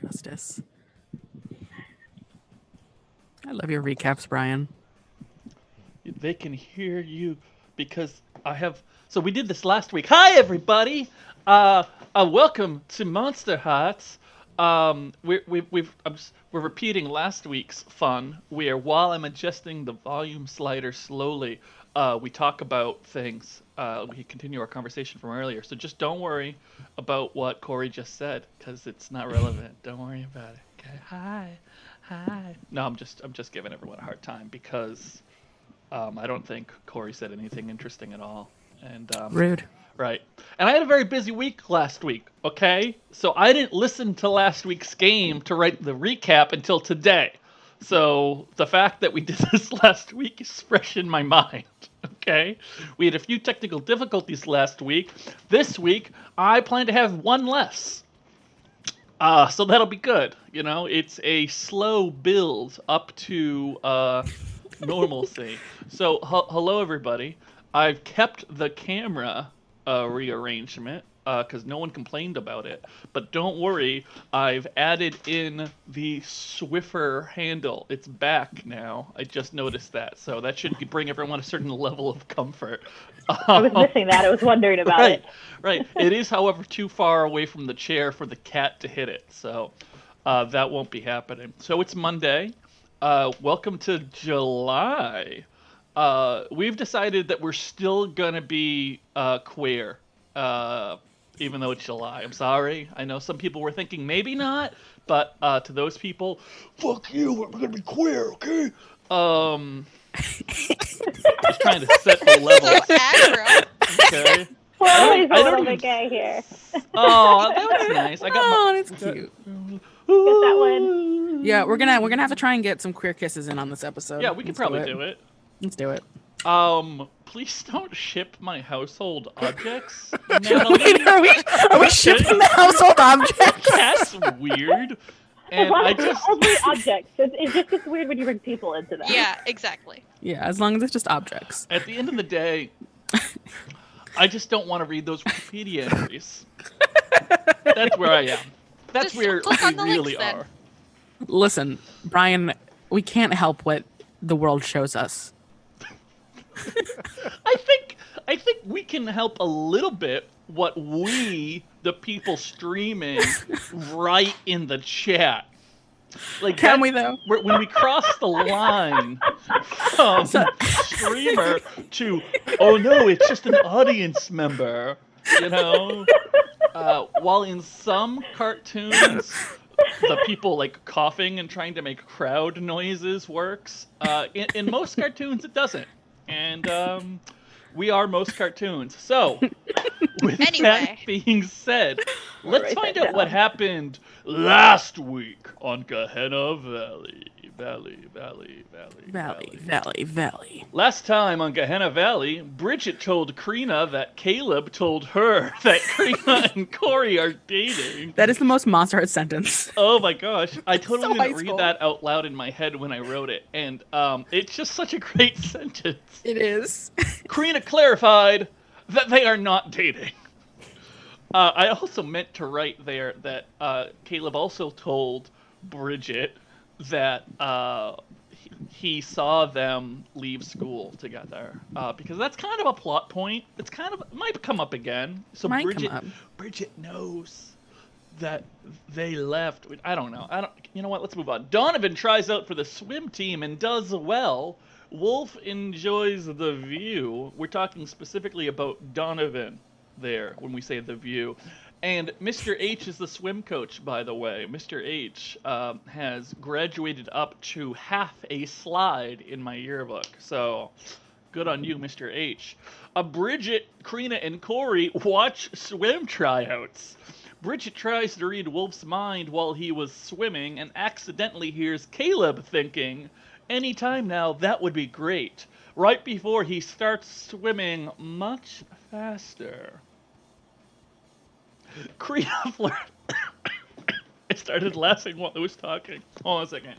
Justice. I love your recaps, Brian. They can hear you because I have. So we did this last week. Hi, everybody. Welcome to Monsterhearts. We're repeating last week's fun, where while I'm adjusting the volume slider slowly, we talk about things. We continue our conversation from earlier. So just don't worry about what Corey just said, because it's not relevant. Don't worry about it. Okay. Hi. No, I'm just giving everyone a hard time because. I don't think Corey said anything interesting at all. And Rude. right. And I had a very busy week last week, okay? So I didn't listen to last week's game to write the recap until today. So the fact that we did this last week is fresh in my mind, okay? We had a few technical difficulties last week. This week, I plan to have one less. So that'll be good. You know, it's a slow build up to normalcy. So, hello everybody. I've kept the camera rearrangement because no one complained about it. But don't worry, I've added in the Swiffer handle. It's back now. I just noticed that. So that should bring everyone a certain level of comfort. I was missing that. I was wondering about Right, it. right. It is, however, too far away from the chair for the cat to hit it. So that won't be happening. So it's Monday. Welcome to July. We've decided that we're still gonna be queer, even though it's July. I'm sorry. I know some people were thinking maybe not, but to those people, fuck you. We're gonna be queer, okay? Just trying to set the level. So aggro. Okay. We're always a I don't little even- bit gay here. Oh, that was nice. I got Oh, my. that's cute. Get that one. Yeah, we're gonna have to try and get some queer kisses in on this episode. Yeah, we could probably do it. Let's do it. Please don't ship my household objects, Natalie. Wait, are we shipping the household object? That's weird. And As long I as just, it's only objects. It just gets weird when you bring people into that. Yeah, exactly. Yeah, as long as it's just objects. at the end of the day, I just don't want to read those Wikipedia entries. That's where I am. That's Just where click we on the links really then. are. Listen, Brian, we can't help what the world shows us. I think we can help a little bit what we, the people streaming, write in the chat. Like Can we though? When we cross the line from streamer to, oh no, it's just an audience member, you know? While in some cartoons, the people like coughing and trying to make crowd noises works, in most cartoons it doesn't. And we are most cartoons. So, with Anyway. that being said, let's write find that out what down. happened last week on Gehenna Valley. Valley. Last time on Gehenna Valley, Bridget told Crina that Caleb told her that Crina and Corey are dating. That is the most Monsterhearts sentence. Oh my gosh, I So totally high didn't read school. that out loud in my head when I wrote it, and it's just such a great sentence. It is. Crina clarified that they are not dating. I also meant to write there that Caleb also told Bridget that he saw them leave school together, because that's kind of a plot point. It's kind of might come up again. So Might come up. Bridget knows that they left. I don't know. You know what? Let's move on. Donovan tries out for the swim team and does well. Wolfe enjoys the view. We're talking specifically about Donovan there when we say the view. And Mr. H is the swim coach, by the way. Mr. H has graduated up to half a slide in my yearbook. So, good on you, Mr. H. Bridget, Crina, and Corey watch swim tryouts. Bridget tries to read Wolfe's mind while he was swimming and accidentally hears Caleb thinking, anytime now, that would be great. Right before he starts swimming much faster. Crina flirt. I started laughing while I was talking. Hold on a second.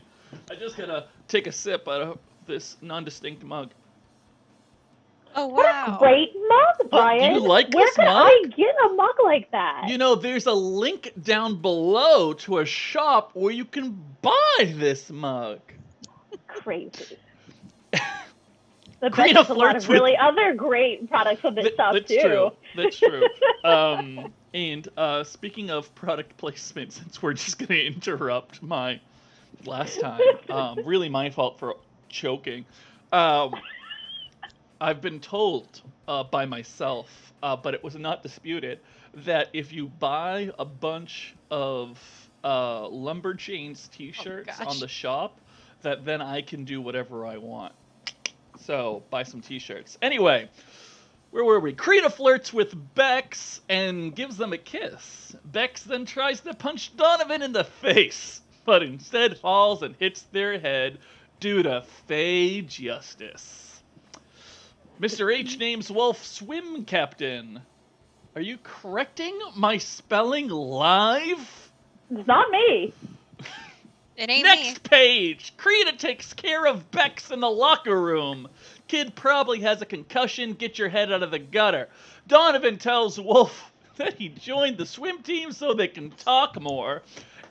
I just gotta take a sip out of this non-distinct mug. Oh, What a wow. great mug, Brian. you like Where this can mug? I get a mug like that? You know, there's a link down below to a shop where you can buy this mug. Crazy. I bet Crina there's a lot flirts of with- really other great products on this shop, That's too. true. That's true. And speaking of product placement, since we're just going to interrupt my last time, really my fault for choking. I've been told by myself, but it was not disputed, that if you buy a bunch of Lumberjanes t-shirts on the shop, that then I can do whatever I want. So, buy some t-shirts. Anyway, where were we? Crina flirts with Bex and gives them a kiss. Bex then tries to punch Donovan in the face, but instead falls and hits their head due to Fae justice. Mr. H names Wolfe swim captain. Are you correcting my spelling live? It's not me. It ain't Next page! Crina takes care of Bex in the locker room. Kid probably has a concussion. Get your head out of the gutter. Donovan tells Wolfe that he joined the swim team so they can talk more,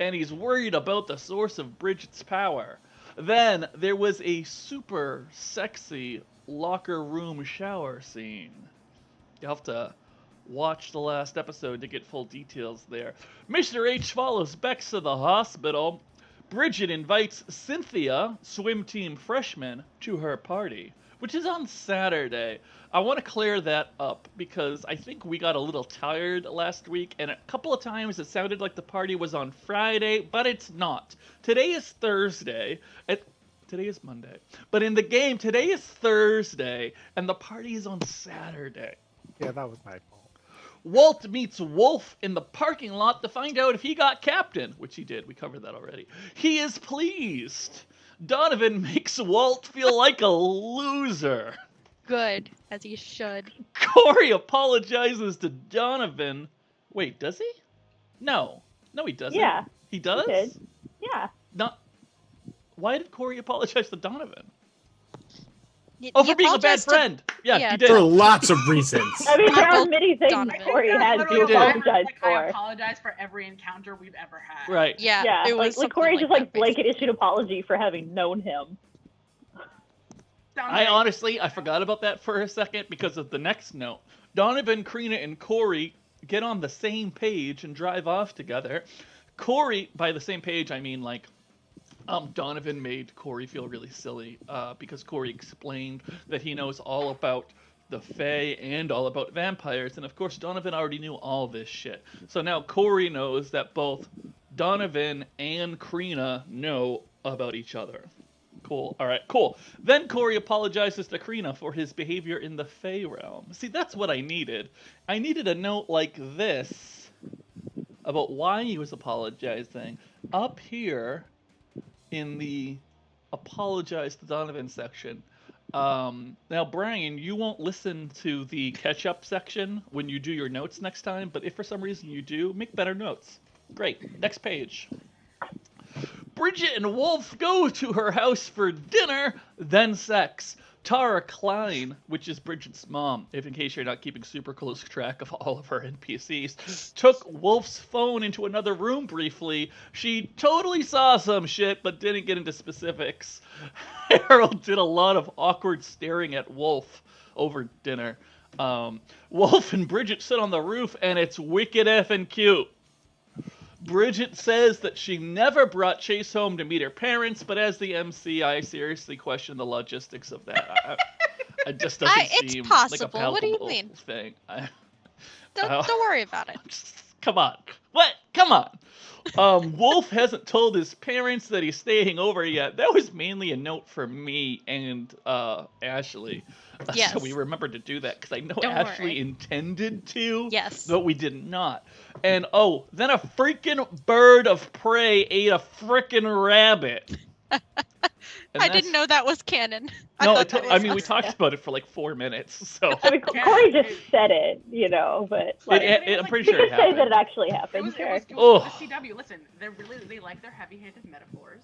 and he's worried about the source of Bridget's power. Then there was a super sexy locker room shower scene. You'll have to watch the last episode to get full details there. Mr. H follows Bex to the hospital. Bridget invites Cynthia, swim team freshman, to her party, which is on Saturday. I want to clear that up because I think we got a little tired last week, and a couple of times it sounded like the party was on Friday, but it's not. Today is Thursday. Today is Monday. But in the game, today is Thursday, and the party is on Saturday. Yeah, that was my fault. Walt meets Wolfe in the parking lot to find out if he got captain, which he did. We covered that already. He is pleased. Donovan makes Walt feel like a loser. Good, as he should. Corey apologizes to Donovan. Wait, does he? No, he doesn't. Yeah. He does? He did. Yeah. Not. Why did Corey apologize to Donovan? He Oh, for being a bad apologized to- friend. Yeah, yeah, he did. For lots of reasons. I mean, there are Both many things Donovan. Corey has to Literally, apologize I for. apologize for every encounter we've ever had. Right. Yeah, Yeah, it was like Corey just like that, blanket issued apology for having known him. I forgot about that for a second because of the next note. Donovan, Crina, and Corey get on the same page and drive off together. Corey, by the same page, I mean like, Donovan made Corey feel really silly because Corey explained that he knows all about the Fae and all about vampires, and of course Donovan already knew all this shit. So now Corey knows that both Donovan and Crina know about each other. Cool. All right, cool. Then Corey apologizes to Crina for his behavior in the Fae realm. See, that's what I needed. I needed a note like this about why he was apologizing up here in the apologize to Donovan section. Now, Brian, you won't listen to the catch-up section when you do your notes next time, but if for some reason you do, make better notes. Great. Next page. Bridget and Wolfe go to her house for dinner, then sex. Tara Klein, which is Bridget's mom, if in case you're not keeping super close track of all of her NPCs, took Wolfe's phone into another room briefly. She totally saw some shit, but didn't get into specifics. Harold did a lot of awkward staring at Wolfe over dinner. Wolfe and Bridget sit on the roof, and it's wicked effing cute. Bridget says that she never brought Chase home to meet her parents, but as the MC, I seriously question the logistics of that. It just doesn't it's seem possible. like a palpable What do you mean? thing. Don't worry about it. Come on. What? Come on. Wolfe hasn't told his parents that he's staying over yet. That was mainly a note for me and Ashley. Yes. So we remembered to do that because I know Don't Ashley worry. intended to. Yes. But we did not. And then a freaking bird of prey ate a freaking rabbit. I didn't know that was canon. No, thought that I was mean, we us. talked about it for like 4 minutes. So I mean, Corey just said it, but like, I'm pretty you sure it could say that happened. it actually It happened. was, Sure. it was Ugh. the CW. Listen, they like their heavy-handed metaphors.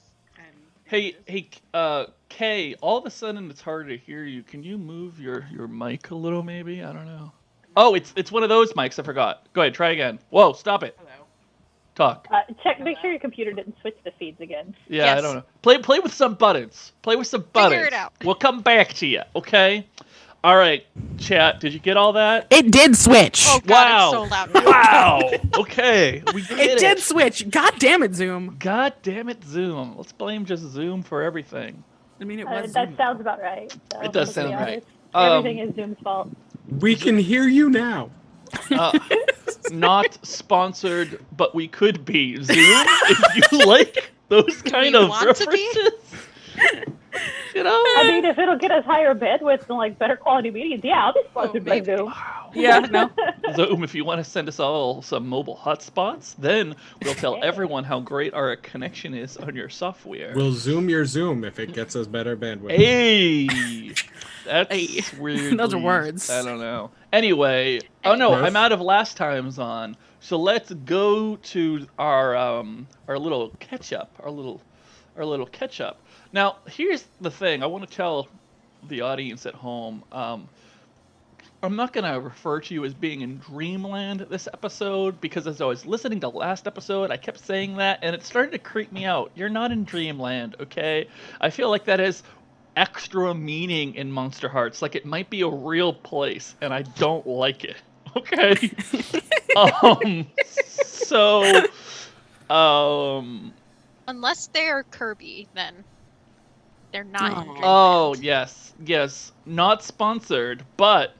Hey, Kay, all of a sudden it's harder to hear you. Can you move your mic a little, maybe? I don't know. Oh, it's one of those mics. I forgot. Go ahead, try again. Whoa, stop it. Hello. Talk. Make sure your computer didn't switch the feeds again. Yeah, Yes. I don't know. Play with some buttons. Play with some buttons. Figure it out. We'll come back to you, okay? All right, chat. Did you get all that? It did switch. Oh god, Wow. it's so loud now. Wow. Okay, we did It did switch. God damn it, Zoom. God damn it, Zoom. Let's blame just Zoom for everything. I mean, it was That Zoom. sounds about right. So, It does let's be sound right. honest. Everything is Zoom's fault. We can hear you now. Not sponsored, but we could be. Zoom, if you like those kind of want to be? references. You know? I mean, if it'll get us higher bandwidth and like better quality meetings, yeah, I'll be sponsored by maybe. Zoom. Yeah, no. Zoom, if you want to send us all some mobile hotspots, then we'll tell Yeah. everyone how great our connection is on your software. We'll zoom your Zoom if it gets us better bandwidth. Hey! That's Hey. weird. Those are words. I don't know. Anyway, oh no, Gross. I'm out of last time's on. So let's go to our little catch up, our little catch up. Now, here's the thing. I want to tell the audience at home. I'm not going to refer to you as being in dreamland this episode because as I was listening to last episode, I kept saying that and it started to creep me out. You're not in dreamland, okay? I feel like that has extra meaning in Monsterhearts. Like it might be a real place and I don't like it, okay? So, Unless they're Kirby, then they're not. in Oh. Dreamland. oh, yes. Not sponsored, but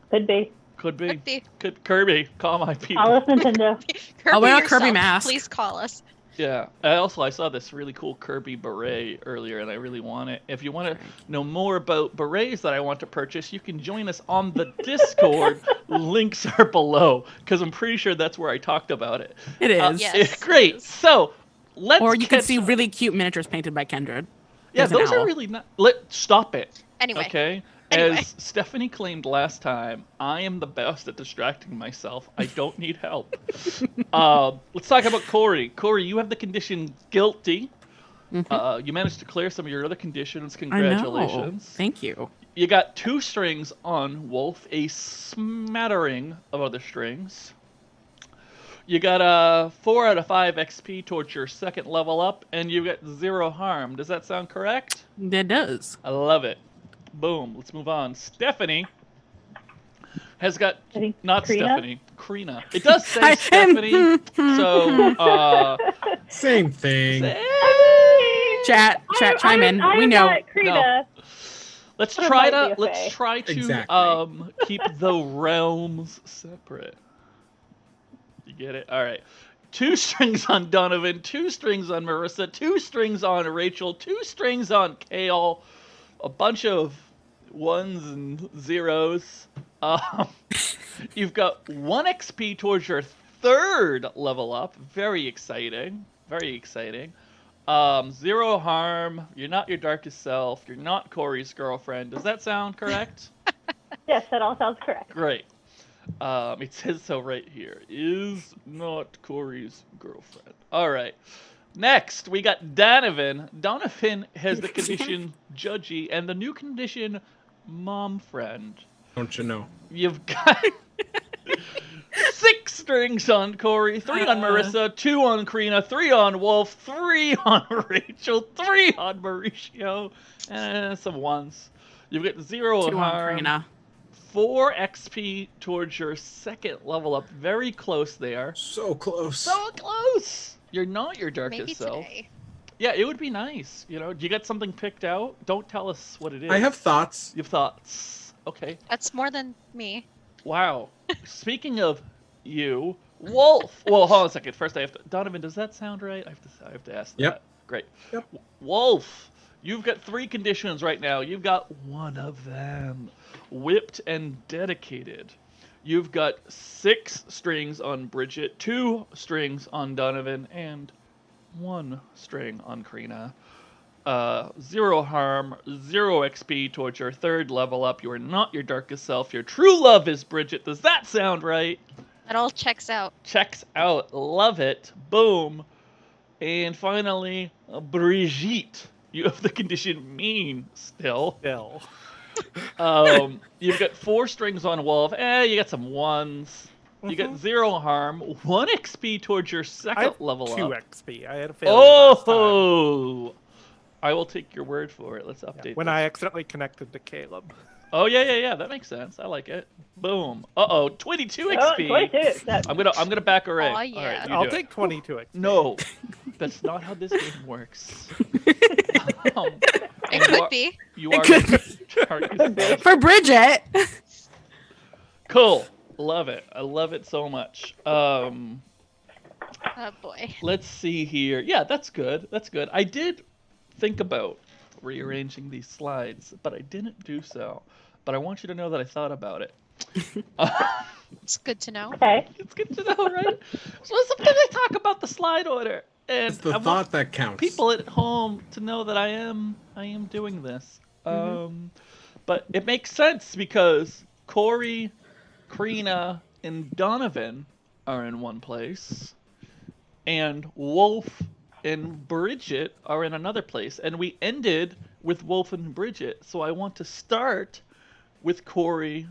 Could be. could be. Could be. Kirby, call my people. I'll listen, Nintendo. Kirby I'll wear a yourself, Kirby mask. Please call us. Yeah. I saw this really cool Kirby beret earlier, and I really want it. If you want to know more about berets that I want to purchase, you can join us on the Discord. Links are below, because I'm pretty sure that's where I talked about it. It is. Yes. Great. it is. So let's. Or you can catch see up. really cute miniatures painted by Kindred. Yeah, There's an those are owl. really not. Stop it. Anyway. Okay. Anyway. As Stephanie claimed last time, I am the best at distracting myself. I don't need help. Let's talk about Corey. Corey, you have the condition guilty. You managed to clear some of your other conditions. I know. Congratulations. Thank you. You got 2 strings on Wolfe, a smattering of other strings. You got 4 out of 5 XP towards your second level up, and you get 0 harm. Does that sound correct? It does. I love it. Boom. Let's move on. Stephanie has got I think not Crina? Stephanie, Crina. It does say I- Stephanie. So Same thing. Chat, chime in. We know. Crina. let's Or try might to be a fae. Exactly. keep the realms separate. You get it? All right. 2 strings on Donovan, 2 strings on Marissa, 2 strings on Rachel, 2 strings on Kale, a bunch of 1s and 0s. You've got 1 XP towards your 3rd level up. Very exciting. Very exciting. 0 harm. You're not your darkest self. You're not Corey's girlfriend. Does that sound correct? Yes, that all sounds correct. Great. It says so right here. Is not Corey's girlfriend. All right. Next, we got Donovan. Donovan has the condition judgy and the new condition mom friend. Don't you know? You've got 6 strings on Corey, 3 on Marissa, 2 on Crina, 3 on Wolfe, 3 on Rachel, 3 on Mauricio, and some 1s. You've got 0 Two on harm. Crina. 4 XP towards your 2nd level up. Very close there. So close. So close! You're not your darkest Maybe self. today. Yeah, it would be nice. You know, do you got something picked out? Don't tell us what it is. I have thoughts. You've thoughts. Okay. That's more than me. Wow. Speaking of you, Wolfe. Well, hold on a second. First, I have to. Donovan, does that sound right? I have to ask Yep. that. Great. Yep. Wolfe, you've got 3 conditions right now. You've got 1 of them. Whipped and dedicated. You've got 6 strings on Bridget, 2 strings on Donovan, and 1 string on Crina. 0 harm, 0 XP towards your 3rd level up. You are not your darkest self. Your true love is Bridget. Does that sound right? That all checks out. Checks out. Love it. Boom. And finally, Brigitte. You have the condition mean still. Bill. You've got 4 strings on Wolf. You got some 1s. You get 0 harm. 1 XP towards your I second have level 2 up. XP. I had a failure last time. Oh! I will take your word for it. Let's update When this. I accidentally connected to Caleb. Oh yeah. That makes sense. I like it. Boom. 22 Oh, XP. 22. That, I'm gonna back array. Aw, All yeah. right, you I'll do take it. 22 XP. No, that's not how this game works. It could be. You It are could target. For Bridget. Cool. Love it. I love it so much. Oh boy. Let's see here. Yeah, that's good. That's good. I did think about rearranging these slides, but I didn't do so. But I want you to know that I thought about it. It's good to know. okay. It's good to know, right? So sometimes I talk about the slide order, and It's the I want thought that counts. people at home to know that I am doing this. But it makes sense because Corey, Crina, and Donovan are in one place, and Wolfe and Bridget are in another place, and we ended with Wolfe and Bridget. So I want to start with Corey,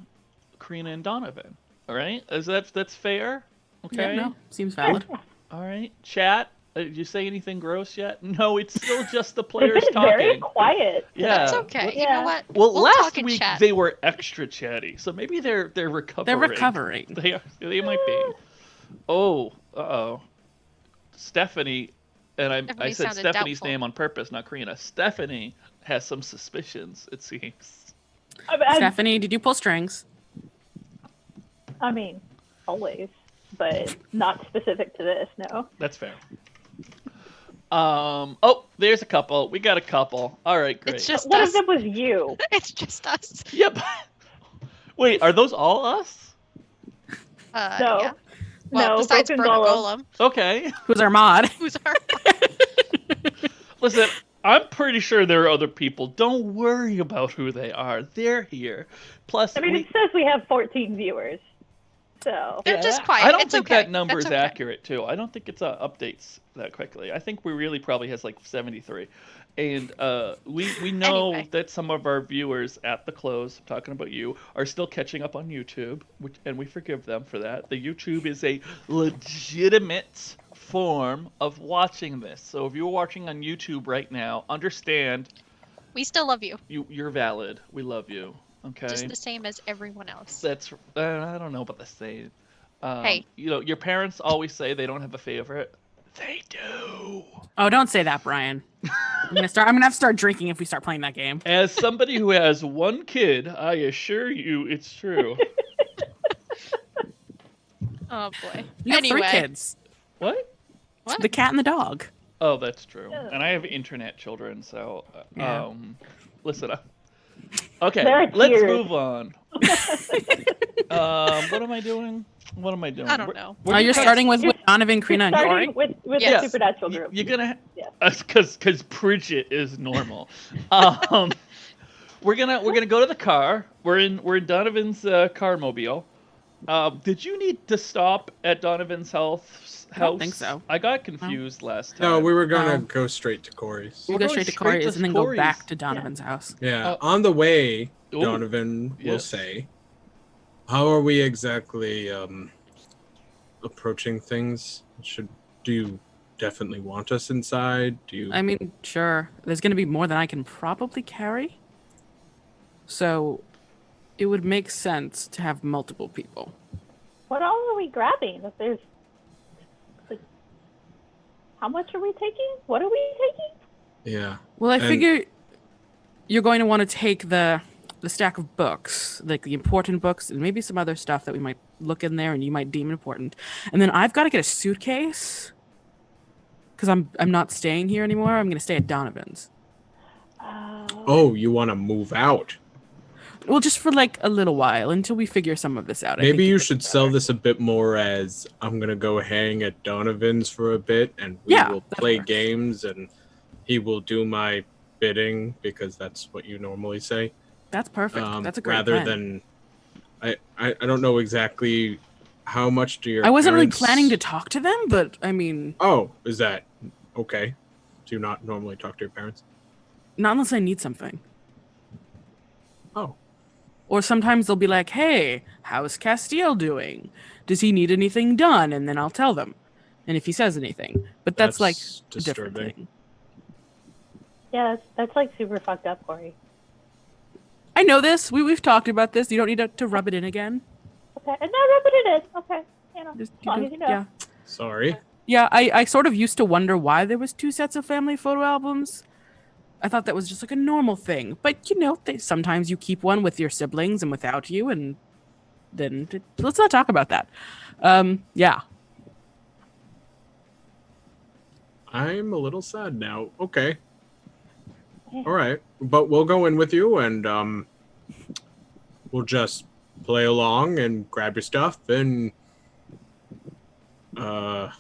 Crina, and Donovan. All right, that's fair? Okay. Yeah, no, seems valid. All right, chat. Did you say anything gross yet? No, it's still just the They've players been very talking. quiet. Yeah. That's okay. You Yeah. know what? Well, We'll last talk in week chat. they were extra chatty, so maybe they're recovering. They're recovering. They might be. Oh, uh-oh. Stephanie, and I Stephanie said sounded Stephanie's doubtful. name on purpose, not Crina. Stephanie has some suspicions, it seems. Stephanie, did you pull strings? I mean, always, but not specific to this. No. That's fair. Oh, there's a couple. We got a couple. All right, great. It's just One us. of them was you. It's just us. Yep. Wait, are those all us? No. Yeah. Well, No, besides Broken Broken Golem. Golem, Okay. Who's our mod? who's our Listen, I'm pretty sure there are other people. Don't worry about who they are. They're here. Plus, I mean, it says we have 14 viewers. So. They're just quiet. I don't It's think okay. that number That's is okay. accurate, too. I don't think it's updates that quickly. I think we really probably has like 73. And we know Anyway. that some of our viewers at the close, I'm talking about you, are still catching up on YouTube, and we forgive them for that. The YouTube is a legitimate form of watching this. So if you're watching on YouTube right now, understand We still love you, you're valid. We love you. Okay. just the same as everyone else. That's I don't know about the same. Hey. You know, your parents always say they don't have a favorite. They do. Oh, don't say that, Brian. I'm gonna have to start drinking if we start playing that game. As somebody who has one kid, I assure you it's true. Oh boy. You have Anyway, 3 kids. What? What? The cat and the dog. Oh, that's true. Yeah. And I have internet children, so Yeah. listen up. Okay, There are let's tears. move on. What am I doing? What am I doing? I don't know. Where Oh, you you're guys- starting with Donovan, You're Crina, and Corey? starting with Yes. the supernatural group. You're gonna, Yeah. because Bridget is normal. We're gonna go to the car. We're in Donovan's car mobile. Did you need to stop at Donovan's house? I don't think so. I got confused last time. No, we were gonna Oh. go straight to Corey's. You We're go going straight to straight to Corey's and then go Corey's. back to Donovan's house. Yeah. On the way, Ooh. Donovan will Yes. say, "How are we exactly approaching things? Do you definitely want us inside? Do you?" I mean, sure. There's going to be more than I can probably carry. So it would make sense to have multiple people. What all are we grabbing? If there's, like, how much are we taking? What are we taking? Yeah. Well, I And- figure you're going to want to take the stack of books, like the important books, and maybe some other stuff that we might look in there and you might deem important. And then I've got to get a suitcase because I'm not staying here anymore. I'm going to stay at Donovan's. Oh, you want to move out? Well, just for like a little while until we figure some of this out. I Maybe think you it would should be sell better. this a bit more as I'm gonna go hang at Donovan's for a bit, and we Yeah, will that play works. games, and he will do my bidding because that's what you normally say. That's perfect. That's a great rather plan. than I don't know exactly how much do your I wasn't really parents- planning to talk to them, but I mean, Oh, is that Okay. Do you not normally talk to your parents? Not unless I need something. Oh. Or sometimes they'll be like, hey, how's Castile doing? Does he need anything done? And then I'll tell them. And if he says anything. But that's like a different disturbing. thing. Yeah, that's like super fucked up, Corey. I know this. We've talked about this. You don't need to rub it in again. Okay, and now rub it in. Okay, Just, as long as you know. Yeah. Sorry. Yeah, I sort of used to wonder why there was 2 sets of family photo albums. I thought that was just like a normal thing. But, sometimes you keep one with your siblings and without you, and then let's not talk about that. Yeah. I'm a little sad now. Okay. All right. But we'll go in with you and we'll just play along and grab your stuff and I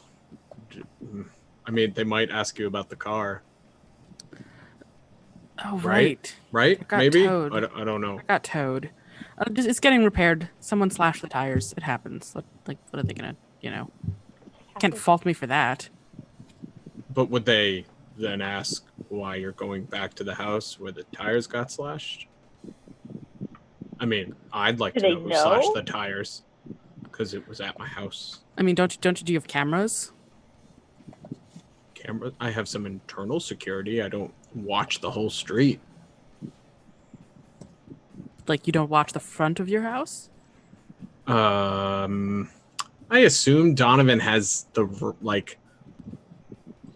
mean, they might ask you about the car. Oh, right. Right? It got Maybe? towed. I don't know. I got towed. It's getting repaired. Someone slashed the tires. It happens. Like, what are they gonna, Can't fault me for that. But would they then ask why you're going back to the house where the tires got slashed? I mean, I'd like Do to they know who know? slashed the tires because it was at my house. I mean, do you have cameras? I have some internal security. I don't watch the whole street. Like, you don't watch the front of your house? I assume Donovan has the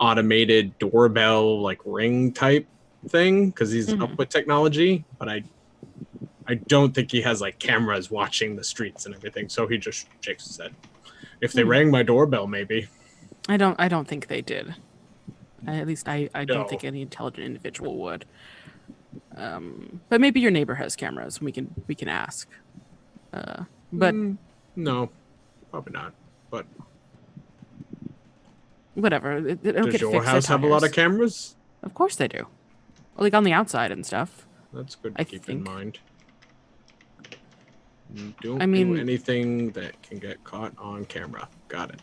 automated doorbell ring type thing because he's up with technology, but I don't think he has cameras watching the streets and everything. So he just shakes his head. If they rang my doorbell, maybe. I don't think they did. At least I No. don't think any intelligent individual would. But maybe your neighbor has cameras. We can ask. But No, probably not. But whatever. It'll does get your fixed. house have a lot of tires. cameras? Of course they do. Like on the outside and stuff. That's good to I keep think. in mind. Don't I mean- do anything that can get caught on camera. Got it.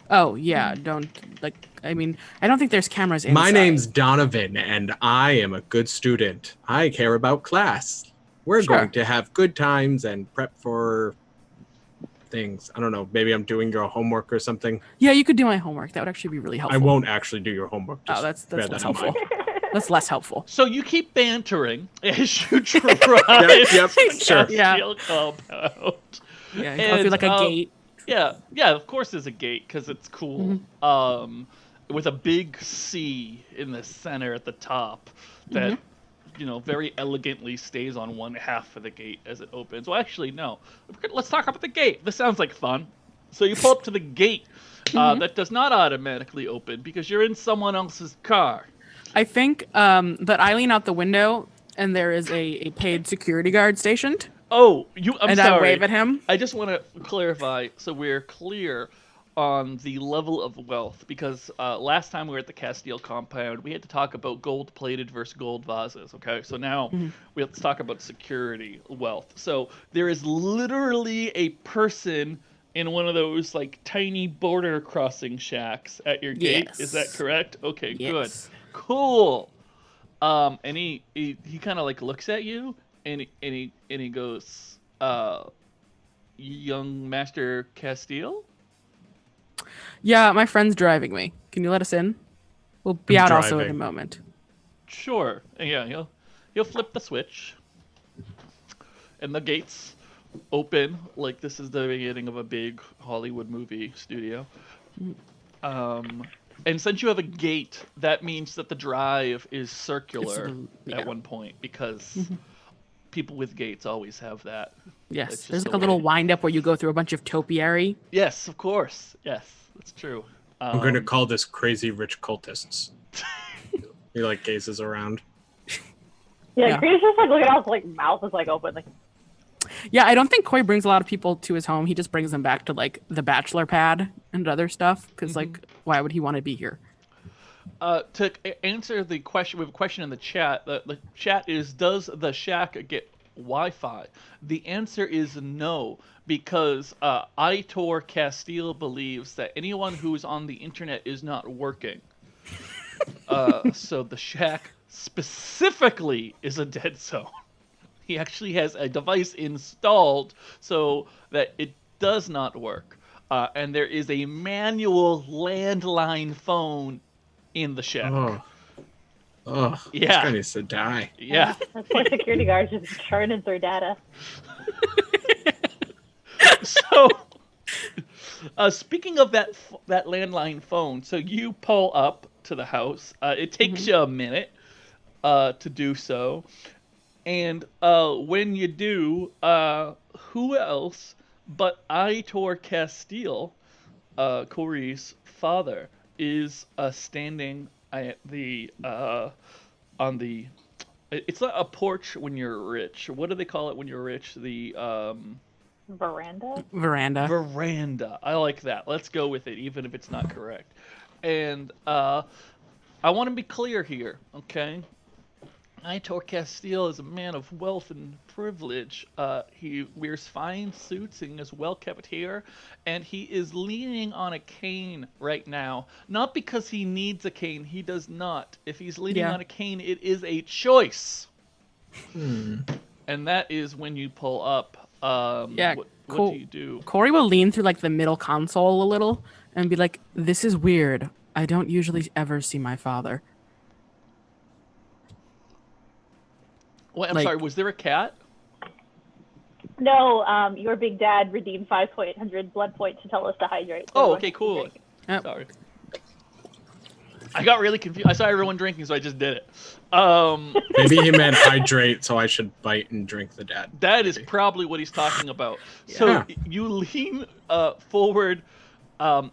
Oh yeah, don't I mean, I don't think there's cameras inside. My name's Donovan, and I am a good student. I care about class. We're Sure. going to have good times and prep for things. I don't know. Maybe I'm doing your homework or something. Yeah, you could do my homework. That would actually be really helpful. I won't actually do your homework. Oh, Just that's bear less that in helpful. mind. That's less helpful. So you keep bantering as you drive Yep, to sure. Castile compound. Yeah, go through like a gate. Yeah, of course there's a gate because it's cool. With a big C in the center at the top that, very elegantly stays on one half of the gate as it opens. Well, actually, no. Let's talk about the gate. This sounds like fun. So you pull up to the gate that does not automatically open because you're in someone else's car. I think that I lean out the window and there is a paid security guard stationed. Oh, I'm and sorry. I wave at him. I just want to clarify so we're clear on the level of wealth because last time we were at the Castile compound, we had to talk about gold-plated versus gold vases. Okay, so now let's talk about security wealth. So there is literally a person in one of those tiny border crossing shacks at your gate. Yes. Is that correct? Okay, Yes. good, cool. And he kind of looks at you. And he goes, young Master Castile? Yeah, my friend's driving me. Can you let us in? We'll be I'm out also in a driving. . moment. Sure. Yeah, he'll flip the switch. And the gates open like this is the beginning of a big Hollywood movie studio. And since you have a gate, that means that the drive is circular yeah. at one point because people with gates always have that. Yes, That's just there's the a little way. wind up where you go through a bunch of topiary. Yes, of course. Yes, that's true. I'm going to call this crazy rich cultists. He gazes around. Yeah, Crina's just looking out, mouth is open. Yeah, I don't think Koi brings a lot of people to his home. He just brings them back to the bachelor pad and other stuff. Because why would he want to be here? To answer the question, we have a question in the chat. The chat is, does the shack get Wi-Fi? The answer is no, because Aitor Castile believes that anyone who's on the internet is not working. So the shack specifically is a dead zone. He actually has a device installed so that it does not work. And there is a manual landline phone in the shack. This Yeah. guy needs to die. Yeah. That poor security guard's just churning through data. So, speaking of that landline phone, so you pull up to the house. It takes you a minute to do so, and when you do, who else but Aitor Castile, Corey's father, is standing at the on the. It's not a porch when you're rich. What do they call it when you're rich? The Veranda? Veranda. I like that. Let's go with it, even if it's not correct. And I want to be clear here, okay? Aitor Castile is a man of wealth and privilege. He wears fine suits and has well-kept hair, and he is leaning on a cane right now. Not because he needs a cane. He does not. If he's leaning on a cane, it is a choice. And that is when you pull up. What do you do? Corey will lean through like the middle console a little and be like, "This is weird. I don't usually ever see my father." Wait, I'm sorry. Was there a cat? No, your big dad redeemed 500 blood points to tell us to hydrate. So Oh, okay, cool. Yep. Sorry. I got really confused. I saw everyone drinking, so I just did it. Maybe he meant hydrate, so I should bite and drink the dad. That is probably what he's talking about. So Yeah. you lean forward.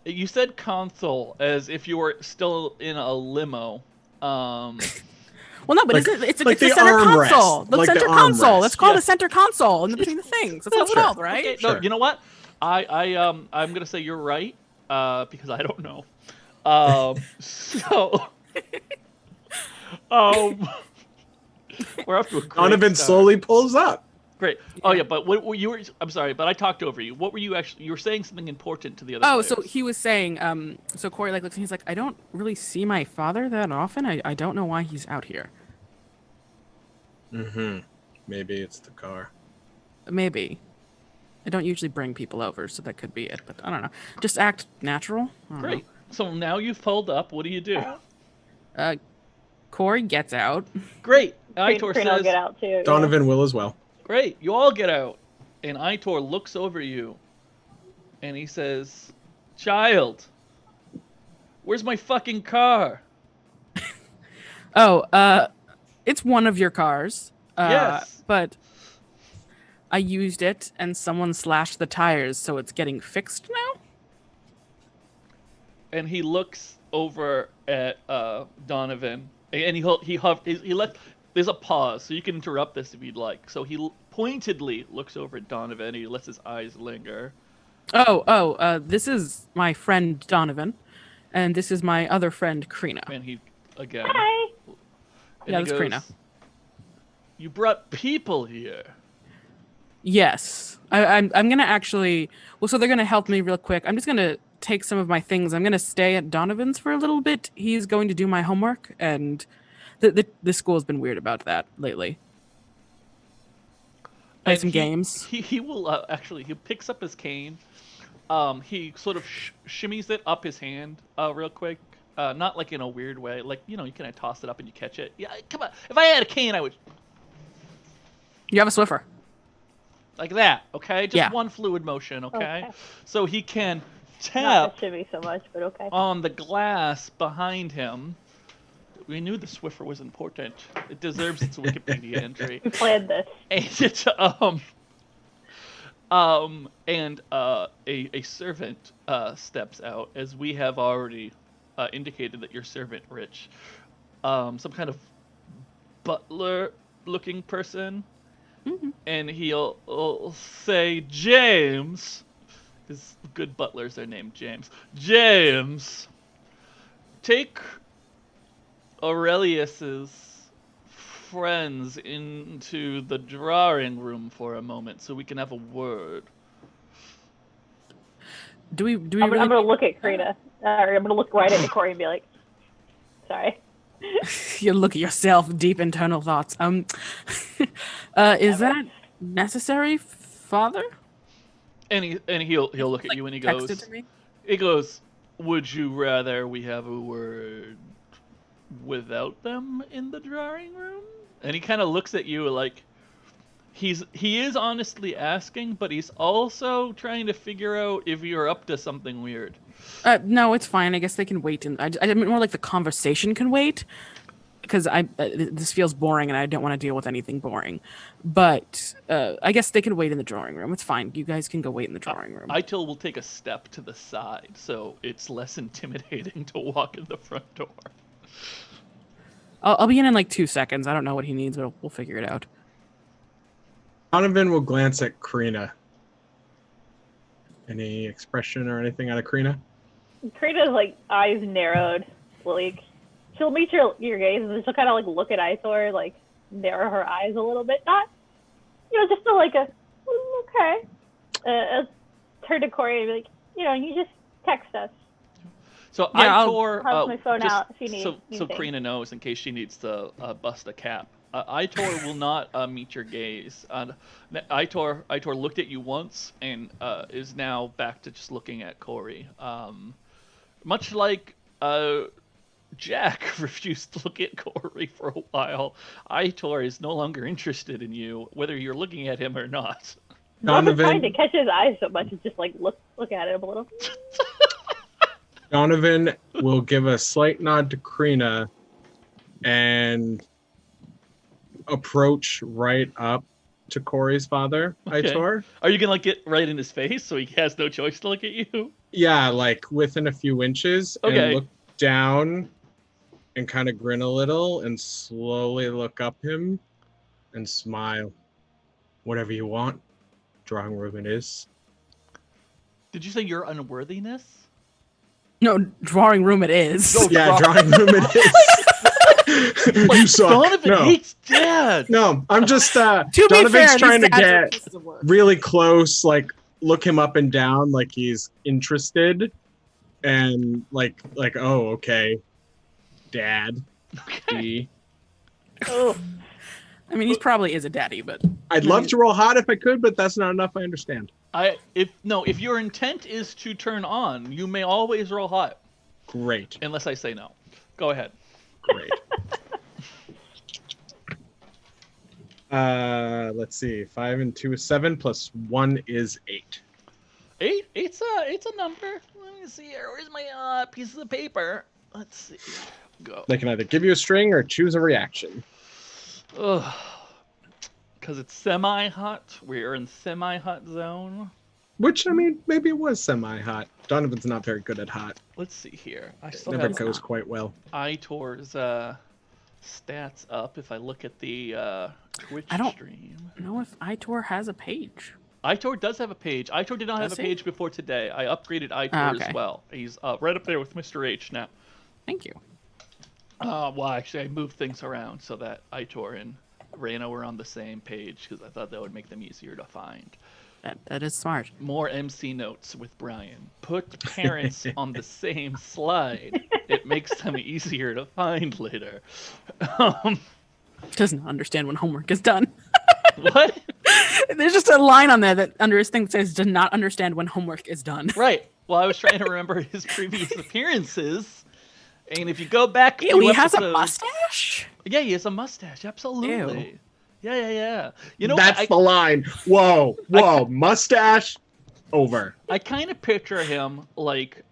You said console as if you were still in a limo. Well, no, but Like- it's like the the center armrest. console. The Like the center console. armrest. Let's call it Yeah. the center console in between the things. That's what it's Sure. called, right? Okay, Sure. no, you know what? I'm gonna say you're right because I don't know. So, we're off to a great Donovan start. slowly pulls up. Great. Oh yeah, but what you were? I'm sorry, but I talked over you. What were you actually? You were saying something important to the other. Oh, players. so he was saying, so Corey like looks and he's like, I don't really see my father that often. I don't know why he's out here. Maybe it's the car. Maybe. I don't usually bring people over, so that could be it, but I don't know. Just act natural. I don't Great. So now you've pulled up. What do you do? know. Corey gets out. Great. Aitor Crina will says, get out too. yeah. Donovan will as well. "Great. You all get out." And Aitor looks over you, and he says, "Child, where's my fucking car?" Oh, it's one of your cars. Yes. But I used it and someone slashed the tires, so it's getting fixed now? And he looks over at Donovan, and he let. There's a pause, so you can interrupt this if you'd like. So he pointedly looks over at Donovan, and he lets his eyes linger. This is my friend Donovan, and this is my other friend Crina. And he again. Hi. And Yeah, he that's Crina. "You brought people here." Yes, I'm gonna actually. Well, so they're gonna help me real quick. I'm just gonna take some of my things. I'm gonna stay at Donovan's for a little bit. He's going to do my homework, and the school's been weird about that lately. Play And some games. He will actually. He picks up his cane. He sort of shimmies it up his hand real quick. Not like in a weird way. Like, you kind of toss it up and you catch it. Yeah, come on. If I had a cane, I would You have a Swiffer. like that. Okay, just Yeah. one fluid motion. Okay, Okay. so he can Not tap to shimmy so much, but okay. on the glass behind him. We knew the Swiffer was important. It deserves its Wikipedia entry. We planned this. And it, a servant steps out, as we have already indicated that your servant, Rich, some kind of butler-looking person, and he'll say, "James," his good butlers are named James. "James, take Aurelius's friends into the drawing room for a moment so we can have a word." Do we I'm really? gonna look at Crina, or I'm gonna look right at Corey and be like, "Sorry." You look at yourself, deep internal thoughts. Is that necessary, Father? And he'll look at you and he Text goes, it to me. would you rather we have a word without them in the drawing room? And he kind of looks at you like he is honestly asking, but he's also trying to figure out if you're up to something weird. No, it's fine. I guess they can wait. I mean, more like the conversation can wait, because this feels boring and I don't want to deal with anything boring. But I guess they can wait in the drawing room. It's fine. You guys can go wait in the drawing room. Itil will take a step to the side, so it's less intimidating to walk in the front door. I'll be in like 2 seconds. I don't know what he needs, but we'll figure it out. Donovan will glance at Crina. Any expression or anything out of Crina? Crina's like eyes narrowed, like she'll meet your gaze and then she'll kind of like look at Itor, like narrow her eyes a little bit, not, just to like okay. Turn to Corey and be like, you just text us. So Yeah, Itor, I'll my phone out if you need so anything. Crina knows in case she needs to bust a cap. Itor will not meet your gaze. Itor looked at you once and is now back to just looking at Corey. Much like Jack refused to look at Corey for a while, Itor is no longer interested in you, whether you're looking at him or not. Not trying Donovan, to catch his eyes so much, it's just like look at him a little. Donovan will give a slight nod to Crina and approach right up to Corey's father, Okay. Itor. Are you gonna get right in his face so he has no choice to look at you? Yeah, like within a few inches, Okay. and look down and kind of grin a little and slowly look up him and smile. Whatever you want. Drawing room it is. Did you say your unworthiness? No, drawing room it is. No. Yeah, drawing room it is. You suck. Donovan No. hates dad. No, I'm just To be Donovan's fair, trying to these dads are get pieces of work. really close, like look him up and down like he's interested, and like oh, okay, dad. Okay. Oh, I mean, he probably is a daddy, but I'd love to roll hot if I could, but that's not enough. I understand. If your intent is to turn on, you may always roll hot, Great. unless I say no. Go ahead. Great. Let's see. 5 and 2 is 7, plus 1 is 8. 8? It's a number. Let me see here. Where's my pieces of paper? Let's see. Go. They can either give you a string or choose a reaction. Ugh. Because it's semi-hot. We're in semi-hot zone. Which, I mean, maybe it was semi-hot. Donovan's not very good at hot. Let's see here. I still Never have goes quite well. Itor's stats up if I look at the Twitch I don't- stream. know if Itor has a page. Itor does have a page. Itor did not have Does a he? page before today. I upgraded Itor okay. as well. He's right up there with Mr. H now. Thank you. Well, actually, I moved things around so that Itor and Reyna were on the same page because I thought that would make them easier to find. That is smart. More MC notes with Brian. Put parents on the same slide. It makes them easier to find later. Doesn't understand when homework is done. What? There's just a line on there that under his thing says, "Does not understand when homework is done." Right. Well, I was trying to remember his previous appearances. And if you go back, Ew, he has a episodes- mustache. Yeah, he has a mustache. Absolutely. Ew. Yeah. You know, That's what? the line. Whoa, mustache, over. I kind of picture him like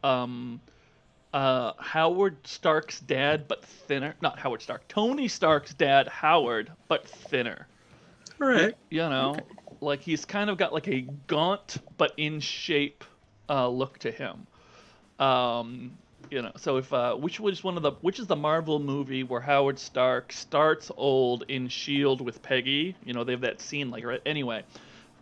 Howard Stark's dad, but thinner. Not Howard Stark. Tony Stark's dad, Howard, but thinner. All right. You know, like he's kind of got like a gaunt but in shape look to him. You know, so if which is the Marvel movie where Howard Stark starts old in S.H.I.E.L.D. with Peggy? You know, they have that scene like right. Anyway,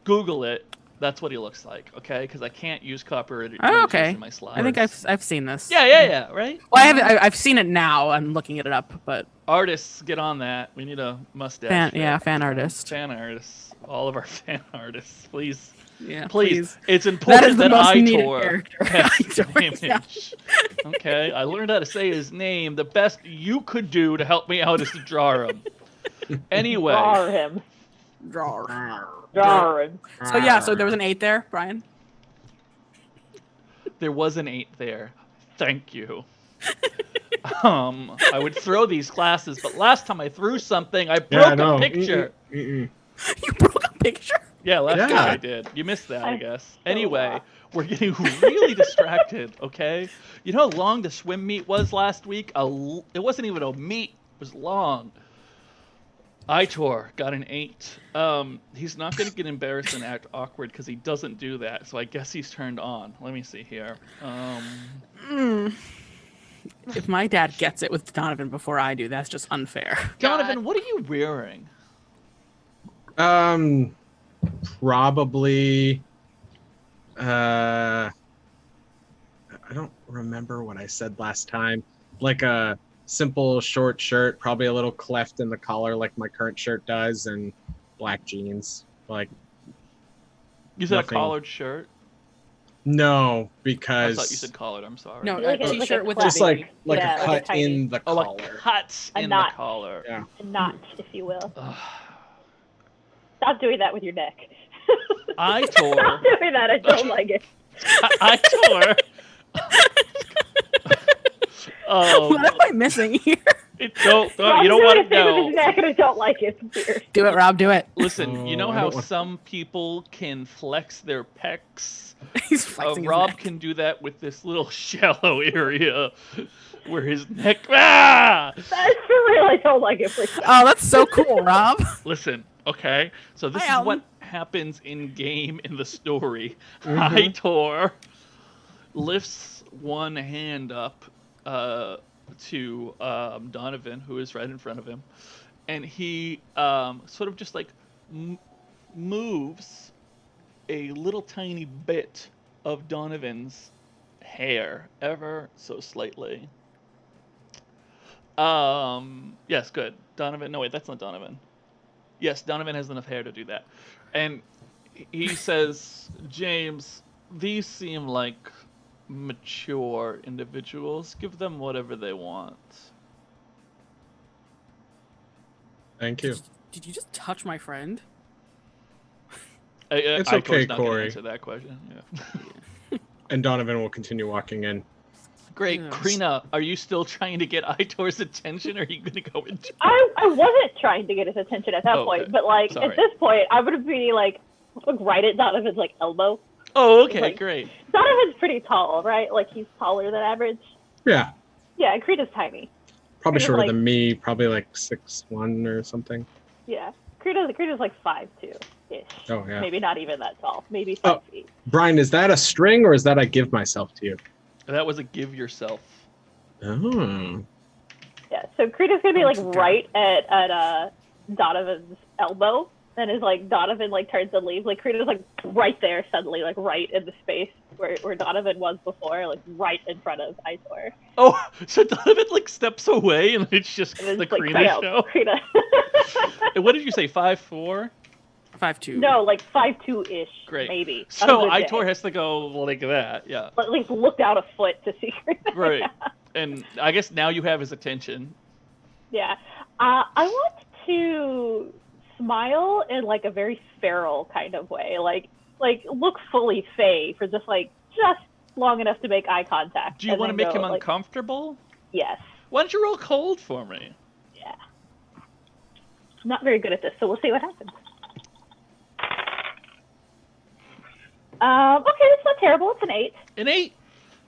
Google it. That's what he looks like. Okay, because I can't use copyrighted Oh, images okay. in my slides. I think I've seen this. Yeah. Right. Well, I've seen it now. I'm looking it up, but Artists, get on that. We need a mustache. fan artist. Fan artists. All of our fan artists, please Yeah, Please. It's That important is the that most needed Aitor character. has Aitor, yeah. damage. Okay, I learned how to say his name. The best you could do to help me out is to draw him. Anyway, Draw him. Draw. Draw him. So yeah, so there was an 8 there, Brian. there was an 8 there. Thank you. I would throw these classes, but last time I threw something, I broke a picture. Mm-mm. You broke a picture. Yeah, last Yeah. time I did. You missed that, I I guess. so Anyway, lost. we're getting really distracted, okay? You know how long the swim meet was last week? It wasn't even a meet. It was long. Aitor got an 8. He's not going to get embarrassed and act awkward because he doesn't do that, so I guess he's turned on. Let me see here. If my dad gets it with Donovan before I do, that's just unfair. Donovan, what are you wearing? Probably. I don't remember what I said last time. Like a simple short shirt, probably a little cleft in the collar, like my current shirt does, and black jeans. Like You said Nothing. a collared shirt? no, I because thought you said collared. I'm sorry. No, Like a a- like a t-shirt with cleft. just like Yeah, a like a cut tiny- in the Oh, a collar. cut A in knot. the collar. Yeah. A notch, if you will. Ugh. Stop doing that with your neck. Aitor. Stop doing that. I don't like it. Aitor. What am I missing here? Don't, Stop you don't doing want a to thing with know. his neck, and I don't like it. It's weird. Do it, Rob. Do it. Listen, you know Oh, I how don't want- some people can flex their pecs? He's flexing his Rob neck. can do that with this little shallow area where his neck. Ah! That's for real. I don't like it. Please stop. Oh, that's so cool, Rob. Listen, okay? So this Hi, is what Alton. happens in game in the story. Mhm. Aitor lifts one hand up to Donovan, who is right in front of him, and he sort of just like moves a little tiny bit of Donovan's hair ever so slightly. Yes, good. Donovan. No, wait, that's not Donovan. Yes, Donovan has enough hair to do that. And he says, James, these seem like mature individuals. Give them whatever they want. Thank you. Did you just touch my friend? It's Aitor's okay, not gonna Corey. answer that question. Yeah. And Donovan will continue walking in. Great. Yes. Crina, are you still trying to get Aitor's attention, or are you going to go into I wasn't trying to get his attention at that Oh, point, okay. but like Sorry. at this point, I would be like right at Donovan's like elbow. Oh, okay, Like- great. Donovan's pretty tall, right? Like he's taller than average. Yeah, Yeah, and Crita's tiny. probably Kind of shorter like- than me. Probably like 6'1" or something. Yeah, Crita's like 5'2" ish. Oh yeah. Maybe not even that tall. Maybe 5 Oh. feet. Brian, is that a string or is that I give myself to you? That was a give yourself. Oh. Yeah, so Crita's gonna be like Okay. right at Donovan's elbow, and is like Donovan like turns and leaves. Like Crita's like right there suddenly, like right in the space where Donovan was before, like right in front of Aitor. Oh, so Donovan like steps away, and it's just And the it's like Crina cut out show. Crita. And what did you say? 5'4"? 5'2". No, like 5'2" ish, Great. maybe. On a So good Aitor day. has to go like that. Yeah. At least looked out a foot to see Crita. Right. And I guess now you have his attention. Yeah. I want to smile in like a very feral kind of way. Like look fully fey for just long enough to make eye contact. Do you and want to then make go, him like, uncomfortable? Yes. Why don't you roll cold for me? Yeah. Not very good at this, so we'll see what happens. Okay, it's not terrible. It's an 8. An 8.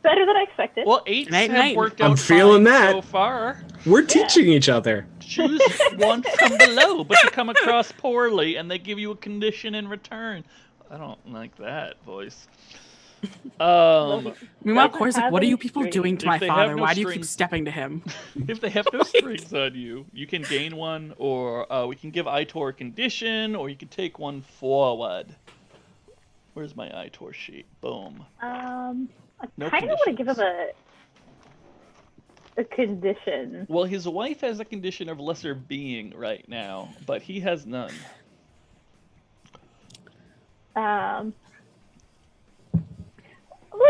Better than I expected. Well, 8s An 8 and have 8. worked I'm out feeling fine that. so far. We're teaching each other. Choose one from below, but you come across poorly, and they give you a condition in return. I don't like that voice. Meanwhile, Doesn't Corey's like, have what are any you people strings. doing to If my they have father? no Why do you keep strings- stepping to him? If they have no strings on you, you can gain one, or we can give Aitor a condition, or you can take one forward. Where's my Aitor sheet? Boom. I No kind of want to give him conditions. a condition. Well, his wife has a condition of lesser being right now, but he has none.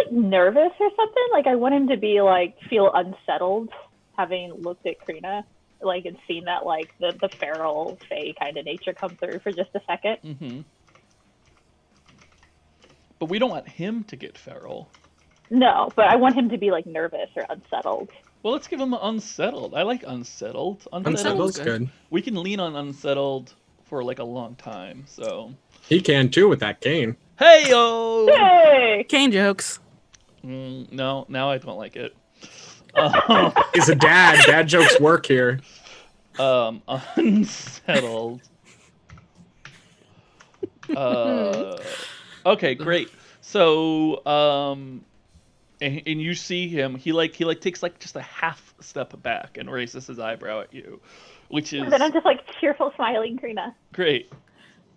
like nervous or something. Like I want him to be like feel unsettled, having looked at Crina, like and seen that like the feral, fey kind of nature come through for just a second. Mm-hmm. But we don't want him to get feral. No, but I want him to be like nervous or unsettled. Well, let's give him unsettled. I like unsettled. Unsettled's good. We can lean on unsettled for like a long time. So He can too with that cane. hey yo. Hey! Cane jokes. No, now I don't like it. He's a dad. Dad jokes work here. Unsettled. Okay, great. So, and you see him. He takes like just a half step back and raises his eyebrow at you, which is And then I'm just like cheerful, smiling Crina. great.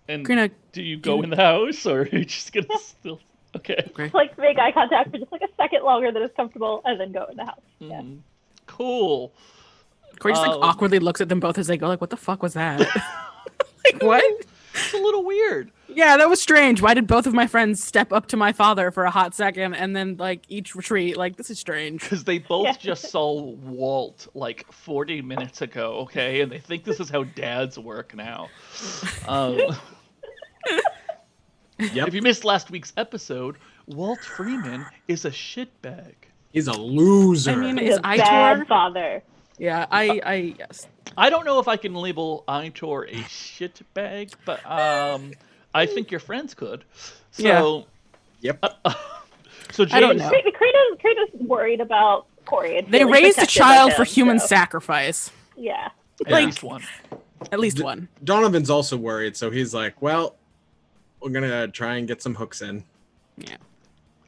And Crina, do you go in the house, or are you just gonna still? Okay. Like make eye contact for just like a second longer than is comfortable, and then go in the house. Yeah. Cool. Corey just like awkwardly looks at them both as they go, like, what the fuck was that? Like, what? It's a little weird. Yeah, that was strange. Why did both of my friends step up to my father for a hot second and then like each retreat? Like, this is strange. Because they both just saw Walt like 40 minutes ago, okay? And they think this is how dads work now. Yep. If you missed last week's episode, Walt Freeman is a shitbag. He's a loser. I mean, He's is a bad Itor? father. Yeah, I yes. I don't know if I can label Itor a shitbag, but I think your friends could. So, Yep. so James, I don't know. Crina's worried about Corey. And They feeling raised a protective of child him, for human so, sacrifice. Yeah. at like- least one. At least one. Donovan's also worried, so he's like, well, we're gonna try and get some hooks in. Yeah.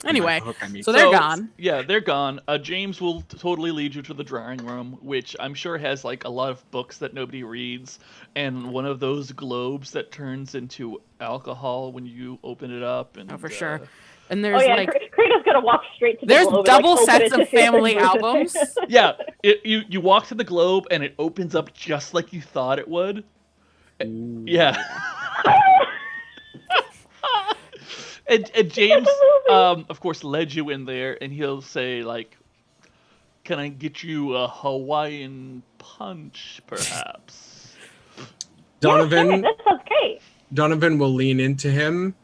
Anyway, By hook, I mean. so they're gone. Yeah, they're gone. James will totally lead you to the drawing room, which I'm sure has like a lot of books that nobody reads, and one of those globes that turns into alcohol when you open it up. And Oh, for sure. And there's Oh yeah, like Crina's gonna walk straight to the there's globe double and, like, open sets it of to see if family there's music. albums. Yeah, you walk to the globe and it opens up just like you thought it would. Yeah. And James, of course, led you in there, and he'll say, like, can I get you a Hawaiian punch, perhaps? Donovan, That sounds great. Donovan will lean into him,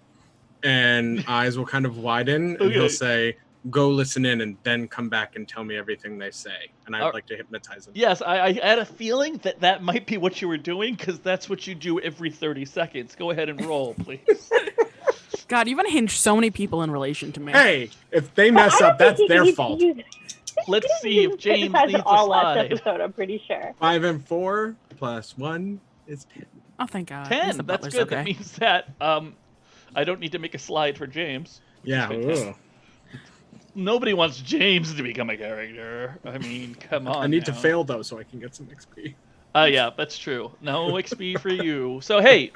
and eyes will kind of widen, and Okay. he'll say, "Go listen in, and then come back and tell me everything they say." And I'd All- like to hypnotize him. Yes, I had a feeling that that might be what you were doing, because that's what you do every 30 seconds. Go ahead and roll, please. God, you've unhinged so many people in relation to me. Hey, if they mess up, that's their fault. Let's see if James has needs a all last slide. episode. I'm pretty sure. 5 and 4 plus 1 is 10. Oh, thank God. At 10, least the that's butler's good. okay. That means that I don't need to make a slide for James. Yeah. fantastic. ugh. Nobody wants James to become a character. I mean, come on. I need to now. fail though, so I can get some XP. Yeah, that's true. No XP for you. So hey,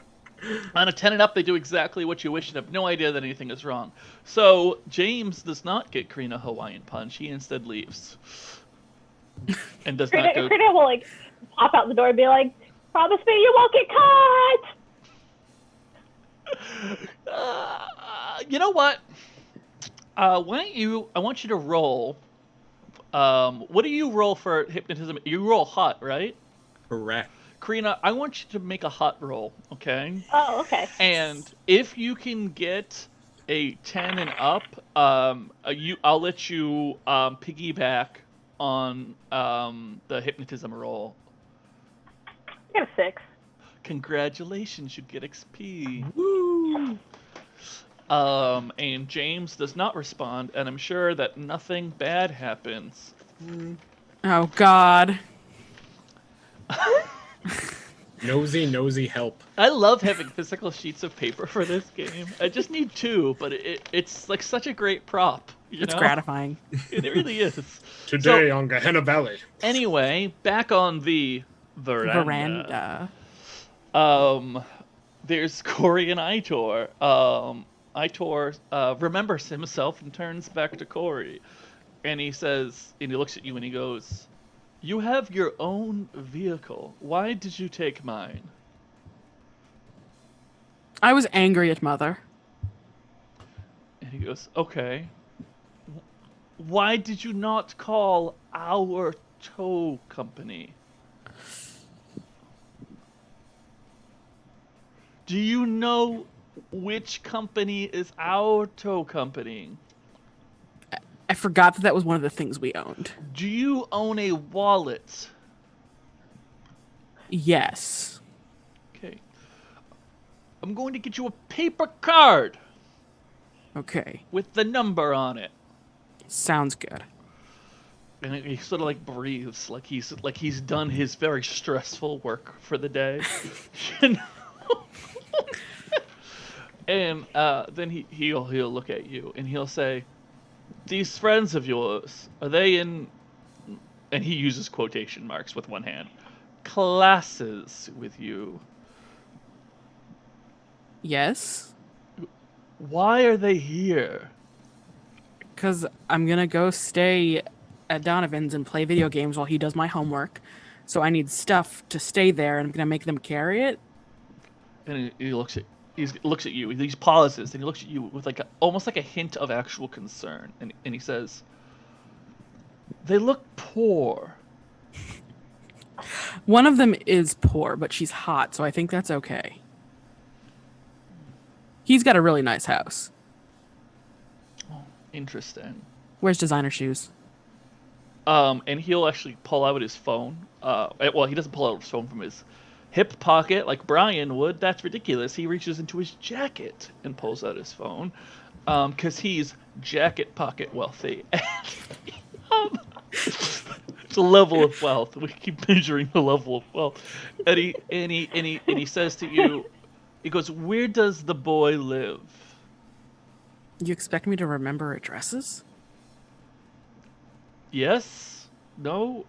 on a 10 and up, they do exactly what you wish and have no idea that anything is wrong. So James does not get Crina Hawaiian punch. He instead leaves. And does not go. Crina will like pop out the door and be like, "Promise me you won't get caught." You know what? Why don't you? I want you to roll. What do you roll for hypnotism? You roll hot, right? Correct. Crina, I want you to make a hot roll, okay? Oh, okay. And if you can get a 10 and up, I'll let you piggyback on the hypnotism roll. I got a 6. Congratulations, you get XP. Woo! And James does not respond, and I'm sure that nothing bad happens. Oh, God. Nosy help. I love having physical sheets of paper for this game. I just need 2, but it's like such a great prop. You It's know? gratifying. It really is. Today on Gehenna Valley. Anyway, back on the veranda. There's Corey and Itor. Itor remembers himself and turns back to Corey. And he says, and he looks at you and he goes, "You have your own vehicle. Why did you take mine?" I was angry at Mother. And he goes, "Okay. Why did you not call our tow company? Do you know which company is our tow company? I forgot that was one of the things we owned. Do you own a wallet? Yes. Okay. I'm going to get you a paper card Okay. with the number on it. Sounds good. And he sort of like breathes, like he's done his very stressful work for the day. You know? And then he'll look at you and he'll say, "These friends of yours, are they in?" And he uses quotation marks with one hand. "Classes with you." Yes. Why are they here? Because I'm going to go stay at Donovan's and play video games while he does my homework. So I need stuff to stay there, and I'm going to make them carry it. And he looks at you. He pauses and he looks at you with like almost like a hint of actual concern. And he says, "They look poor." One of them is poor, but she's hot, so I think that's okay. He's got a really nice house. Interesting. Wears designer shoes. And he'll actually pull out his phone. Well, he doesn't pull out his phone from his hip pocket like Brian would. That's ridiculous. He reaches into his jacket and pulls out his phone, because he's jacket pocket wealthy. It's a level of wealth. We keep measuring the level of wealth. And he says to you, he goes, "Where does the boy live?" You expect me to remember addresses? Yes? No?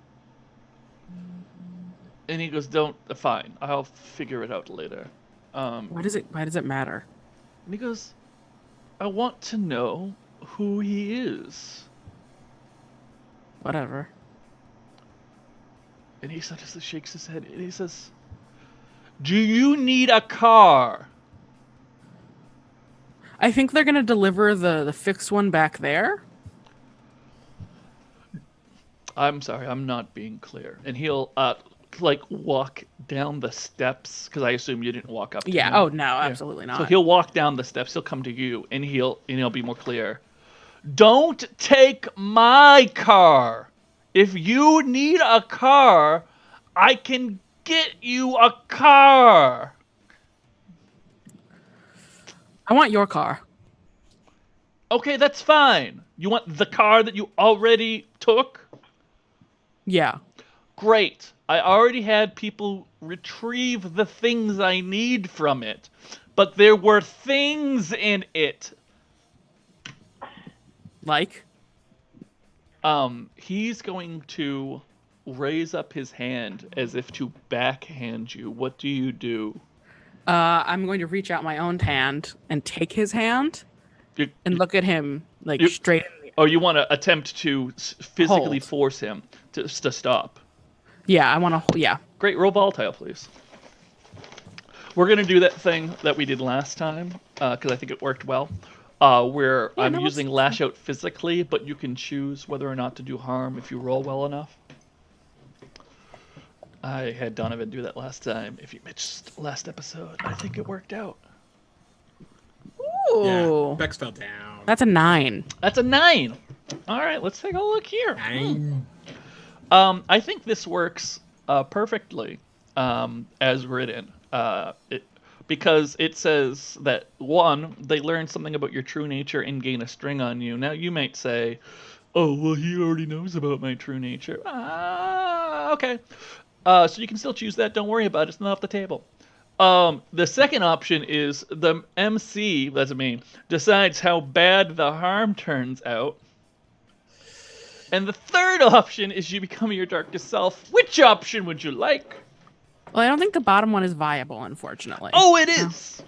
And he goes, fine, I'll figure it out later. Why does it matter? And he goes, "I want to know who he is." Whatever. And he sort of shakes his head and he says, "Do you need a car?" I think they're going to deliver the fixed one back there. I'm sorry, I'm not being clear. And he'll walk down the steps, because I assume you didn't walk up to Yeah. him. Oh, no, absolutely not. So he'll walk down the steps, he'll come to you, and he'll be more clear. "Don't take my car. If you need a car, I can get you a car." I want your car. Okay, that's fine. You want the car that you already took? Yeah. Great. I already had people retrieve the things I need from it, but there were things in it. Like? He's going to raise up his hand as if to backhand you. What do you do? I'm going to reach out my own hand and take his hand and look at him straight in the Oh, you want to attempt to physically Hold. force him to stop. Yeah, I want to. Yeah. Great, roll volatile, please. We're going to do that thing that we did last time, because I think it worked well, where Yeah, I'm no, using it's lash out physically, but you can choose whether or not to do harm if you roll well enough. I had Donovan do that last time. If you missed last episode, I think it worked out. Ooh. Yeah, Bex fell down. That's a 9. That's a 9. All right, let's take a look here. 9. I think this works perfectly as written. Because it says that, 1, they learn something about your true nature and gain a string on you. Now, you might say, "Oh, well, he already knows about my true nature." Okay. So you can still choose that. Don't worry about it. It's not off the table. The second option is the MC, that's me, decides how bad the harm turns out. And the third option is you become your darkest self. Which option would you like? Well, I don't think the bottom one is viable, unfortunately. Oh, it is!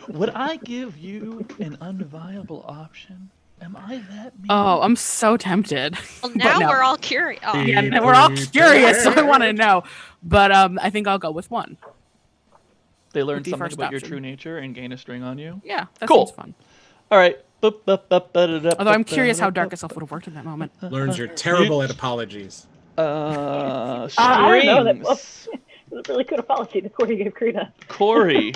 Would I give you an unviable option? Am I that mean? Oh, I'm so tempted. Well, But now no. we're all curious. Oh, Yeah, and we're all curious, so I want to know. But I think I'll go with 1. They learn the something first about your option. true nature and gain a string on you? Yeah, that Cool. seems fun. All right. Although I'm curious how Darkest Elf would have worked in that moment. Learns you're terrible at apologies. I don't know. That was Strings. a really good apology that Corey gave Crina. Corey.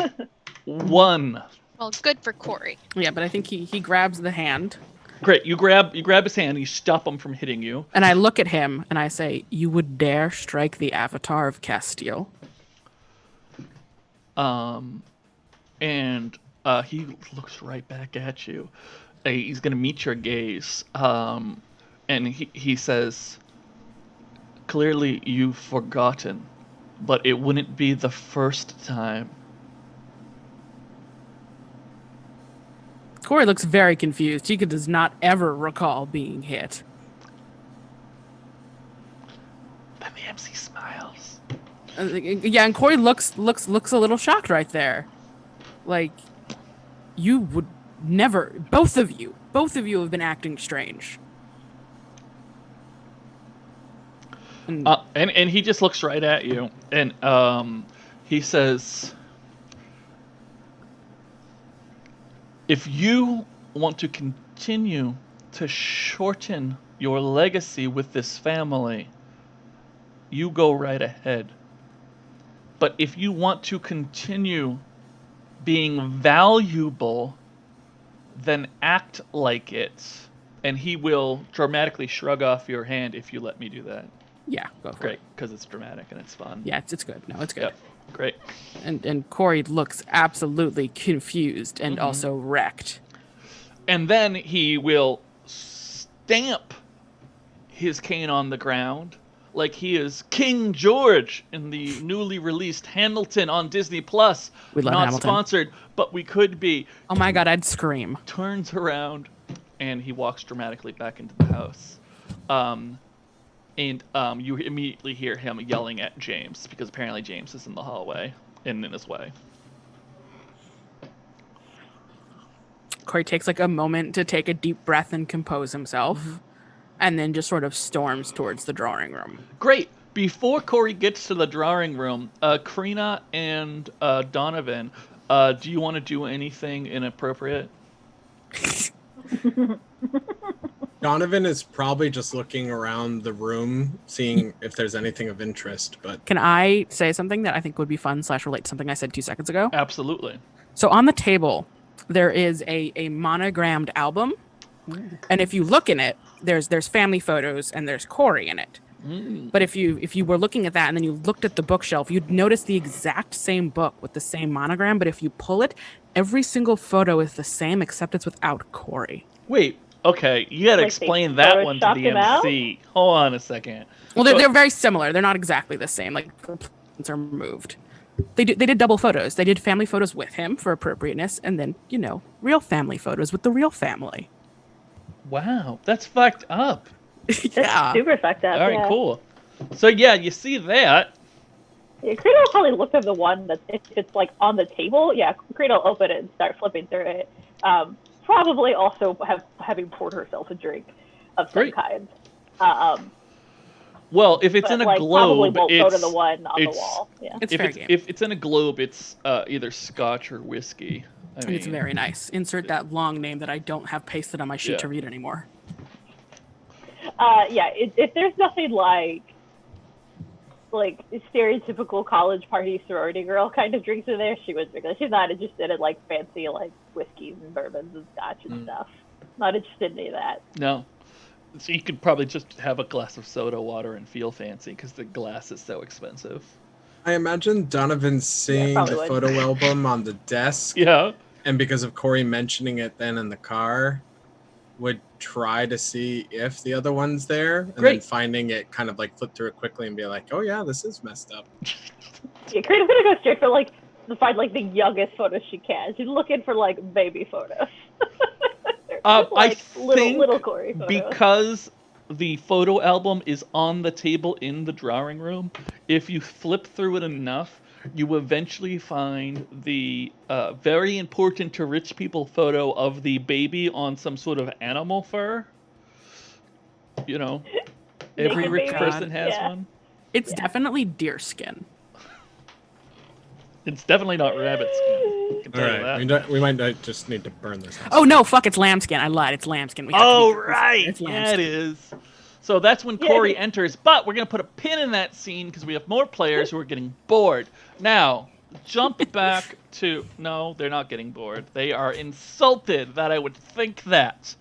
1. Well, good for Corey. Yeah, but I think he grabs the hand, Great. You grab his hand. You stop him from hitting you. and I look at him and I say, "You would dare strike the avatar of Castile?" And he looks right back at you. He's gonna meet your gaze. And he says, "Clearly you've forgotten, but it wouldn't be the first time." Corey looks very confused. He does not ever recall being hit. Then the MC smiles. Yeah, and Corey looks a little shocked right there. Like, you would never. Both of you have been acting strange. And he just looks right at you, and he says, "If you want to continue to shorten your legacy with this family, you go right ahead. But if you want to continue being valuable, then act like it." And he will dramatically shrug off your hand if you let me do that. Yeah, go for Great, it. because it's dramatic and it's fun. Yeah, it's good. No, it's good. Yep. Great. And Corey looks absolutely confused and also wrecked. And then he will stamp his cane on the ground like he is King George in the newly released Hamilton on Disney Plus. We love Not Hamilton. sponsored, but we could be. Oh my god, I'd scream. Turns around and he walks dramatically back into the house. And you immediately hear him yelling at James, because apparently James is in the hallway and in his way. Corey takes like a moment to take a deep breath and compose himself, and then just sort of storms towards the drawing room. Great. Before Corey gets to the drawing room, Crina and Donovan, do you want to do anything inappropriate? Donovan is probably just looking around the room, seeing if there's anything of interest, but Can I say something that I think would be fun / relate to something I said 2 seconds ago? Absolutely. So on the table, there is a monogrammed album, and if you look in it, there's family photos and there's Corey in it. But if you were looking at that and then you looked at the bookshelf, you'd notice the exact same book with the same monogram, but if you pull it, every single photo is the same except it's without Corey. Wait. Okay, you gotta Like they explain that one to photoshopped the him out? MC. Hold on a second. Well, they're very similar. They're not exactly the same. Like, are moved. They did double photos. They did family photos with him for appropriateness, and then real family photos with the real family. Wow, that's fucked up. Yeah. Super fucked up. All right, yeah. cool. So yeah, you see that. Yeah, Crina will probably look at the one that if it's like on the table. Yeah, Crina will open it and start flipping through it. Probably also having poured herself a drink of some Great. kind. Well, if it's But in a like, probably globe, won't go to it's the one on the it's- wall. Yeah. It's if fair it's game. if it's in a globe, it's either Scotch or whiskey. I And it's mean, very nice. Insert that long name that I don't have pasted on my sheet Yeah. to read anymore. Yeah. If there's nothing like stereotypical college party sorority girl kind of drinks in there, she would drink it. She's not interested in like fancy like whiskeys and bourbons and scotch and stuff. Not interested in any of that. No. So you could probably just have a glass of soda water and feel fancy because the glass is so expensive. I imagine Donovan seeing probably the would. photo album on the desk, Yeah. and because of Corey mentioning it then in the car, would try to see if the other one's there, and then Great. finding it, kind of like flip through it quickly and be like, oh yeah, this is messed up. Yeah, Crina's gonna go straight for to find the youngest photos she can. She's looking for baby photos. I think little Corey photos. because the photo album is on the table in the drawing room, if you flip through it enough, you eventually find the very important to rich people photo of the baby on some sort of animal fur. Every Naked rich baby. person has Yeah. one. It's definitely deer skin. It's definitely not rabbit skin. I can All tell you right, that. we might just need to burn this. Oh no, fuck! It's lambskin. I lied. It's lambskin. We have to Oh, be- right. It's Yeah, lambskin. it is. So that's when Corey enters, but we're going to put a pin in that scene because we have more players who are getting bored. Now, jump back to... No, they're not getting bored. They are insulted that I would think that.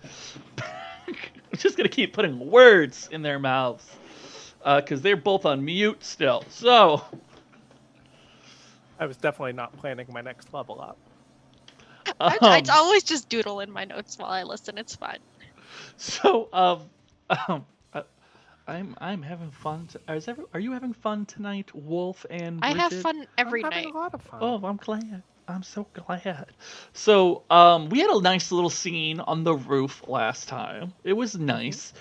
I'm just going to keep putting words in their mouths because they're both on mute still. So, I was definitely not planning my next level up. I always just doodle in my notes while I listen. It's fine. so I'm having fun. Are you having fun tonight, Wolf and I Bridget? have fun every I'm night. having a lot of fun. Oh, I'm glad. I'm so glad. So, we had a nice little scene on the roof last time. It was nice.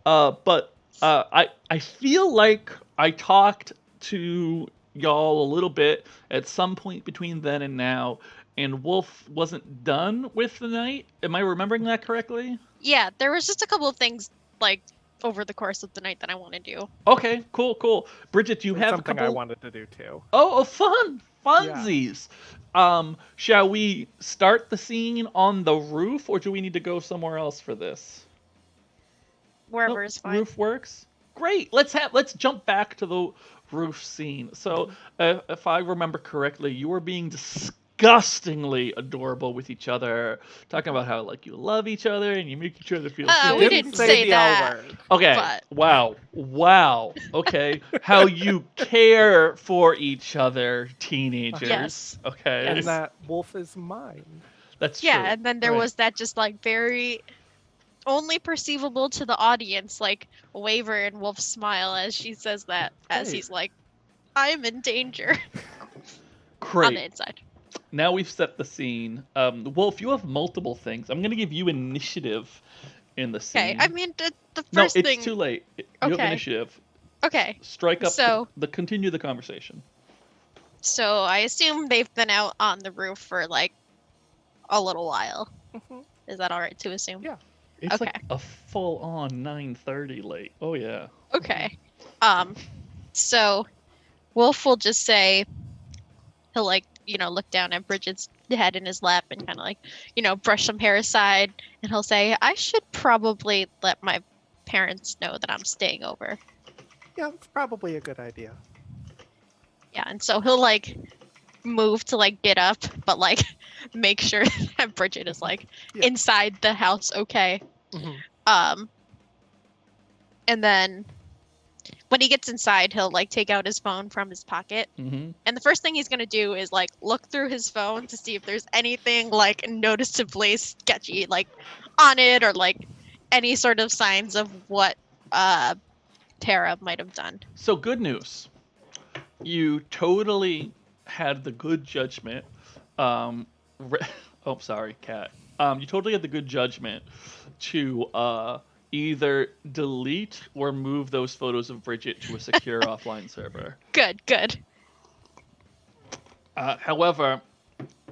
But I feel like I talked to y'all a little bit at some point between then and now, and Wolf wasn't done with the night. Am I remembering that correctly? Yeah, there was just a couple of things like over the course of the night that I want to do. Okay, cool. Bridget, do you There's have a something couple? I wanted to do too. Oh, fun! Funsies! Shall we start the scene on the roof, or do we need to go somewhere else for this? Wherever Nope, is fine. Roof works. Great. Let's jump back to the roof scene. So, if I remember correctly, you were being disgustingly adorable with each other, talking about how like you love each other and you make each other feel We safe. didn't say the L that. word. Okay. But- Wow. Okay. How you care for each other, teenagers. Yes. Okay. And that Wolf is mine. That's Yeah, true. and then there Right. was that just like very only perceivable to the audience, like waver in Wolf's smile as she says that, as Great. he's like, I'm in danger Great. on the inside. Now we've set the scene. Wolf, you have multiple things. I'm gonna give you initiative in the scene. Okay, I mean, the no, first it's thing. too late. You have Okay. initiative. Okay, Strike up. So- Continue the conversation. so I assume they've been out on the roof for like a little while. Mhm. Is that all right to assume? Yeah. It's Okay. like a full-on 9:30 late. Oh yeah. Okay. So Wolf will just say he'll like, look down at Bridget's head in his lap and kind of like, brush some hair aside, and he'll say, I should probably let my parents know that I'm staying over. Yeah, it's probably a good idea. Yeah, and so he'll like move to like get up, but like make sure that Bridget is like Yeah. inside the house okay. Mhm. And then when he gets inside, he'll like take out his phone from his pocket. Mm-hmm. And the first thing he's gonna do is like look through his phone to see if there's anything like noticeably sketchy like on it, or like any sort of signs of what Tara might have done. So good news. You totally had the good judgment. Oh, sorry, cat. You totally had the good judgment to either delete or move those photos of Bridget to a secure offline server. Good. However,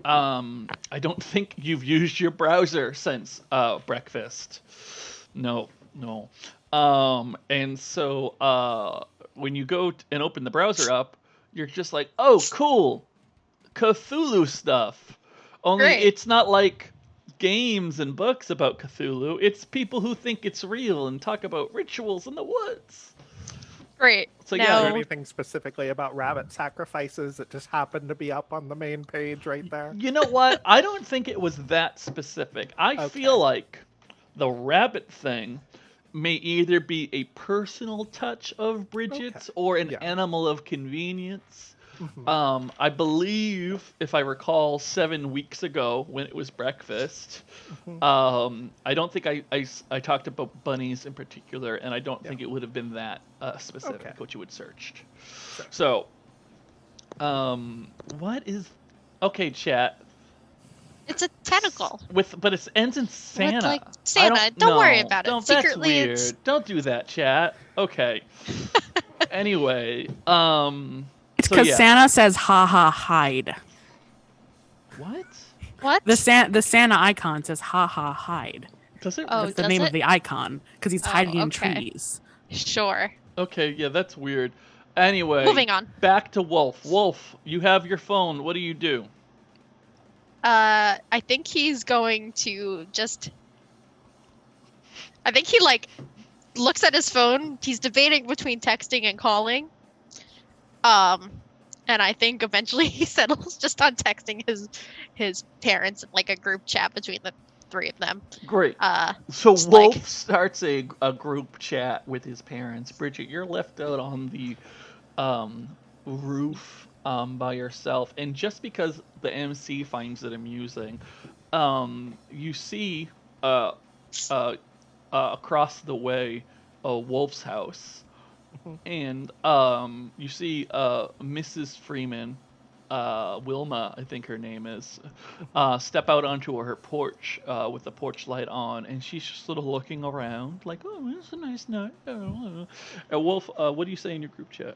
I don't think you've used your browser since breakfast. No. And so when you go and open the browser up, you're just like, oh, cool, Cthulhu stuff. Only Great. it's not like games and books about Cthulhu. It's people who think it's real and talk about rituals in the woods. Great. So Is yeah, Now- there anything specifically about rabbit sacrifices that just happened to be up on the main page right there? You know what? I don't think it was that specific. I Okay. feel like the rabbit thing may either be a personal touch of Bridget's or an Yeah. animal of convenience. Mhm. I believe, if I recall, 7 weeks ago when it was breakfast, I don't think I talked about bunnies in particular, and I don't think it would have been that specific Okay. what you had searched. Sure. So, what is... Okay, chat. It's a tentacle. But it ends in Santa. With, like, I Santa. Don't worry no, about it. Don't, Secretly, that's weird. it's- Don't do that, chat. Okay. Anyway, It's so because yeah. Santa says "ha ha hide." What? What? The Santa icon says "ha ha hide." Does it? Oh, That's the does name it? of the icon because he's Oh, hiding in okay. trees. Sure. Okay, yeah, that's weird. Anyway, Moving on. Back to Wolf. Wolf, you have your phone. What do you do? I think he's going to just. I think he like looks at his phone. He's debating between texting and calling. And I think eventually he settles just on texting his parents in like a group chat between the three of them. Great. So just Wolfe like- starts a group chat with his parents. Bridget, you're left out on the roof by yourself, and just because the MC finds it amusing, you see across the way Wolfe's house, and you see Mrs. Freeman, Wilma, I think her name is, step out onto her porch with the porch light on, and she's just sort of looking around, like, "Oh, it's a nice night." Wolfe, what do you say in your group chat?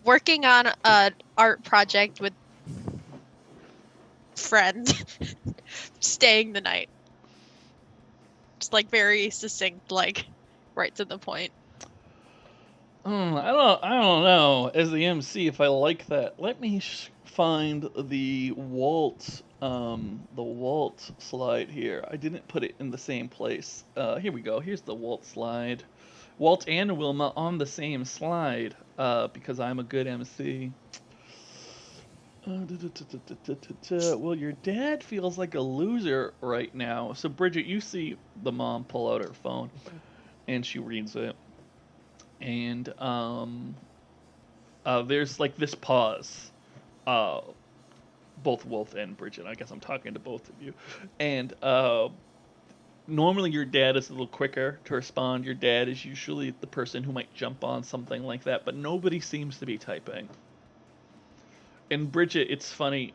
Working on an art project with friend, staying the night. Just like very succinct, like right to the point. I don't know. As the MC, if I like that, let me find the Walt slide here. I didn't put it in the same place. Here we go. Here's the Walt slide. Walt and Wilma on the same slide, because I'm a good MC. Well, your dad feels like a loser right now. So, Bridget, you see the mom pull out her phone, and she reads it. And there's like this pause. Both Wolfe and Bridget. I guess I'm talking to both of you. And normally your dad is a little quicker to respond. Your dad is usually the person who might jump on something like that, but nobody seems to be typing. And Bridget, it's funny,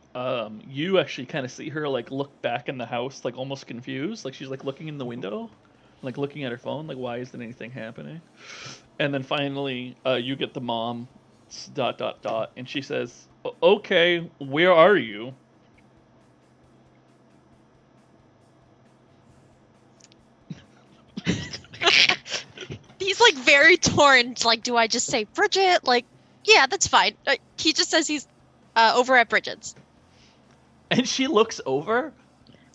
you actually kind of see her like look back in the house, like almost confused, like she's like looking in the window, like looking at her phone, like why isn't anything happening? And then finally, you get the mom, ... and she says, "Okay, where are you?" He's like very torn. Like, do I just say Bridget? Like, yeah, that's fine. He just says he's over at Bridget's. And she looks over,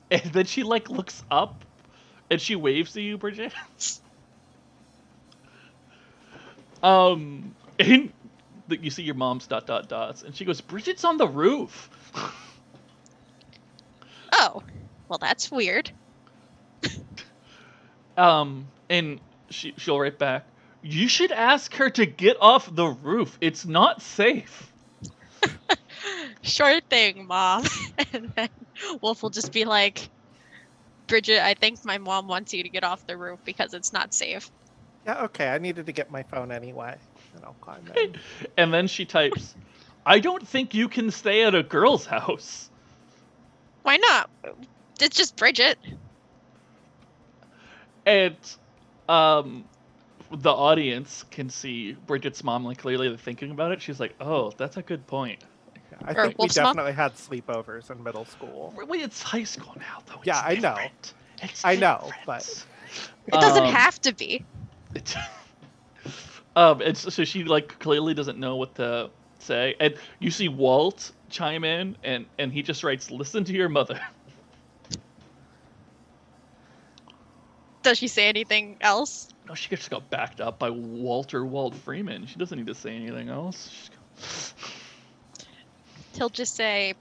and then she like looks up, and she waves to you, Bridget. And you see your mom's ... and she goes, "Bridget's on the roof." Oh, well, that's weird. And she'll write back, "You should ask her to get off the roof. It's not safe." Sure thing, Mom. And then Wolfe will just be like, Bridget, I think my mom wants you to get off the roof because it's not safe. Yeah, okay. I needed to get my phone anyway, and I'll climb in. And then she types, "I don't think you can stay at a girl's house." Why not? It's just Bridget. And the audience can see Bridget's mom like clearly thinking about it. She's like, "Oh, that's a good point." I Or think we Wolf's mom? definitely had sleepovers in middle school. Really, it's high school now, though. Yeah, It's I know. different. It's I know, different. but- It doesn't Um, have to be. It's, so she like clearly doesn't know what to say, and you see Walt chime in, and he just writes, "Listen to your mother." Does she say anything else? No, she just got backed up by Walt Freeman. She doesn't need to say anything else. He'll just say,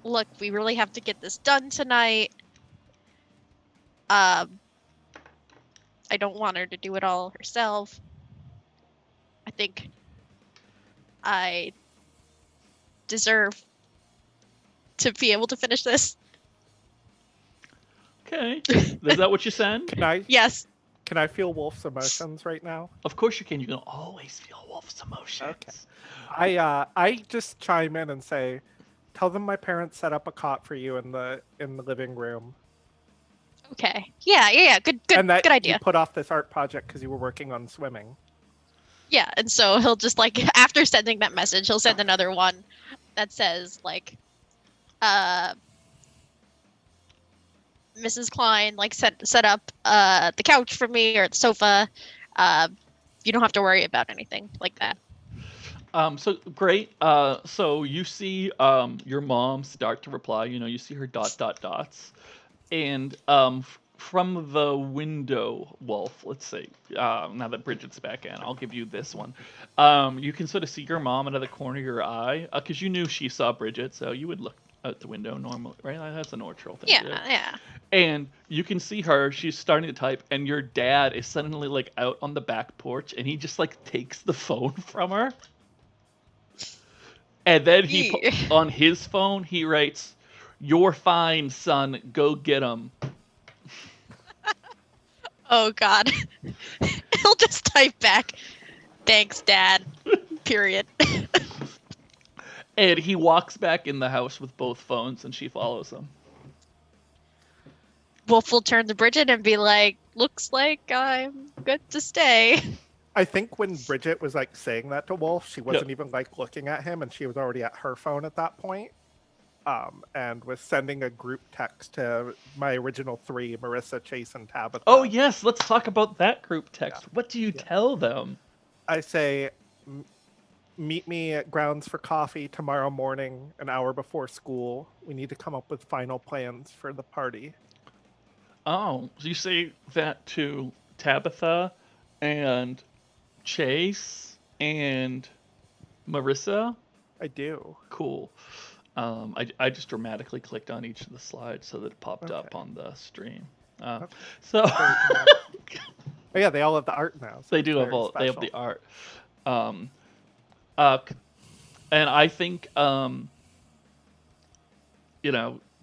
look, we really have to get this done tonight. I don't want her to do it all herself. I think I deserve to be able to finish this. Okay, is that what you send? Can I Yes. can I feel Wolf's emotions right now? Of course you can. You can always feel Wolf's emotions. Okay. I just chime in and say, tell them my parents set up a cot for you in the living room. Okay. Yeah. Good And that good idea. you put off this art project because you were working on swimming. Yeah, and so he'll just like after sending that message, he'll send another one that says like Mrs. Klein like set up the couch for me or the sofa. You don't have to worry about anything like that. So great. So you see your mom start to reply. You see her dots, and from the window, Wolf. Let's see. Now that Bridget's back in, I'll give you this one. You can sort of see your mom out of the corner of your eye, because you knew she saw Bridget, so you would look out the window normally, right? That's a neutral thing. Yeah, to do. yeah. And you can see her. She's starting to type, and your dad is suddenly like out on the back porch, and he just like takes the phone from her. And then on his phone, he writes, "You're fine, son. Go get him." Oh God. He'll just type back, "Thanks, Dad." Period. And he walks back in the house with both phones, and she follows him. Wolf will turn to Bridget and be like, "Looks like I'm good to stay." I think when Bridget was like saying that to Wolf, she wasn't even like looking at him, and she was already at her phone at that point, and was sending a group text to my original 3, Marissa, Chase, and Tabitha. Oh yes, let's talk about that group text. What do you tell them? I say, meet me at Grounds for coffee tomorrow morning, an hour before school. We need to come up with final plans for the party. Oh, so you say that to Tabitha and Chase and Marissa? I do. Cool. I just dramatically clicked on each of the slides so that it popped up Okay. on the stream. Okay. So Very dramatic. Oh yeah, they all have the art now. So they it's do have very all. They have special. the art. And I think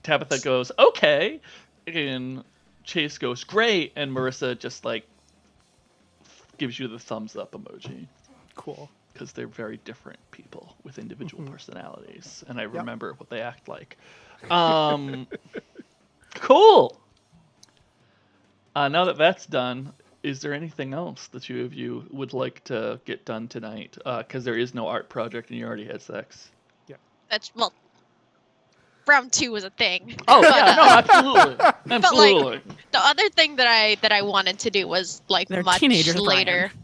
Tabitha goes okay, and Chase goes great, and Marissa just like gives you the thumbs up emoji. Cool. Because they're very different people with individual personalities, and I remember what they act like. Cool. Now that that's done, is there anything else the two of you would like to get done tonight? Because there is no art project, and you already had sex. That's round 2 was a thing. Oh yeah, no, absolutely, absolutely. The other thing that I wanted to do was like They're much teenagers, later. Brian.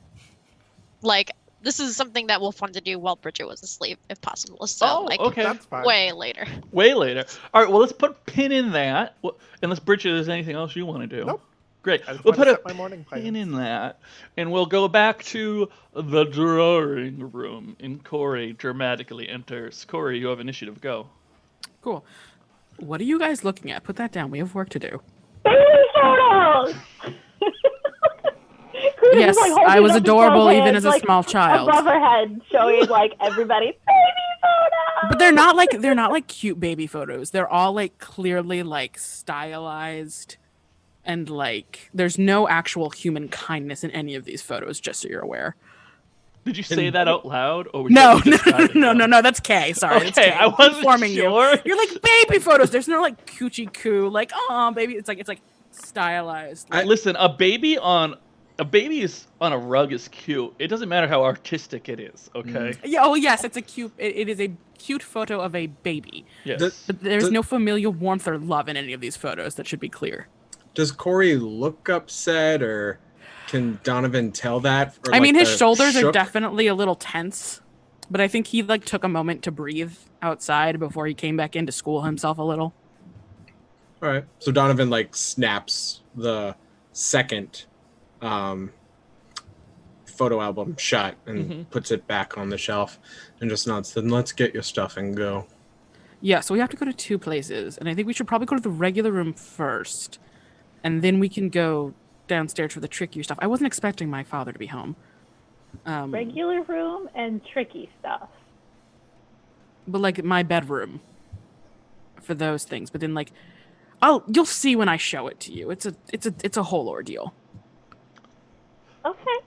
Like this is something that Wolf wanted to do while Bridget was asleep, if possible. So Okay. That's fine. way later. Way later. All right, well, let's put a pin in that. Unless, Bridget, there's anything else you want to do. Nope. Great. I just We'll wanted put to a set my morning pin plans. in that, and we'll go back to the drawing room, and Corey dramatically enters. Corey, you have initiative. Go. Cool. What are you guys looking at? Put that down. We have work to do. Baby photos! Crina's Yes, just, holding I was up his adorable girl's even hands, as a like, small child. above her head, showing like everybody baby photos. But they're not like cute baby photos. They're all like clearly like stylized, and like there's no actual human kindness in any of these photos, just so you're aware. Did you say that out loud, or was No, that just describing them? no, that's Kay. Sorry, that's Okay, Kay. I wasn't Informing sure. You're like baby photos. There's no like coochie coo, like oh baby. It's like stylized. Like, Listen, a baby is on a rug is cute. It doesn't matter how artistic it is. Okay. yeah, oh yes, it's a cute. It is a cute photo of a baby. Yes. But there's no familial warmth or love in any of these photos. That should be clear. Does Corey look upset, or can Donovan tell that? Or, I mean, his the shoulders are shook? definitely a little tense, but I think he like took a moment to breathe outside before he came back in to school himself a little. All right. So Donovan like snaps the second photo album shut and puts it back on the shelf and just nods. Then let's get your stuff and go. Yeah, so we have to go to 2 places, and I think we should probably go to the regular room first, and then we can go downstairs for the trickier stuff. I wasn't expecting my father to be home. Regular room and tricky stuff. But like my bedroom for those things. But then like you'll see when I show it to you. It's a whole ordeal. Okay.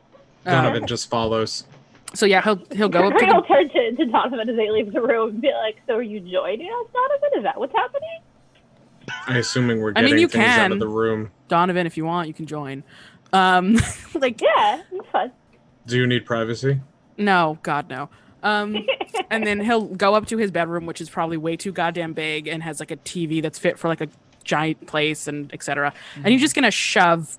Donovan just follows. So yeah, he'll go up to Crina will the, turn to Donovan as they leave the room and be like, "So are you joining us, Donovan? Is that what's happening?" I assuming we're I mean, getting you things out can. of the room. Donovan, if you want, you can join. Like Yeah, it's fun. Do you need privacy? no, God no. And then he'll go up to his bedroom, which is probably way too goddamn big and has like a TV that's fit for like a giant place and etc. And he's just gonna shove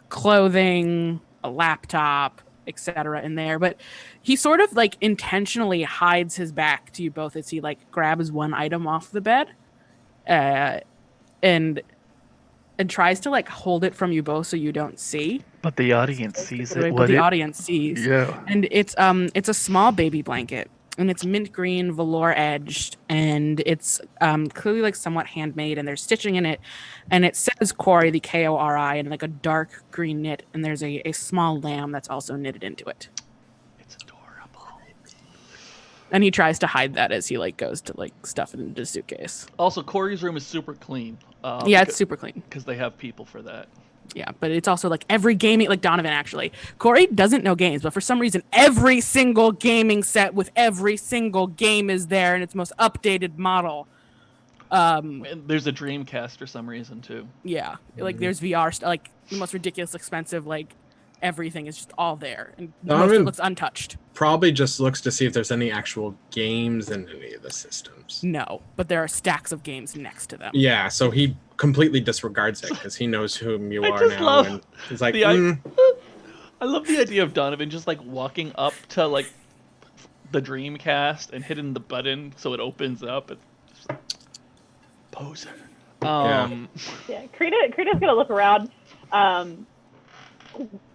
clothing, a laptop, etc. in there. But he sort of like intentionally hides his back to you both as he like grabs one item off the bed, and tries to like hold it from you both so you don't see. But the audience sees it. But the audience sees. Yeah. And it's a small baby blanket, and it's mint green, velour edged, and it's clearly like somewhat handmade, and there's stitching in it, and it says Kori, the Kori, in like a dark green knit, and there's a small lamb that's also knitted into it. It's adorable. And he tries to hide that as he like goes to like stuff it into the suitcase. Also, Corey's room is super clean. Yeah, it's super clean. Because they have people for that. Yeah, but it's also like every gaming, like Donovan actually. Kori doesn't know games, but for some reason, every single gaming set with every single game is there in its most updated model. And there's a Dreamcast for some reason too. Yeah, like there's VR stuff, like the most ridiculous, expensive, like everything is just all there, and most of it looks untouched. Probably just looks to see if there's any actual games in any of the systems. No, but there are stacks of games next to them. Yeah, so he completely disregards it because he knows whom you are just now. love And he's like, I love the idea of Donovan just like walking up to like the Dreamcast and hitting the button so it opens up. It's just like, poser. Yeah, Crina's gonna look around,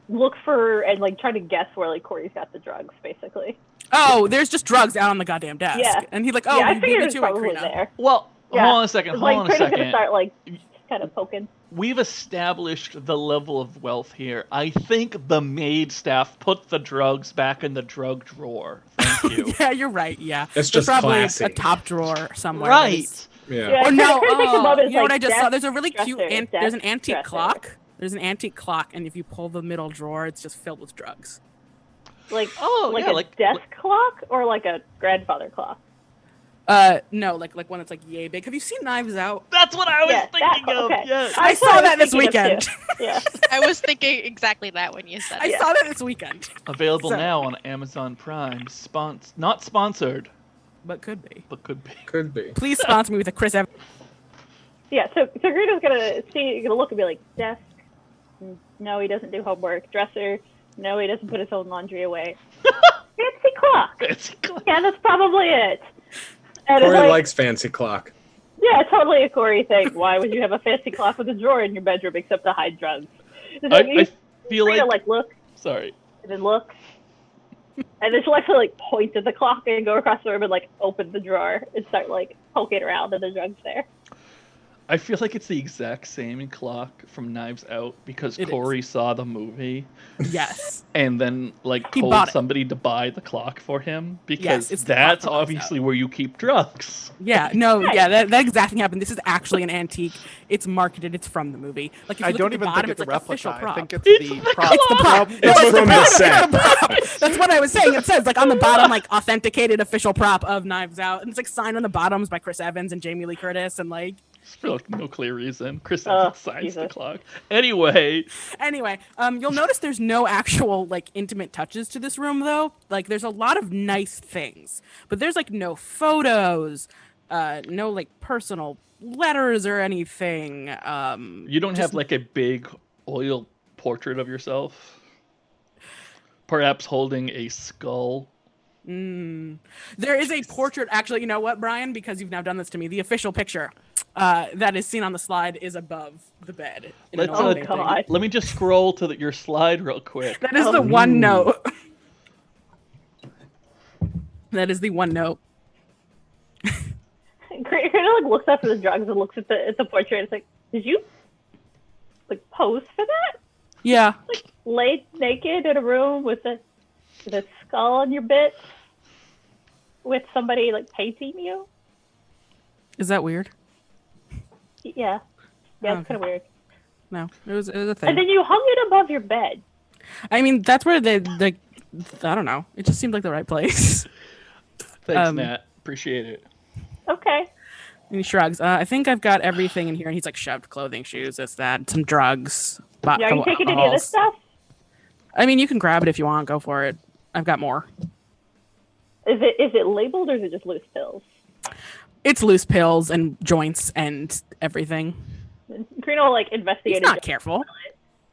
look for and like try to guess where like Kori's got the drugs, basically. Oh, there's just drugs out on the goddamn desk. Yeah. And he's like, oh, yeah, I you beat figured me it's to it, probably Crina. there. Well, Yeah. hold on a second. It's like Hold on a Crina's second. gonna start like just kind of poking. We've established the level of wealth here. I think the maid staff put the drugs back in the drug drawer. Thank you. Yeah, you're right. Yeah, It's There's just probably classy. a top drawer somewhere. Right. yeah. Or no, Crina thinks above is, you know what like, I just saw? desk There's a really cute, dresser, there's an desk antique dresser. clock. There's an antique clock, and if you pull the middle drawer, it's just filled with drugs. Like Oh, yeah, a like- desk clock or like a grandfather clock. No, like one that's like yay big. Have you seen Knives Out? That's what I was Yeah, thinking that- of. okay. Yes. I That's what saw was that this thinking of, weekend. too. Yeah. I was thinking exactly that when you said I it. saw that this weekend, Available So- now on Amazon Prime. Not sponsored, but could be. but could be. Could be. Please sponsor me with a Chris Evans. Yeah, so Crina's gonna look and be like, desk. No, he doesn't do homework. Dresser. No, he doesn't put his own laundry away. Fancy clock. It's cool. Yeah, that's probably it. And it's Kori like, likes fancy clock. yeah, totally a Kori thing. Why would you have a fancy clock with a drawer in your bedroom except to hide drugs? It's like, I feel Crina, like. look, Sorry. and then look. And then she'll actually like point at the clock and go across the room and like open the drawer and start like poking around and the drugs there. I feel like it's the exact same clock from Knives Out because It is. Corey saw the movie Yes. and then like He told bought it. somebody to buy the clock for him because Yes, it's the that's clock from Knives obviously where you keep drugs. Yeah. No. Right. Yeah. That exact thing happened. This is actually an antique. It's marketed. It's from the movie. Like if you I look don't at the even bottom, think it's a like official replica. prop. I think it's It's the the prop. It's the prop. It's No, from the prop. set. That's what I was saying. It says like on the bottom, like authenticated official prop of Knives Out, and it's like signed on the bottoms by Chris Evans and Jamie Lee Curtis, and like For like, no clear reason. Chris Oh, Evans signs the Jesus. clock. Anyway, anyway, you'll notice there's no actual like intimate touches to this room though. Like there's a lot of nice things, but there's like no photos, no like personal letters or anything. you don't just- have like a big oil portrait of yourself? Perhaps holding a skull? There is a portrait, actually. You know what, Brian? Because you've now done this to me. The official picture that is seen on the slide is above the bed. in an Let's, old Oh, painting. God. Let me just scroll to your slide real quick. That is the one note. That is the one note. Crina like looks after the drugs and looks at the portrait. It's like, did you like pose for that? Yeah. Lay naked in a room with a skull on your bit, with somebody like painting you? Is that weird? Yeah, yeah, it's Okay. kind of weird. No, it was a And thing. then you hung it above your bed. I mean, that's where the I don't know. It just seemed like the right place. Thanks, Nat. Appreciate it. Okay. And he shrugs. I think I've got everything in here, and he's like shoved clothing, shoes, this, that, some drugs. Yeah, are you taking any of this stuff? I mean, you can grab it if you want. Go for it. I've got more. Is it labeled or is it just loose pills? It's loose pills and joints and everything. And Crina will like investigate He's not it careful.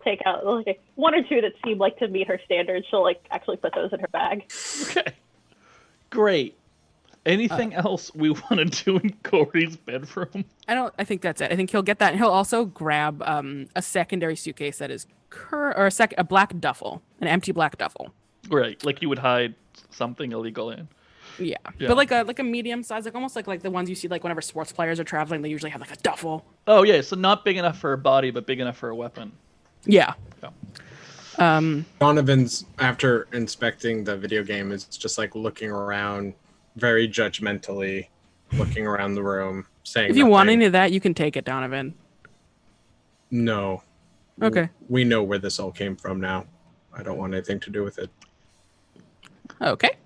take out like one or two that seem like to meet her standards. She'll like actually put those in her bag. Okay. Great. Anything else we want to do in Corey's bedroom? I think that's it. I think he'll get that. And he'll also grab a secondary suitcase that is a black duffel, an empty black duffel. Right, like you would hide something illegal in. Yeah. Yeah. But like a medium size, like almost like the ones you see like whenever sports players are traveling, they usually have like a duffel. Oh yeah, so not big enough for a body, but big enough for a weapon. Yeah. Yeah. Donovan's, after inspecting the video game, is just like looking around very judgmentally, looking around the room, saying If you want nothing. any of that, you can take it, Donovan. No. Okay. We know where this all came from now. I don't want anything to do with it. Okay.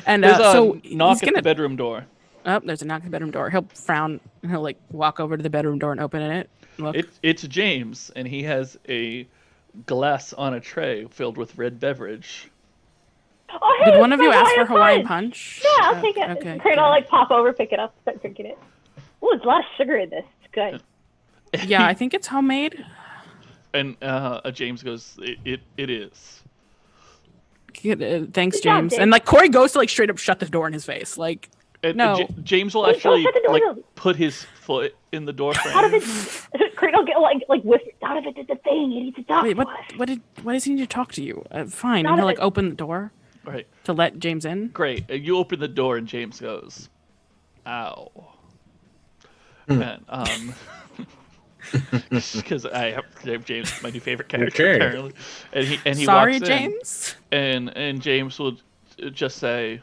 And There's so a knock he's at gonna. the bedroom door. Oh, there's a knock at the bedroom door. He'll frown and he'll like walk over to the bedroom door and open it. Look. It's James, and he has a glass on a tray filled with red beverage. Oh, hey, Did one of you it's ask for Hawaiian Hawaiian Punch. Punch? Yeah, I'll take it. Okay. Crina will like pop over, pick it up, start drinking it. Ooh, it's a lot of sugar in this. It's good. Yeah, I think it's homemade. And James goes, it is. Thanks, Good job, James. James. And like Corey goes to like straight up shut the door in his face. Like, And No. James will Wait, actually don't shut the door, like no. put his foot in the door Donovan, frame. Crina will get like whisper. Donovan did the thing. He needs to talk wait, to us. what does he need to talk to you? Fine. And he'll like open the door Right. to let James in. Great. You open the door and James goes, "Ow." Hmm. And because James is my new favorite character Okay. apparently, and he Sorry, walks James. in, and James will just say.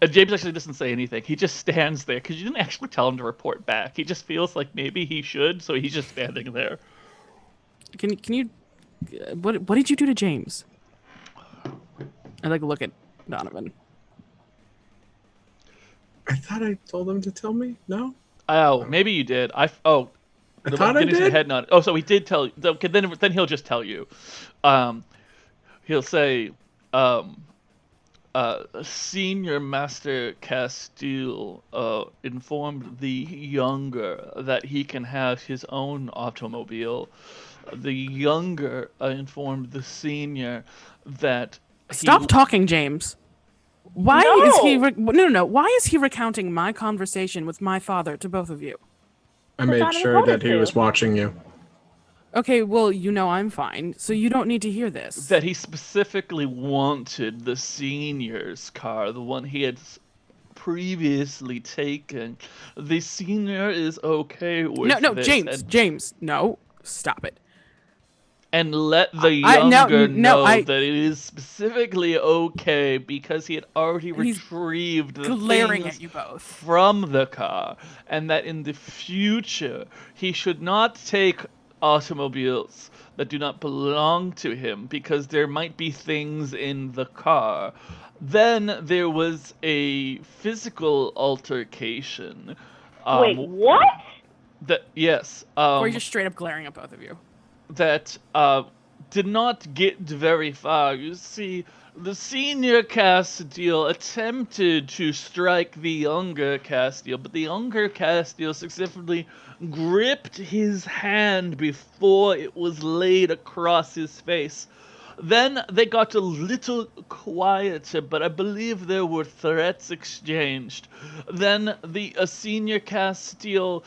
And James actually doesn't say anything. He just stands there because you didn't actually tell him to report back. He just feels like maybe he should, so he's just standing there. Can you? What did you do to James? I like look at Donovan. I thought I told him to tell me. No? Oh, maybe you did. I thought I getting to the did? head nod. Oh, so he did tell you. Okay, then he'll just tell you. He'll say, Senior Master Castile informed the younger that he can have his own automobile. The younger informed the senior that Stop talking, James. Why No. is he? No. Why is he recounting my conversation with my father to both of you? I made Donovan sure told that us he to. was watching you. Okay, well, you know I'm fine, so you don't need to hear this. that he specifically wanted the senior's car, the one he had previously taken. The senior is okay with No, this, James, James, no, stop it. and let the I- no, younger no, know I- that it is specifically okay because he had already He's retrieved the Glaring things at you both. from the car, and that in the future he should not take automobiles that do not belong to him because there might be things in the car. Then there was a physical altercation. Wait, what? That yes. Or you're just straight up glaring at both of you. That did not get very far. You see, the senior Castile attempted to strike the younger Castile, but the younger Castile successfully gripped his hand before it was laid across his face. Then they got a little quieter, but I believe there were threats exchanged. Then the senior Castile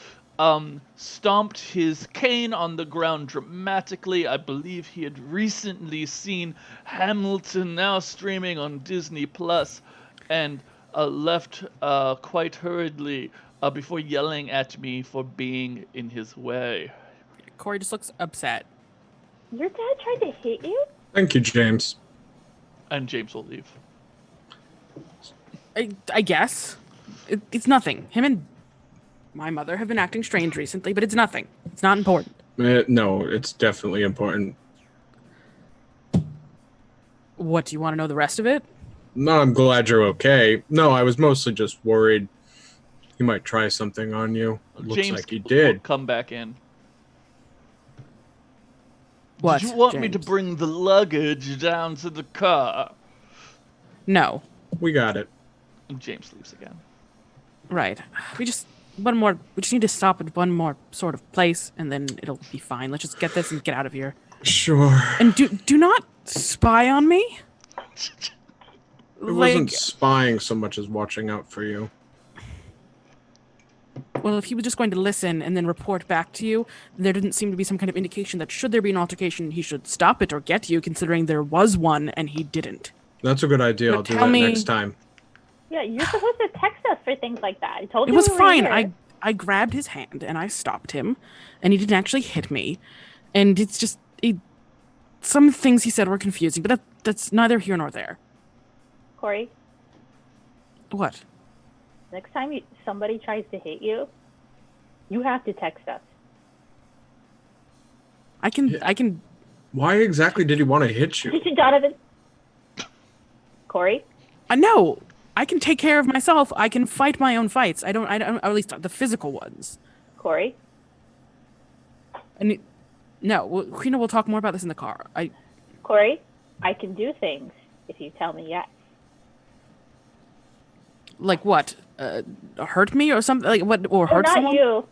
stomped his cane on the ground dramatically. I believe he had recently seen Hamilton, now streaming on Disney Plus, and left quite hurriedly before yelling at me for being in his way. Corey just looks upset. Your dad tried to hit you? Thank you, James. And James will leave. I guess. It's nothing. Him and my mother have been acting strange recently, but it's nothing. It's not important. No, it's definitely important. What, do you want to know the rest of it? No, I'm glad you're okay. No, I was mostly just worried he might try something on you. Looks James like he will did. come back in. What, Did you want me to James? bring the luggage down to the car? No. We got it. And James leaves again. Right. We just... one more. We just need to stop at one more sort of place, and then it'll be fine. Let's just get this and get out of here. Sure. And do not spy on me. It wasn't spying so much as watching out for you. Well, if he was just going to listen and then report back to you, there didn't seem to be some kind of indication that should there be an altercation, he should stop it or get you, considering there was one and he didn't. That's a good idea. But I'll do that next time. Yeah, you're supposed to text us for things like that. I told It you was we were fine. here. I grabbed his hand and I stopped him, and he didn't actually hit me. And it's just some things he said were confusing, but that's neither here nor there. Corey, What? next time somebody tries to hit you, you have to text us. I can. Why exactly did he want to hit you? Donovan. Corey. No, I can take care of myself. I can fight my own fights. I don't. Or at least the physical ones. Corey. And no, Crina will talk more about this in the car. Corey, I can do things if you tell me yes. Like what? Hurt me or something? Like what? Or hurt not someone? you.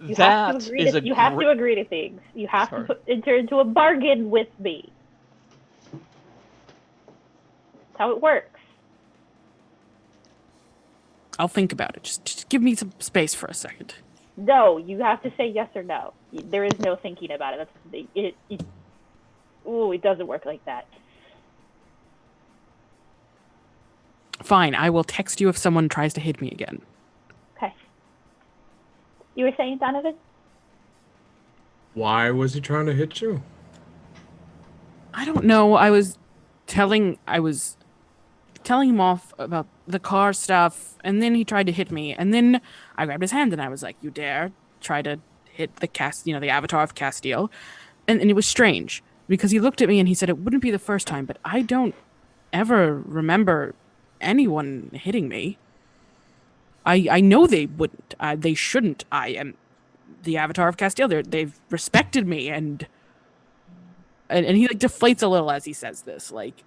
You have to agree to things. You have to enter into a bargain with me. That's how it works. I'll think about it. Just give me some space for a second. No, you have to say yes or no. There is no thinking about it. It doesn't work like that. Fine, I will text you if someone tries to hit me again. Okay. You were saying, Donovan? Why was he trying to hit you? I don't know. I was telling him off about the car stuff, and then he tried to hit me, and then I grabbed his hand and I was like, "You dare try to hit the avatar of Castiel?" And it was strange because he looked at me and he said it wouldn't be the first time, but I don't ever remember anyone hitting me. I know they wouldn't. They shouldn't. I am the avatar of Castiel. They've respected me, and he like deflates a little as he says this. Like,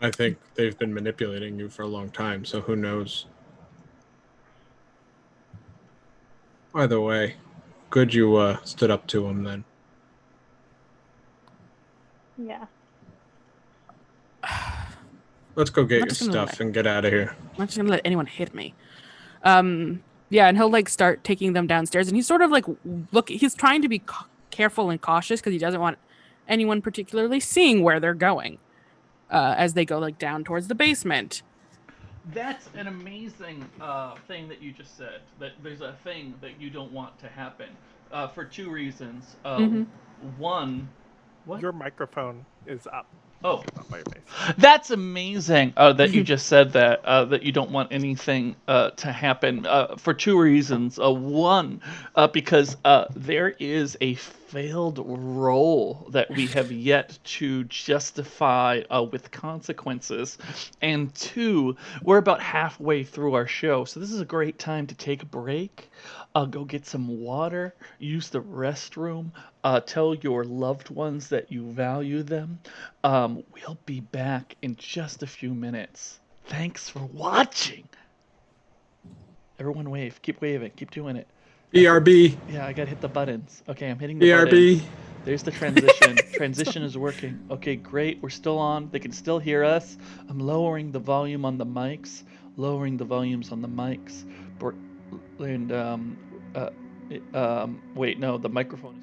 I think they've been manipulating you for a long time, so who knows? Either way, good you stood up to him then. Yeah. Let's go get your stuff and get out of here. I'm not just gonna let anyone hit me. Yeah, and he'll like start taking them downstairs, and he's sort of like he's trying to be careful and cautious because he doesn't want anyone particularly seeing where they're going as they go like down towards the basement. That's an amazing thing that you just said. That there's a thing that you don't want to happen for two reasons. One, what? Your microphone is up. Oh, Not by your face. that's amazing that you just said that, that you don't want anything to happen for two reasons. One, because there is a failed role that we have yet to justify with consequences. And two, we're about halfway through our show, so this is a great time to take a break, go get some water, use the restroom, tell your loved ones that you value them. We'll be back in just a few minutes. Thanks for watching. Everyone wave. Keep waving. Keep doing it. BRB. Yeah, I gotta hit the buttons. Okay, I'm hitting the BRB. buttons. There's the transition. Transition is working. Okay, great. We're still on. They can still hear us. I'm lowering the volume on the mics. Lowering the volumes on the mics. And wait, no, the microphone is.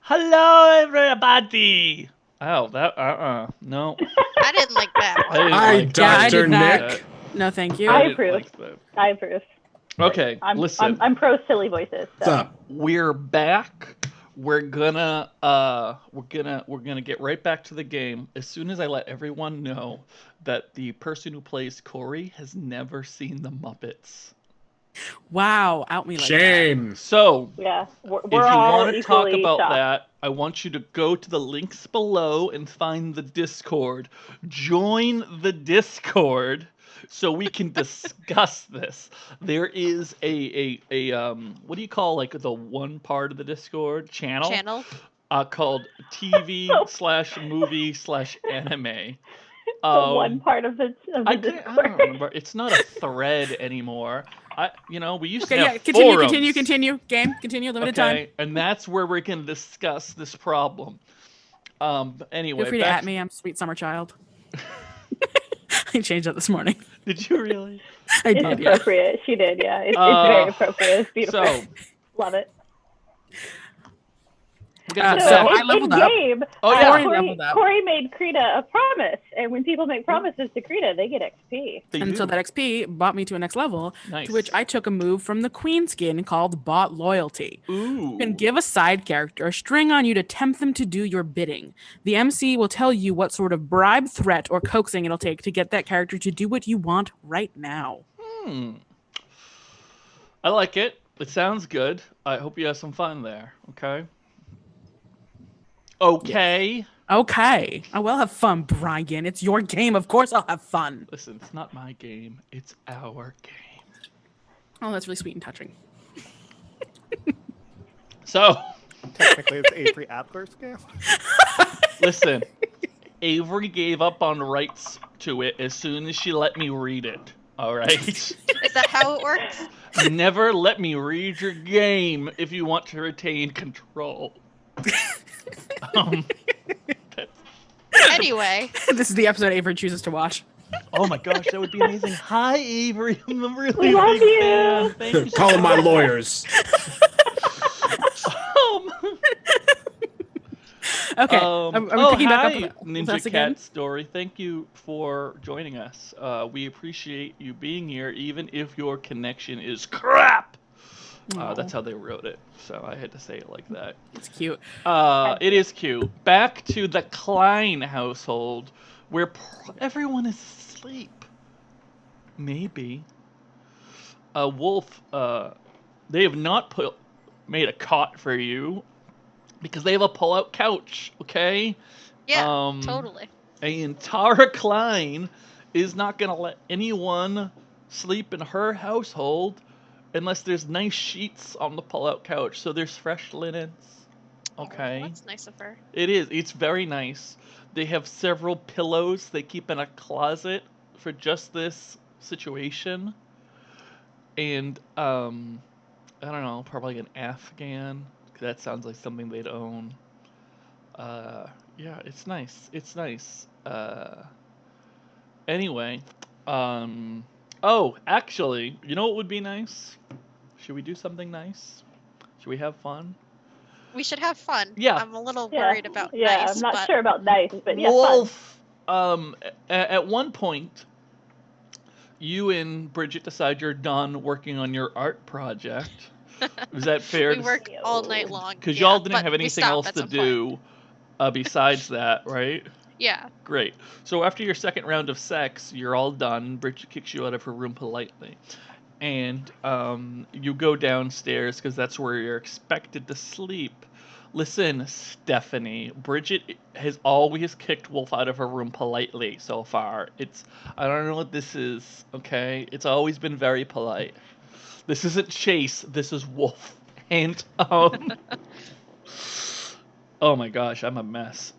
Hello, everybody. Oh, that no. I didn't like that I one. didn't Hi, like Yeah, I that. Dr. did not. Nick. No, thank you. I didn't approve. like that. I approve. Okay, I'm listen. I'm pro silly voices. What's So. up? We're back. We're gonna get right back to the game as soon as I let everyone know that the person who plays Corey has never seen the Muppets. Wow, out me like Shame. So, Yeah, we're if you all want to talk equally about shocked. that, I want you to go to the links below and find the Discord. Join the Discord so we can discuss this. There is a what do you call like the one part of the Discord Channel. called TV/movie/anime. The one part of the I Discord. don't remember. It's not a thread anymore. We used Okay, to have yeah, continue, forums. continue. Game, continue, limited time. Okay, and that's where we're going to discuss this problem. Anyway, Feel free to back at me. I'm sweet summer child. I changed that this morning. Did you really? I It's did, yeah. appropriate. She did, yeah. It's very appropriate. It's beautiful. So Love it. we're gonna So get back. I leveled up. Game, Oh, yeah. Corey leveled up. Corey made Crina a promise, and when people make promises to Crina, they get XP. They And do. so that XP brought me to a next level, Nice. to which I took a move from the Queen skin called Bot Loyalty. Ooh. You can give a side character a string on you to tempt them to do your bidding. The MC will tell you what sort of bribe, threat, or coaxing it'll take to get that character to do what you want right now. I like it. It sounds good. I hope you have some fun there. Okay. Okay. Okay. I will have fun, Brian. It's your game. Of course I'll have fun. Listen, it's not my game. It's our game. Oh, that's really sweet and touching. So, Technically, it's Avery Adler's game. listen. Avery gave up on rights to it as soon as she let me read it. All right? Is that how it works? Never let me read your game if you want to retain control. That's- Anyway, This is the episode Avery chooses to watch. oh my gosh, that would be amazing. Hi, Avery. I'm a really We love big you. fan. Thank you so Calling my much. lawyers. Okay. I'm oh, picking hi, back up with Ninja us again. Cat Story. Thank you for joining us. We appreciate you being here, even if your connection is crap. That's how they wrote it, so I had to say it like that. It's cute. It is cute. Back to the Klein household, where everyone is asleep. Maybe. Wolfe, they have not made a cot for you because they have a pull-out couch, okay? yeah, totally. And Tara Klein is not going to let anyone sleep in her household unless there's nice sheets on the pull-out couch. So there's fresh linens. Okay. That's nice of her. It is. It's very nice. They have several pillows they keep in a closet for just this situation. And I don't know, probably an Afghan. That sounds like something they'd own. Yeah, it's nice. It's nice. Anyway, oh, actually, you know what would be nice? Should we do something nice? Should we have fun? We should have fun. Yeah. I'm a little Yeah. worried about Yeah, nice, I'm not but sure about nice, but yeah, fun. Wolfe, at one point, you and Bridget decide you're done working on your art project. Is that fair? we work all night long. Because yeah, y'all didn't but have we anything stop else at to some point. do besides that, right? Yeah. Great. So after your second round of sex, you're all done. Bridget kicks you out of her room politely. And you go downstairs because that's where you're expected to sleep. Listen, Stephanie, Bridget has always kicked Wolfe out of her room politely so far. I don't know what this is, okay? It's always been very polite. This isn't Chase, this is Wolfe. And, oh my gosh, I'm a mess.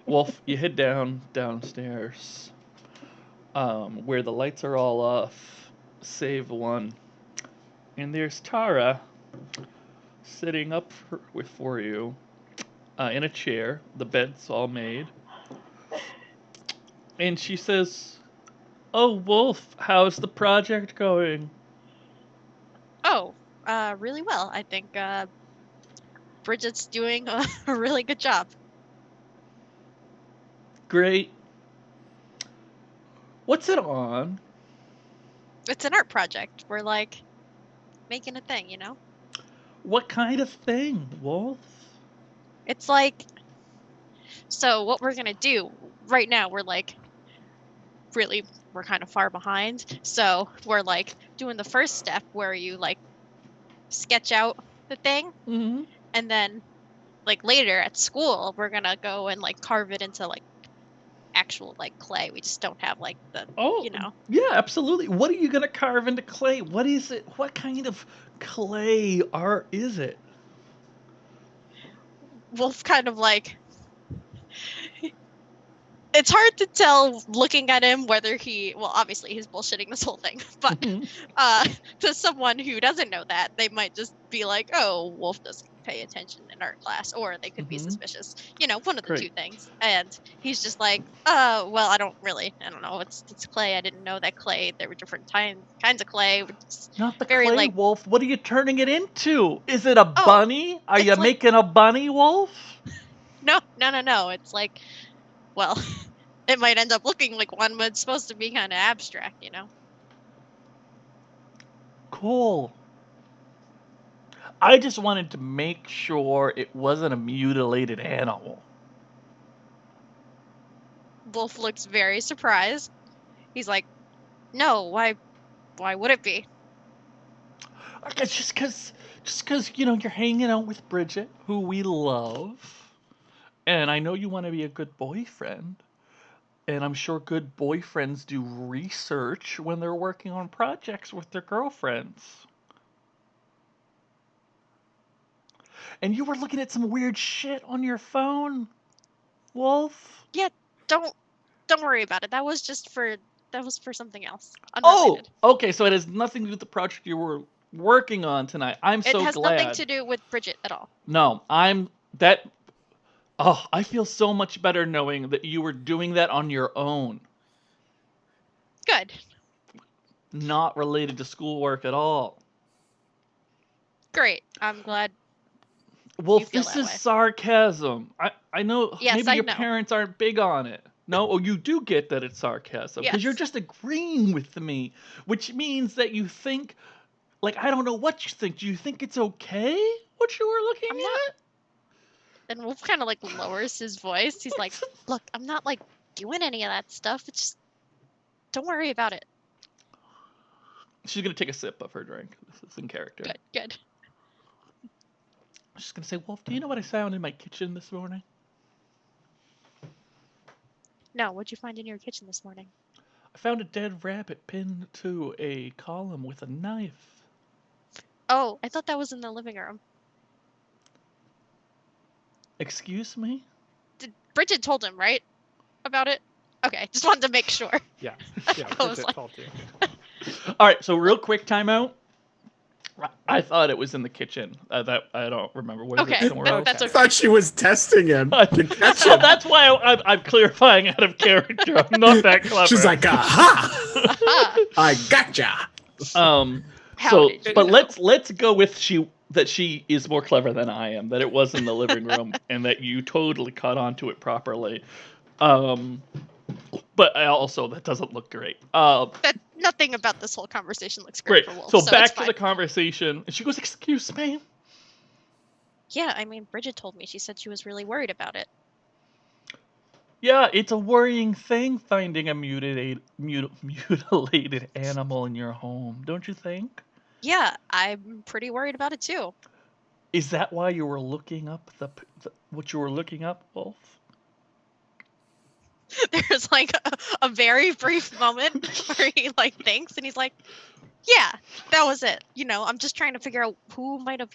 Wolfe, you head downstairs, where the lights are all off, save one. And there's Tara sitting up for you in a chair. The bed's all made. And she says, "Oh, Wolfe, how's the project going?" Oh, really well. I think Bridget's doing a really good job. Great. What's it on? It's an art project. We're like making a thing, you know? What kind of thing, Wolfe? It's like, so what we're gonna do right now, we're kind of far behind. So we're like doing the first step where you like sketch out the thing, Mm-hmm. and then like later at school, we're gonna go and like carve it into like actual like clay. We just don't have like the, Oh, you know. yeah, absolutely. What are you gonna carve into clay? What is it? What kind of clay art is it? Wolf kind of like, it's hard to tell looking at him whether well, obviously he's bullshitting this whole thing, but to someone who doesn't know that, they might just be like, oh, Wolf doesn't pay attention in art class, or they could be suspicious, you know, one of the Great. two things. And he's just like, well, I don't know, it's clay. I didn't know that clay, there were different kinds of clay. It's Not the very clay, like, Wolf. What are you turning it into? Is it a bunny? Are it's you like- making a bunny, Wolf? no, it's like, well, it might end up looking like one, but it's supposed to be kind of abstract, you know? Cool. I just wanted to make sure it wasn't a mutilated animal. Wolf looks very surprised. He's like, No, why would it be? It's just because you're hanging out with Bridget, who we love, and I know you want to be a good boyfriend, and I'm sure good boyfriends do research when they're working on projects with their girlfriends. And you were looking at some weird shit on your phone, Wolf. Yeah, don't worry about it. That was for something else. Oh, Unrelated. okay. So it has nothing to do with the project you were working on tonight. I'm It so has glad. nothing to do with Bridget at all. No, I'm that. Oh, I feel so much better knowing that you were doing that on your own, Good. not related to schoolwork at all. Great. I'm glad. Wolf, feel this that is way. sarcasm. I know Yes, maybe I your know. parents aren't big on it. No, oh, you do get that it's sarcasm because you're Yes. just agreeing with me, which means that you think, like, I don't know what you think. Do you think it's okay what you were looking I'm not. at? And Wolf kind of like lowers his voice. He's like, "Look, I'm not like doing any of that stuff. It's just don't worry about it." She's gonna take a sip of her drink. This is in character. Good. She's gonna say, Wolf, do you know what I found in my kitchen this morning? No, what'd you find in your kitchen this morning? I found a dead rabbit pinned to a column with a knife. Oh, I thought that was in the living room. Excuse me? Bridget told him, right? About it? Okay, just wanted to make sure. Yeah, I was Bridget like- told you. All right, so real quick timeout. I thought it was in the kitchen. That I don't remember. What is Okay, it? Somewhere else? that's I okay. thought she was testing him. So that's why I'm clarifying out of character. I'm not that clever. She's like, aha! Aha. I gotcha. How How did you but know? let's go with she is more clever than I am. That it was in the living room, and that you totally caught on to it properly. But also that doesn't look great. That nothing about this whole conversation looks great, Great. for Wolf. So it's back to fine. the conversation. And she goes, "Excuse me." Yeah, I mean, Bridget told me. She said she was really worried about it. Yeah, it's a worrying thing finding a mutilated animal in your home, don't you think? Yeah, I'm pretty worried about it too. Is that why you were looking up what you were looking up, Wolf? There's like a very brief moment where he like thinks and he's like, yeah, that was it. I'm just trying to figure out who might have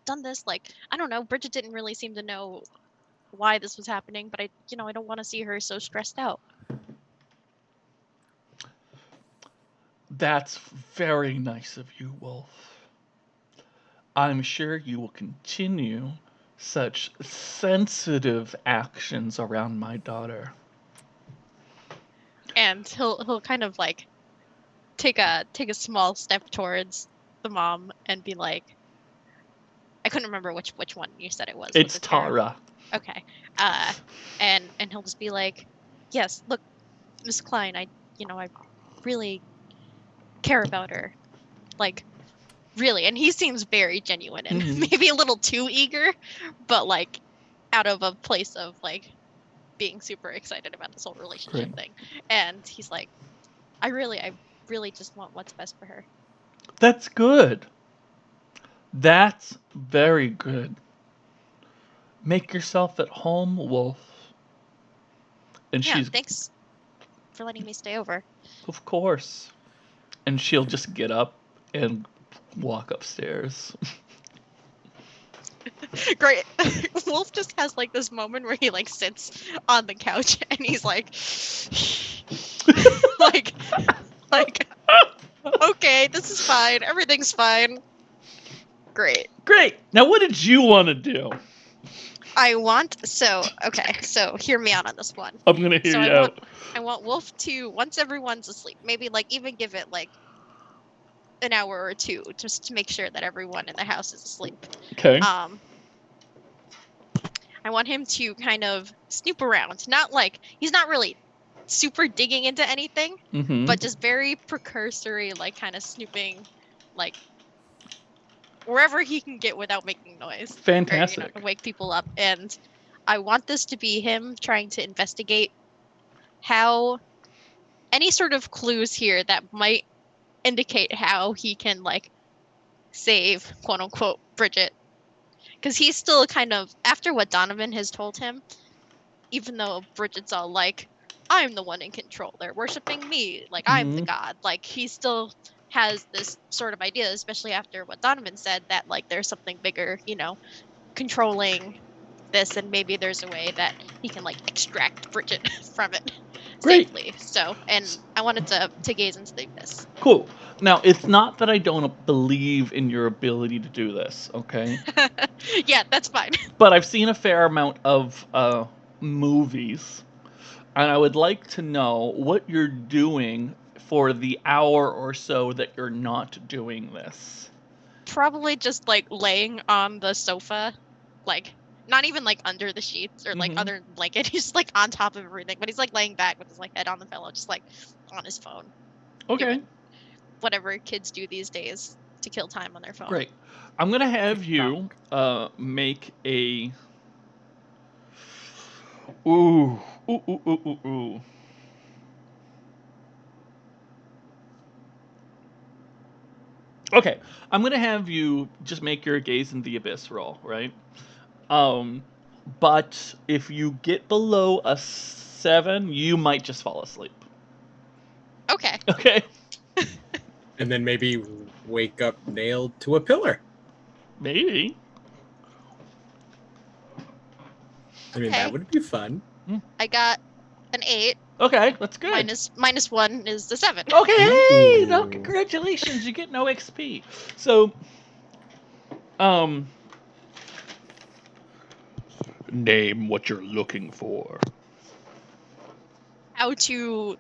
done this. Like, I don't know. Bridget didn't really seem to know why this was happening, but I don't want to see her so stressed out. That's very nice of you, Wolf. I'm sure you will continue such sensitive actions around my daughter. And he'll kind of like take a small step towards the mom and be like, I couldn't remember which one you said it was. It's Was it Tara? Tara. Okay. And he'll just be like, yes, look, Miss Klein, I really care about her. Like, really. And he seems very genuine and Mhm. maybe a little too eager, but like out of a place of like being super excited about this whole relationship Great. thing. And he's like, I really just want what's best for her. That's good. That's very good. Make yourself at home, Wolf. And Yeah, she's, thanks for letting me stay over. of course. And she'll just get up and walk upstairs. Great. Wolf just has like this moment where he like sits on the couch and he's like like okay, this is fine. Everything's fine. Great. Great. Now, what did you want to do? So hear me out on this one. I'm gonna hear So you out. I want Wolf to, once everyone's asleep, maybe like even give it like an hour or two just to make sure that everyone in the house is asleep. Okay. I want him to kind of snoop around. Not like he's not really super digging into anything, Mm-hmm. but just very precursory, like kind of snooping, like wherever he can get without making noise. Fantastic. Or, to wake people up. And I want this to be him trying to investigate how any sort of clues here that might indicate how he can like save quote unquote Bridget, because he's still kind of, after what Donovan has told him, even though Bridget's all like, I'm the one in control, they're worshiping me, like I'm the god, like he still has this sort of idea, especially after what Donovan said, that like there's something bigger, you know, controlling this, and maybe there's a way that he can like extract Bridget from it Great. safely. So, and I wanted to gaze into this. Cool. Now, it's not that I don't believe in your ability to do this, okay? Yeah, that's fine. But I've seen a fair amount of movies, and I would like to know what you're doing for the hour or so that you're not doing this. Probably just like laying on the sofa, like not even like under the sheets or like Mhm. under the blanket. He's just like on top of everything, but he's like laying back with his like head on the pillow, just like on his phone. Okay, Doing whatever kids do these days to kill time on their phone. great. I'm gonna have you make a. Ooh, ooh, ooh, ooh, ooh, ooh. Okay, I'm gonna have you just make your gaze in the abyss roll, right? But if you get below a 7, you might just fall asleep. Okay. Okay. And then maybe wake up nailed to a pillar. Maybe. I mean, Okay. that would be fun. I got an 8. Okay, that's good. Minus 1 is the 7. Okay, no, Ooh. congratulations, you get no XP. So, name what you're looking for. How to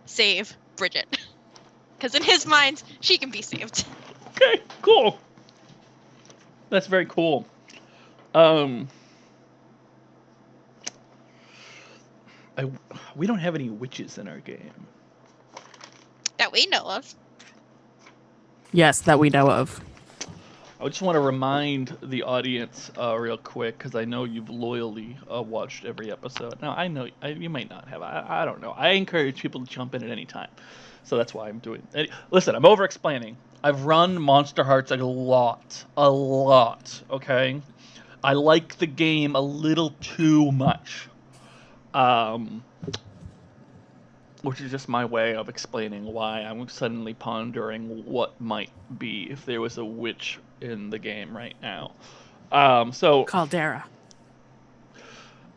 save Bridget. Because in his mind, she can be saved. Okay, cool. That's very cool. We don't have any witches in our game. That we know of. Yes, that we know of. I just want to remind the audience real quick, because I know you've loyally watched every episode. Now, I know you might not have. I don't know. I encourage people to jump in at any time. So that's why I'm doing it. Listen, I'm over-explaining. I've run Monsterhearts a lot, okay? I like the game a little too much. Which is just my way of explaining why I'm suddenly pondering what might be if there was a witch in the game right now. So, Caldera.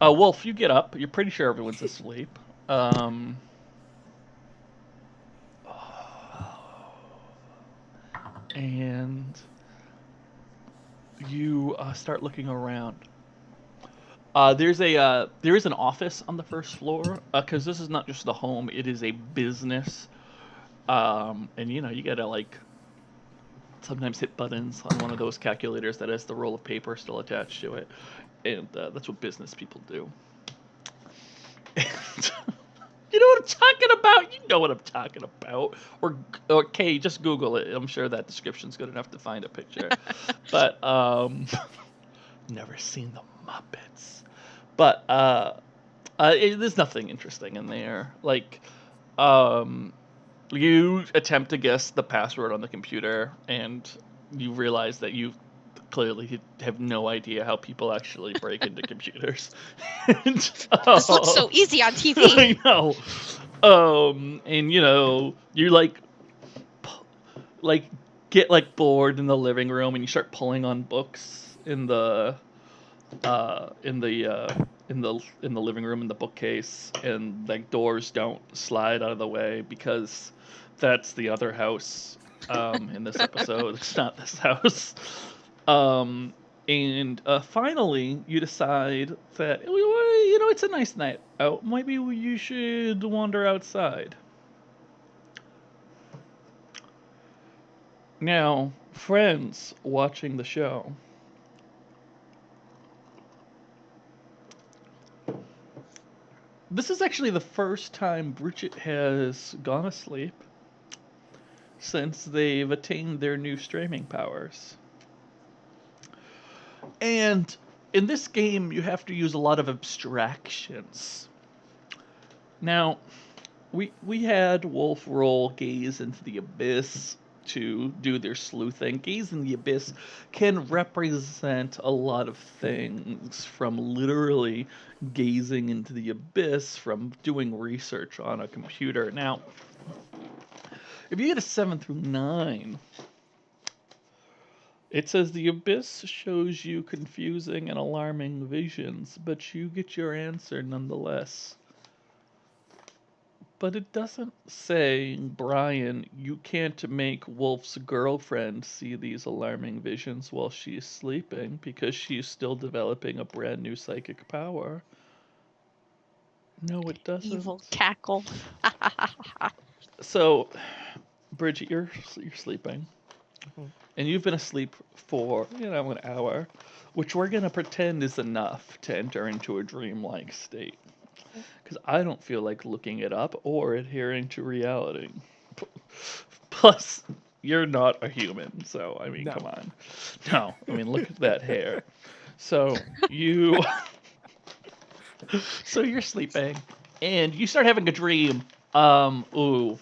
Wolfe, you get up. You're pretty sure everyone's asleep. And you start looking around. There is an office on the first floor, because this is not just the home; it is a business. And you gotta like sometimes hit buttons on one of those calculators that has the roll of paper still attached to it, and that's what business people do. And, you know what I'm talking about? You know what I'm talking about. Or Kay, just Google it. I'm sure that description's good enough to find a picture. But never seen the Muppets. But there's nothing interesting in there. Like, you attempt to guess the password on the computer, and you realize that you clearly have no idea how people actually break into computers. This looks so easy on TV. I know. And you get like bored in the living room, and you start pulling on books in the living room in the bookcase, and like doors don't slide out of the way because that's the other house in this episode. It's not this house. And finally, you decide that it's a nice night out. Maybe you should wander outside. Now, friends watching the show, this is actually the first time Bridget has gone asleep since they've attained their new streaming powers. And in this game, you have to use a lot of abstractions. Now, we had Wolf roll gaze into the abyss to do their sleuthing. Gaze in the abyss can represent a lot of things, from literally gazing into the abyss, from doing research on a computer. Now, if you get a 7 through 9, it says the abyss shows you confusing and alarming visions, but you get your answer nonetheless. But it doesn't say, Brian, you can't make Wolf's girlfriend see these alarming visions while she's sleeping because she's still developing a brand new psychic power. No, it doesn't. Evil cackle. So, Bridget, you're sleeping, Mhm. and you've been asleep for an hour, which we're gonna pretend is enough to enter into a dreamlike state. Because I don't feel like looking it up or adhering to reality. Plus, you're not a human, so I mean, No. come on. No, I mean, look at that hair. So you, so you're sleeping, and you start having a dream. Ooh,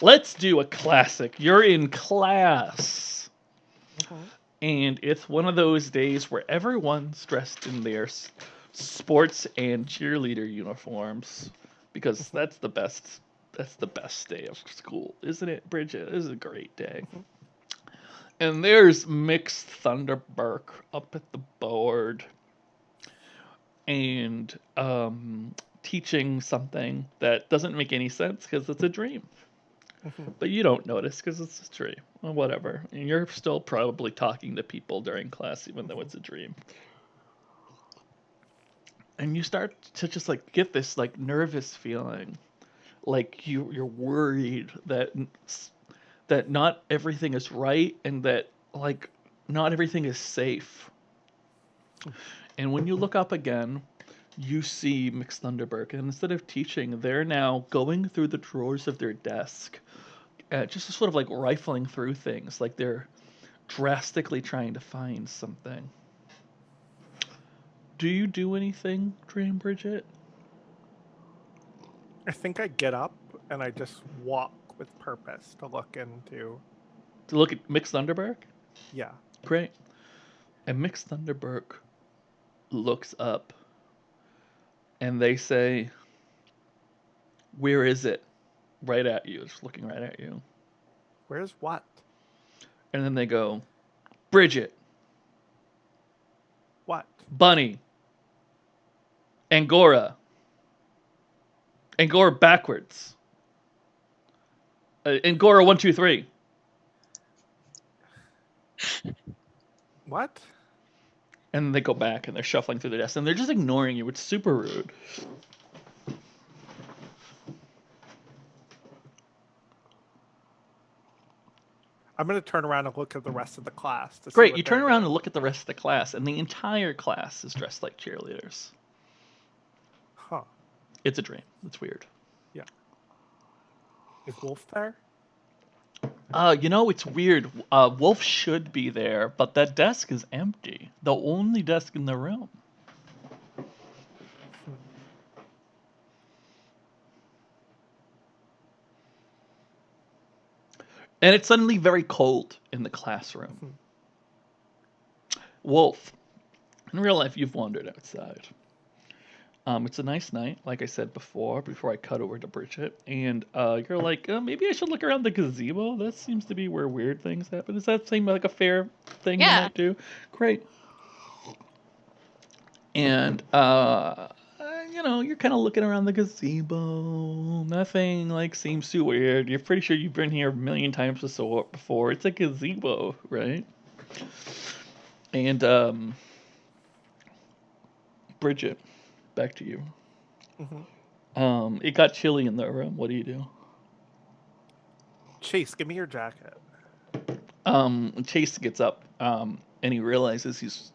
let's do a classic. You're in class, and it's one of those days where everyone's dressed in their sports and cheerleader uniforms, because that's the best. That's the best day of school, isn't it, Bridget? This is a great day. And there's Mixed Thunderberg up at the board, and teaching something that doesn't make any sense because it's a dream. But you don't notice because it's a dream. Well, whatever. And you're still probably talking to people during class, even though it's a dream. And you start to just like get this like nervous feeling, like you're worried that not everything is right, and that like not everything is safe. And when you look up again, you see Mix Thunderberg, and instead of teaching, they're now going through the drawers of their desk, just sort of like rifling through things, like they're drastically trying to find something. Do you do anything, Dream Bridget? I think I get up and I just walk with purpose to look into. To look at Mix Thunderberg? Yeah. Great. And Mix Thunderberg looks up, and they say, "Where is it?" Right at you, just looking right at you. Where's what? And then they go, "Bridget, What? Bunny, Angora, Angora backwards, Angora 1 2 3." What? And then they go back and they're shuffling through the desk and they're just ignoring you. It's super rude. I'm gonna turn around and look at the rest of the class. To see Great, what you they're turn around doing. and look at the rest of the class, and the entire class is dressed like cheerleaders. Huh? It's a dream. It's weird. Yeah. Is Wolf there? It's weird. Wolf should be there, but that desk is empty. The only desk in the room. And it's suddenly very cold in the classroom. Wolf, in real life, you've wandered outside. It's a nice night, like I said before I cut over to Bridget, and you're like, maybe I should look around the gazebo. That seems to be where weird things happen. Does that seem like a fair thing you Yeah. might do? Great. And you're kind of looking around the gazebo. Nothing like seems too weird. You're pretty sure you've been here a million times before. It's a gazebo, right? And Bridget, back to you. It got chilly in the room. What do you do? Chase, give me your jacket. Chase gets up, and he realizes he's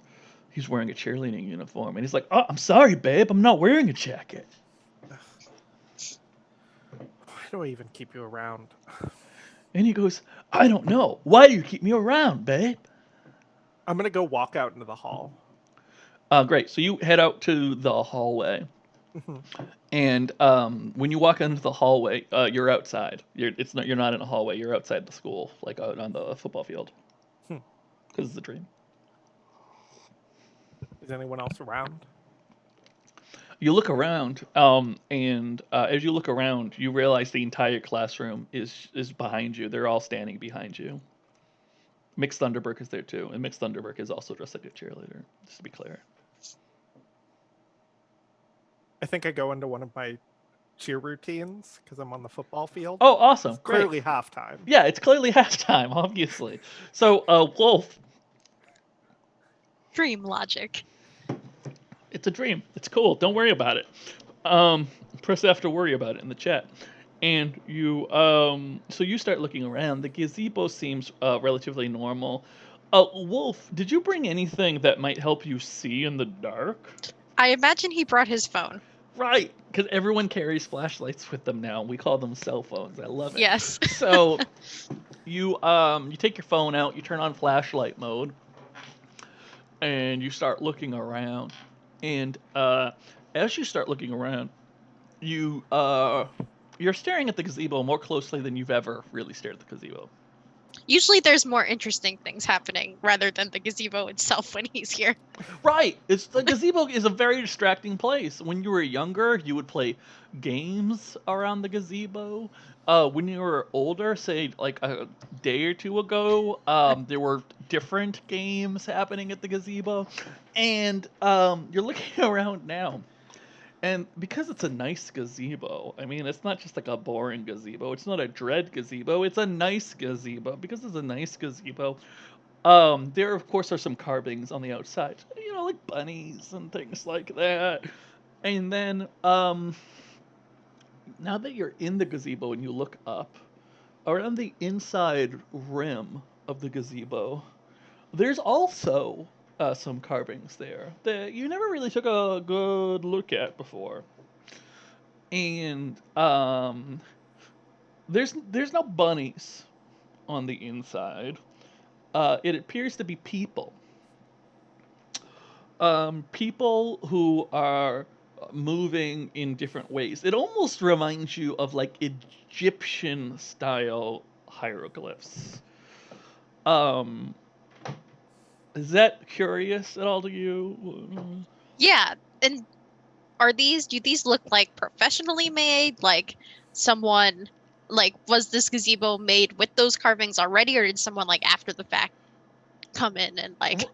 wearing a cheerleading uniform, and he's like, "Oh, I'm sorry, babe. I'm not wearing a jacket." Why do I even keep you around? And he goes, "I don't know. Why do you keep me around, babe?" I'm gonna go walk out into the hall. Great. So you head out to the hallway, And when you walk into the hallway, you're outside. You're not in a hallway. You're outside the school, like out on the football field, because it's a dream. Is anyone else around? You look around, and as you look around, you realize the entire classroom is behind you. They're all standing behind you. Mixed Thunderbird is there too, and Mixed Thunderbird is also dressed like a cheerleader. Just to be clear. I think I go into one of my cheer routines because I'm on the football field. Oh, awesome! It's Great. clearly halftime. Yeah, it's clearly halftime, obviously. So, Wolfe, Dream logic. it's a dream. It's cool. Don't worry about it. Press F to worry about it in the chat. And you, so you start looking around. The gazebo seems relatively normal. Wolfe, did you bring anything that might help you see in the dark? I imagine he brought his phone. Right, because everyone carries flashlights with them now. We call them cell phones. I love it. Yes. So you take your phone out, you turn on flashlight mode, and you start looking around. And as you start looking around, you're staring at the gazebo more closely than you've ever really stared at the gazebo. Usually there's more interesting things happening rather than the gazebo itself when he's here. Right. The gazebo is a very distracting place. When you were younger, you would play games around the gazebo. When you were older, say like a day or two ago, there were different games happening at the gazebo. And you're looking around now. And because it's a nice gazebo, I mean, it's not just like a boring gazebo. It's not a dread gazebo. It's a nice gazebo. Because it's a nice gazebo, there, of course, are some carvings on the outside. You know, like bunnies and things like that. And then, now that you're in the gazebo and you look up, around the inside rim of the gazebo, there's also some carvings there that you never really took a good look at before. And there's no bunnies on the inside. It appears to be people. People who are moving in different ways. It almost reminds you of like Egyptian style hieroglyphs. Is that curious at all to you? Yeah, and do these look like professionally made? Like someone, like, was this gazebo made with those carvings already, or did someone like after the fact come in and like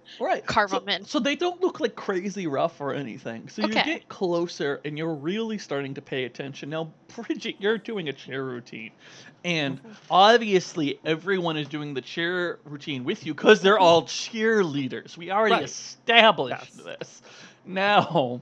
carve them in? So they don't look like crazy rough or anything. So you Okay. get closer and you're really starting to pay attention. Now, Bridget, you're doing a chair routine. And obviously everyone is doing the chair routine with you because they're all cheerleaders. We already established this. Now,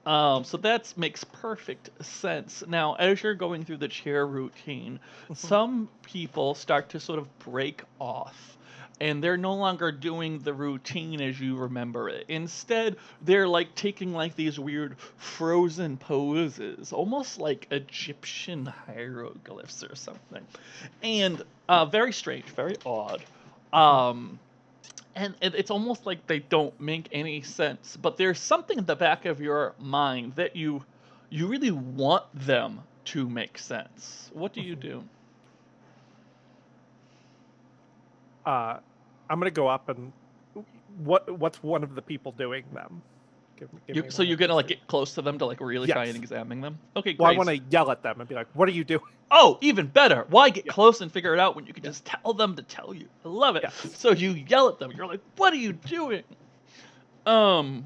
so that makes perfect sense. Now, as you're going through the chair routine, some people start to sort of break off. And they're no longer doing the routine as you remember it. Instead, they're like taking like these weird frozen poses, almost like Egyptian hieroglyphs or something. And very strange, very odd. And it's almost like they don't make any sense. But there's something in the back of your mind that you really want them to make sense. What do you do? I'm gonna go up and what's one of the people doing them? So you're gonna like get close to them to like really try and examine them? Okay, great. Well, I want to yell at them and be like, "What are you doing?" Oh, even better. Why get close and figure it out when you can just tell them to tell you? I love it. Yes. So you yell at them. You're like, "What are you doing?" I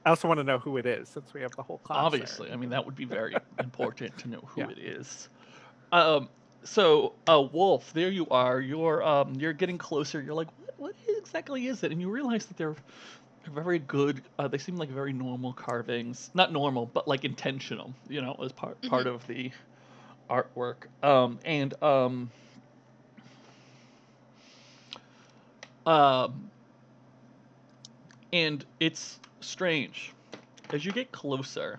also want to know who it is since we have the whole class. Obviously, there. I mean that would be very important to know who Yeah. it is. So Wolfe, there you are. You're getting closer. You're like, what exactly is it? And you realize that they're very good. They seem like very normal carvings. Not normal, but like intentional. You know, as part of the artwork. And it's strange. As you get closer,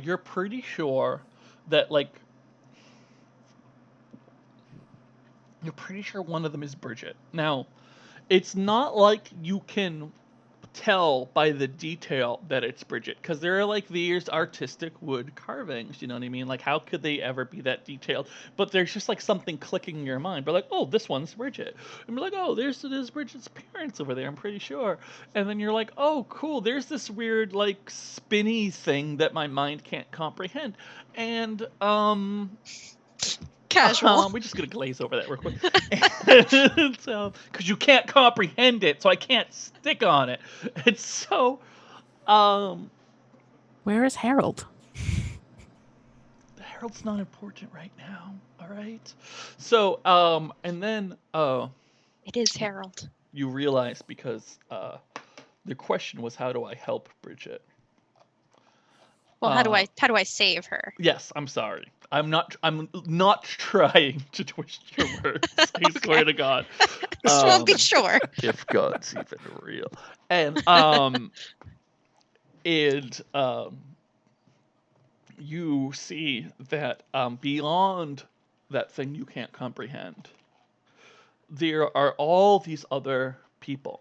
you're pretty sure that you're pretty sure one of them is Bridget. Now, it's not like you can tell by the detail that it's Bridget, because there are like these artistic wood carvings, you know what I mean? Like, how could they ever be that detailed? But there's just like something clicking in your mind. We're like, oh, this one's Bridget. And we're like, oh, there's Bridget's parents over there, I'm pretty sure. And then you're like, oh, cool, there's this weird like spinny thing that my mind can't comprehend. And Casual. we're just gonna glaze over that real quick. So, because you can't comprehend it, so I can't stick on it. It's so, Where is Harold? the Herald's not important right now. All right. So, and then It is Harold. you realize, because the question was, how do I help Bridget? Well, how do I save her? Yes, I'm sorry. I'm not trying to twist your words. I swear to God. Just want to be sure. If God's even real. And you see that beyond that thing you can't comprehend, there are all these other people.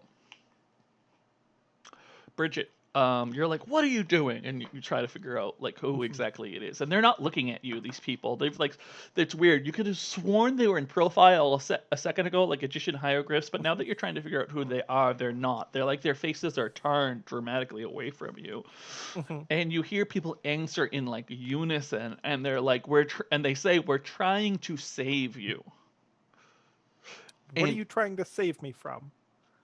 Bridget, you're like, what are you doing? And you try to figure out like who exactly it is. And they're not looking at you, these people. They've like, it's weird. You could have sworn they were in profile a second ago, like Egyptian hieroglyphs, but now that you're trying to figure out who they are, they're not. They're like, their faces are turned dramatically away from you. And you hear people answer in like unison, and they're like, and they say, we're trying to save you. What are you trying to save me from?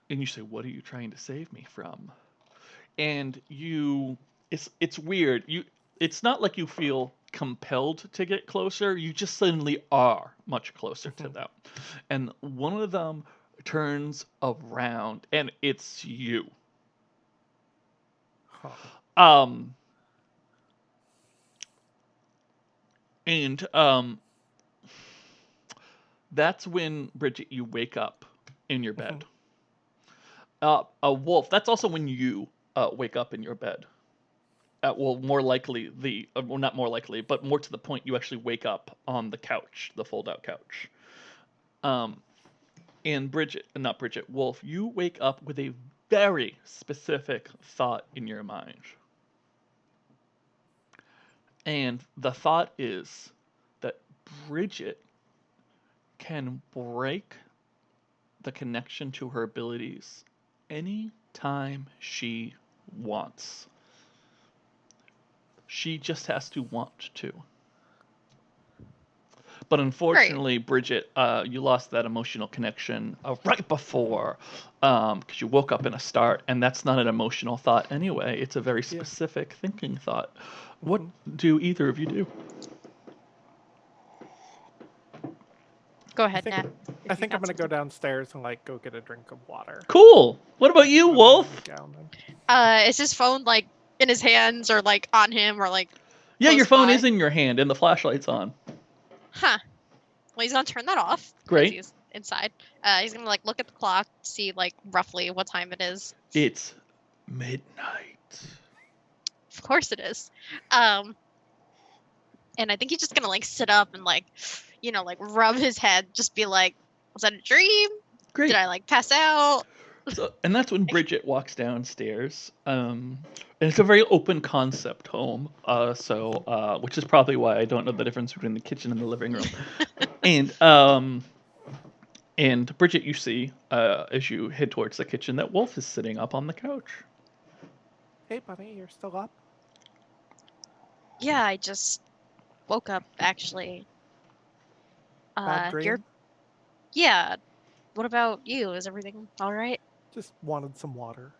And you say, what are you trying to save me from? And it's weird. It's not like you feel compelled to get closer. You just suddenly are much closer to them. And one of them turns around, and it's you. And that's when, Bridget, you wake up in your bed. Wolfe, that's also when you wake up in your bed. Well, more likely well, not more likely, but more to the point, you actually wake up on the couch, the fold-out couch. And Wolfe, you wake up with a very specific thought in your mind. And the thought is that Bridget can break the connection to her abilities any time she wants. She just has to want to. But unfortunately, right. Bridget, you lost that emotional connection right before, because you woke up in a start, and that's not an emotional thought anyway. It's a very specific thinking thought. What do either of you do? Go ahead, Nat. I think I'm going to go downstairs and like go get a drink of water. Cool. What about you, Wolfe? Is his phone like in his hands or like on him or like? Yeah, your phone is in your hand and the flashlight's on. Huh. Well, he's gonna turn that off. Great. He's inside. He's gonna like look at the clock, see like roughly what time it is. It's midnight. Of course it is. And I think he's just gonna like sit up and like, you know, like rub his head, just be like, was that a dream? Great. Did I like pass out? So, and that's when Bridget walks downstairs. And it's a very open concept home. Which is probably why I don't know the difference between the kitchen and the living room. And Bridget, you see, as you head towards the kitchen, that Wolfe is sitting up on the couch. Hey, buddy, you're still up? Yeah, I just woke up, actually. Bad dream? Yeah. What about you? Is everything all right? Just wanted some water.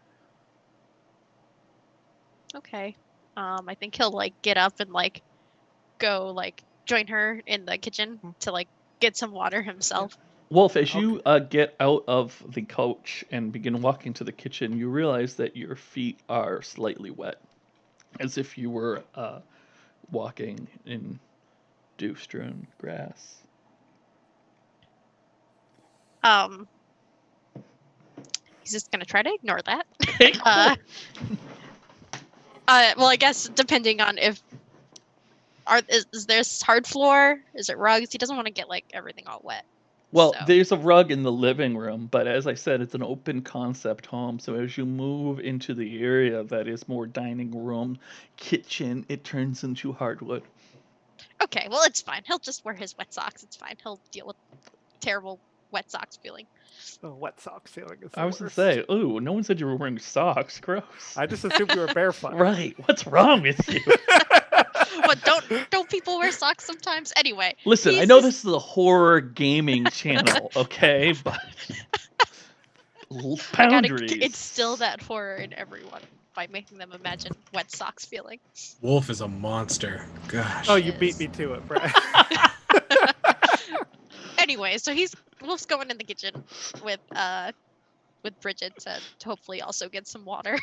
Okay. I think he'll like get up and like go like join her in the kitchen to like get some water himself. Wolfe, as you get out of the couch and begin walking to the kitchen, you realize that your feet are slightly wet, as if you were walking in dew-strewn grass. He's just gonna try to ignore that. Well, I guess depending on if is there hard floor? Is it rugs? He doesn't want to get like everything all wet. Well, So- there's a rug in the living room, but as I said, it's an open concept home. So as you move into the area that is more dining room, kitchen, it turns into hardwood. Okay, well, it's fine. He'll just wear his wet socks. It's fine. He'll deal with terrible wet socks feeling. The wet socks feeling is the I was gonna worst. say, ooh, no one said you were wearing socks. Gross. I just assumed you were barefoot. Right. What's wrong with you? What? Don't people wear socks sometimes? Anyway. Listen, I he's know just- this is a horror gaming channel, okay? But I gotta boundaries. instill that horror in everyone by making them imagine wet socks feeling. Wolf is a monster. Gosh. Oh, you beat Is. me to it, Brett. Anyway, so Wolf's going in the kitchen with Bridget to hopefully also get some water.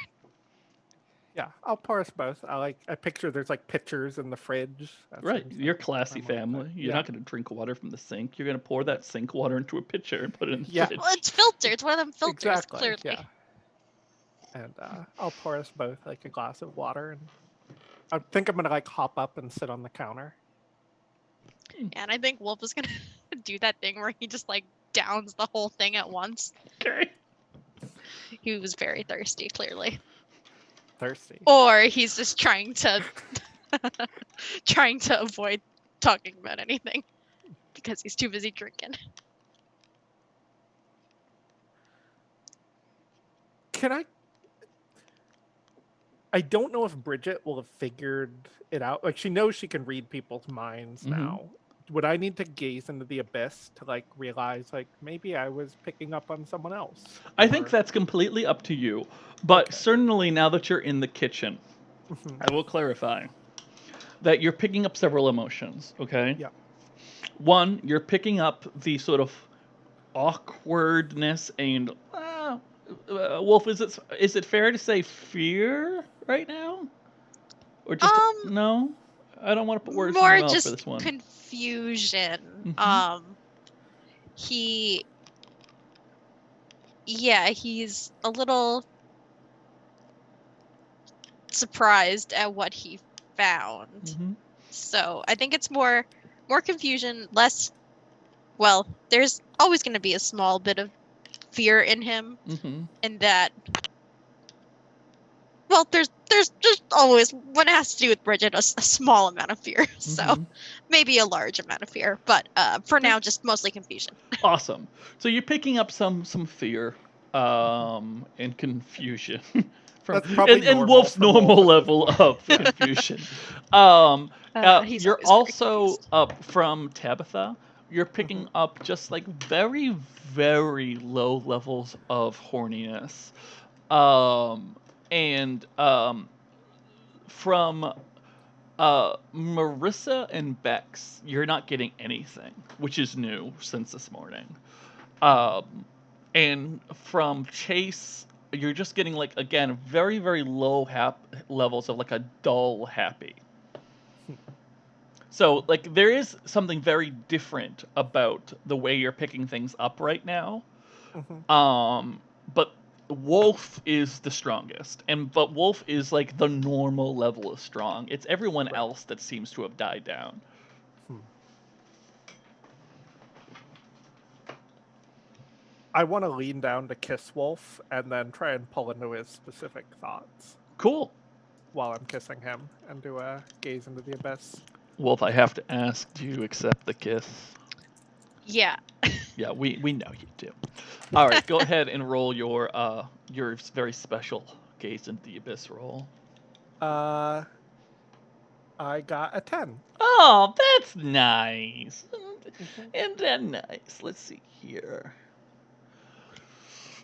Yeah, I'll pour us both. I picture there's like pitchers in the fridge. That Right, seems you're like classy normal, family. but You're yeah. not going to drink water from the sink. You're going to pour that sink water into a pitcher and put it in the Yeah. fridge. Well, it's filtered. It's one of them filters, Exactly. clearly. Yeah. And I'll pour us both like a glass of water, and I think I'm gonna like hop up and sit on the counter. And I think Wolf is gonna do that thing where he just like downs the whole thing at once. Okay. He was very thirsty, clearly. Thirsty. Or he's just trying to avoid talking about anything because he's too busy drinking. Can I don't know if Bridget will have figured it out. Like she knows she can read people's minds Mhm. now. Would I need to gaze into the abyss to like realize like maybe I was picking up on someone else? I think Or- that's completely up to you. But Okay. certainly now that you're in the kitchen, Mhm. I will clarify that you're picking up several emotions, okay? Yeah. One, you're picking up the sort of awkwardness and Wolf, is it fair to say fear right now? Or just no? I don't want to put words in More your mouth just for this one. confusion. Mhm. He's a little surprised at what he found. Mhm. So I think it's more confusion, less. Well, there's always going to be a small bit of fear in him, Mhm. in that. Well, there's just always when it has to do with Bridget a small amount of fear. So Mhm. maybe a large amount of fear, but for now, just mostly confusion. Awesome. So you're picking up some fear, and confusion from That's probably and normal Wolf's for Wolf normal at this level point. of Yeah. confusion. He's You're always very also confused. up from Tabitha. You're picking Mm-hmm. up just like very very low levels of horniness, and from Marissa and Bex, you're not getting anything, which is new since this morning. And from Chase, you're just getting like again very very low levels of like a dull happy. So like there is something very different about the way you're picking things up right now. Mhm. But Wolf is the strongest, but Wolf is like the normal level of strong. It's everyone Right. else that seems to have died down. I want to lean down to kiss Wolf and then try and pull into his specific thoughts Cool. while I'm kissing him and do a gaze into the abyss. Wolf, I have to ask, do you accept the kiss? Yeah. Yeah, we know you do. All right, go ahead and roll your very special gaze into the abyss roll. I got a 10. Oh, that's nice. And then nice. Let's see here.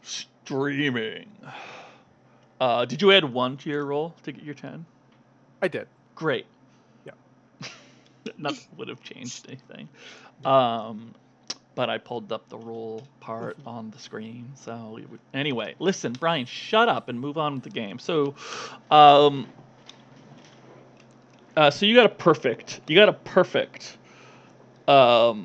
Streaming. Did you add 1 to your roll to get your 10? I did. Great. Yeah. Nothing would have changed anything. But I pulled up the roll part on the screen. So anyway, listen, Brian, shut up and move on with the game. So, so you got a perfect. So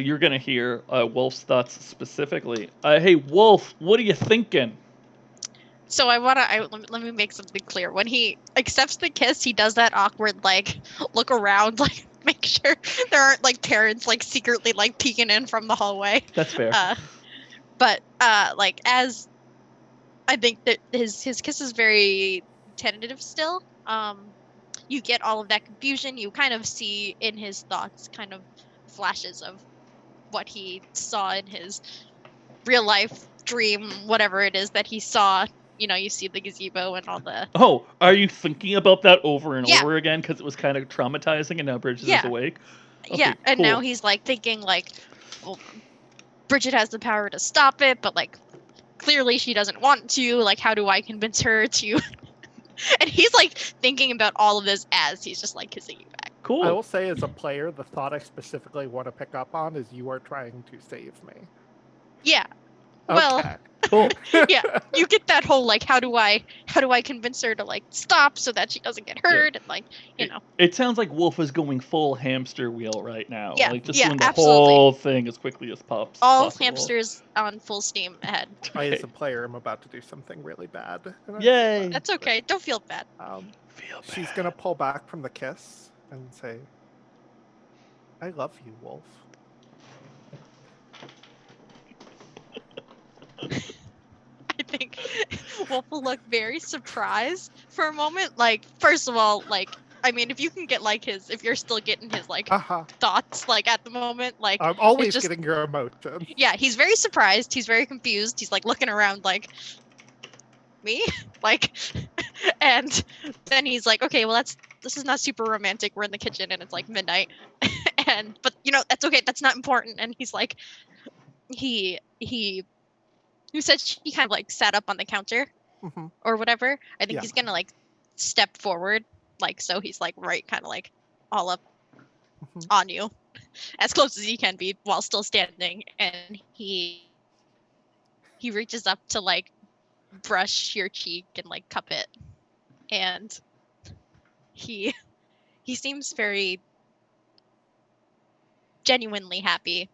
you're gonna hear Wolf's thoughts specifically. Hey, Wolf, what are you thinking? So let me make something clear. When he accepts the kiss, he does that awkward like look around, like make sure there aren't like parents like secretly like peeking in from the hallway. That's fair. But like as I think that his kiss is very tentative still. You get all of that confusion. You kind of see in his thoughts kind of flashes of what he saw in his real life dream, whatever it is that he saw. You see the gazebo and all the Oh, are you thinking about that over and Yeah. over again because it was kind of traumatizing and now Bridget is Yeah. awake? yeah, Okay, and now cool. he's like thinking like, well, Bridget has the power to stop it, but like clearly she doesn't want to. Like, how do I convince her to? And he's like thinking about all of this as he's just like kissing you back. I Cool. will say, as a player, the thought I specifically want to pick up on is you are trying to save me. Yeah. Well, Okay. Cool. yeah, you get that whole like, how do I convince her to like stop so that she doesn't get hurt, and like, It sounds like Wolfe is going full hamster wheel right now. Yeah, Like just yeah, doing the absolutely. whole thing as quickly as all possible. hamsters on full steam ahead. I, as Okay. a player, am about to do something really bad. and I feel Yay. bad. That's okay. Don't feel bad. Feel She's bad. gonna pull back from the kiss and say, "I love you, Wolf." I think Wolf will look very surprised for a moment. Like, first of all, like, I mean, if you can get like if you're still getting his like Haha. thoughts like at the moment, like I'm always just- getting your emotion. yeah, he's very surprised. He's very confused. He's like looking around like, me? Like, and then he's like, okay, well this is not super romantic. We're in the kitchen and it's like midnight. But that's okay. That's not important. And he's like, he said she kind of like sat up on the counter hmm or whatever. I think Yeah. he's gonna like step forward, like so he's like right kind of like all up Mhm. on you as close as he can be while still standing, and he reaches up to like brush your cheek and like cup it, and he seems very genuinely happy,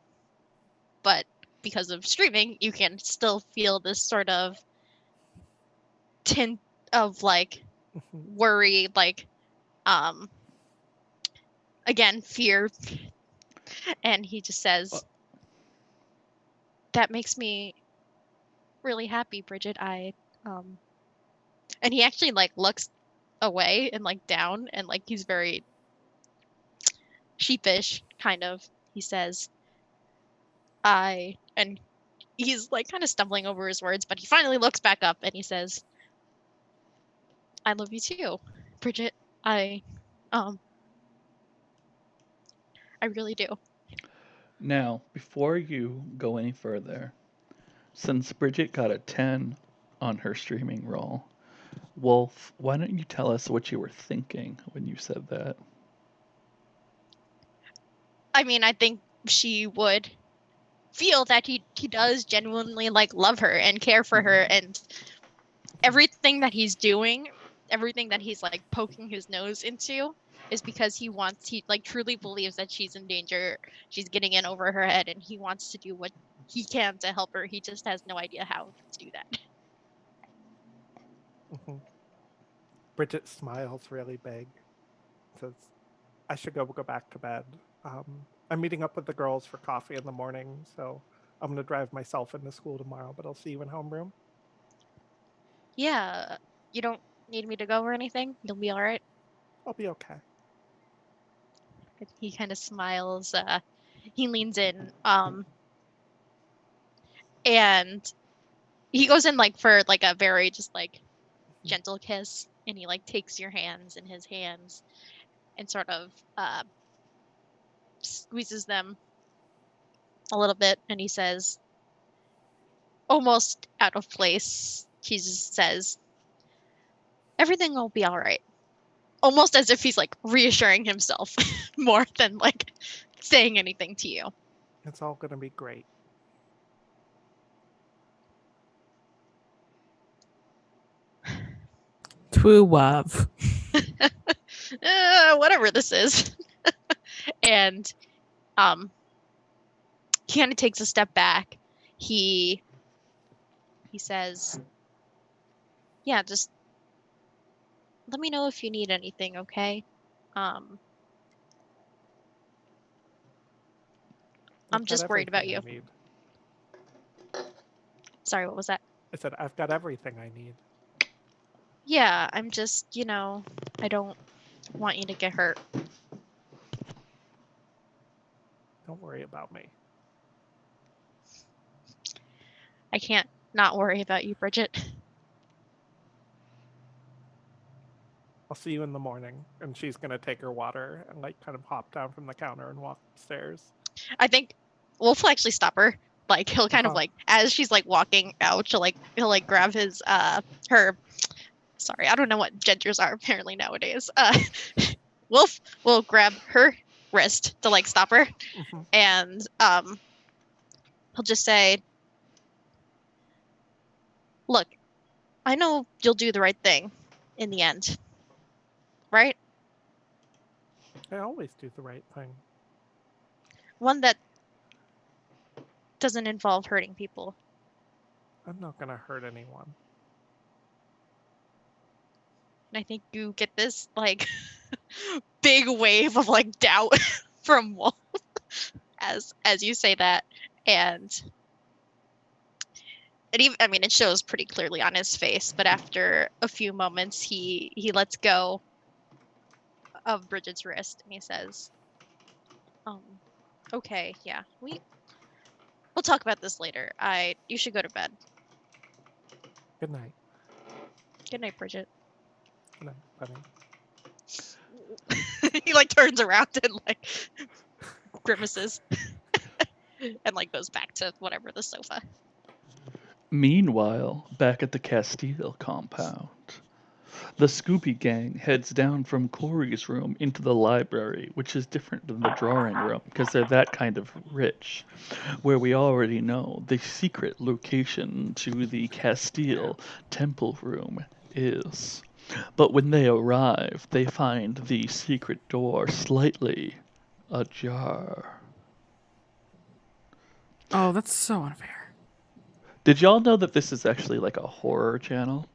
but because of streaming you can still feel this sort of tint of like Mhm. worry, like again fear, and he just says, that makes me really happy, Bridget. And he actually like looks away and like down, and like he's very sheepish kind of. He says, and he's like kind of stumbling over his words, but he finally looks back up and he says, I love you too, Bridget. I really do. Now, before you go any further, since Bridget got a 10 on her streaming roll, Wolf, why don't you tell us what you were thinking when you said that? I mean, I think she would feel that he does genuinely like love her and care for her, and everything that he's doing, everything that he's like poking his nose into is because he like truly believes that she's in danger. She's getting in over her head, and he wants to do what he can to help her. He just has no idea how to do that. Mhm. Bridget smiles really big. Says, "I should go back to bed. I'm meeting up with the girls for coffee in the morning, so I'm gonna drive myself into school tomorrow. But I'll see you in homeroom." Yeah, you don't need me to go or anything. You'll be all right. I'll be okay. He kind of smiles. He leans in, and he goes in like for like a very just like gentle kiss, and he like takes your hands in his hands and sort of squeezes them a little bit, and he says, almost out of place, he just says, everything will be all right. Almost as if he's like reassuring himself more than like saying anything to you. It's all gonna be great. True love. Whatever this is. And he kind of takes a step back. He says, yeah, just let me know if you need anything, okay? I'm I've got just worried about everything you. I need. Sorry, what was that? I said, I've got everything I need. Yeah, I'm just, I don't want you to get hurt. Don't worry about me. I can't not worry about you, Bridget. I'll see you in the morning. And she's going to take her water and like kind of hop down from the counter and walk upstairs. I think Wolfe will actually stop her. Like he'll kind of Uh-huh. like as she's like walking out, he'll like grab his her. Sorry, I don't know what genders are apparently nowadays. Wolfe will grab her wrist to like stop her, Mhm. and he'll just say, "Look, I know you'll do the right thing in the end, right? I always do the right thing. One that doesn't involve hurting people." I'm not going to hurt anyone. And I think you get this like big wave of like doubt from Wolf as you say that, and even it shows pretty clearly on his face. But after a few moments, he lets go of Bridget's wrist and he says, "Okay, yeah, we'll talk about this later. You should go to bed. Good night. Good night, Bridget." Good night, buddy. He like turns around and like grimaces and like goes back to whatever, the sofa. Meanwhile, back at the Castile compound, the Scooby gang heads down from Corey's room into the library, which is different than the drawing room because they're that kind of rich, where we already know the secret location to the Castile temple room is. But when they arrive, they find the secret door slightly ajar. Oh, that's so unfair. Did y'all know that this is actually like a horror channel?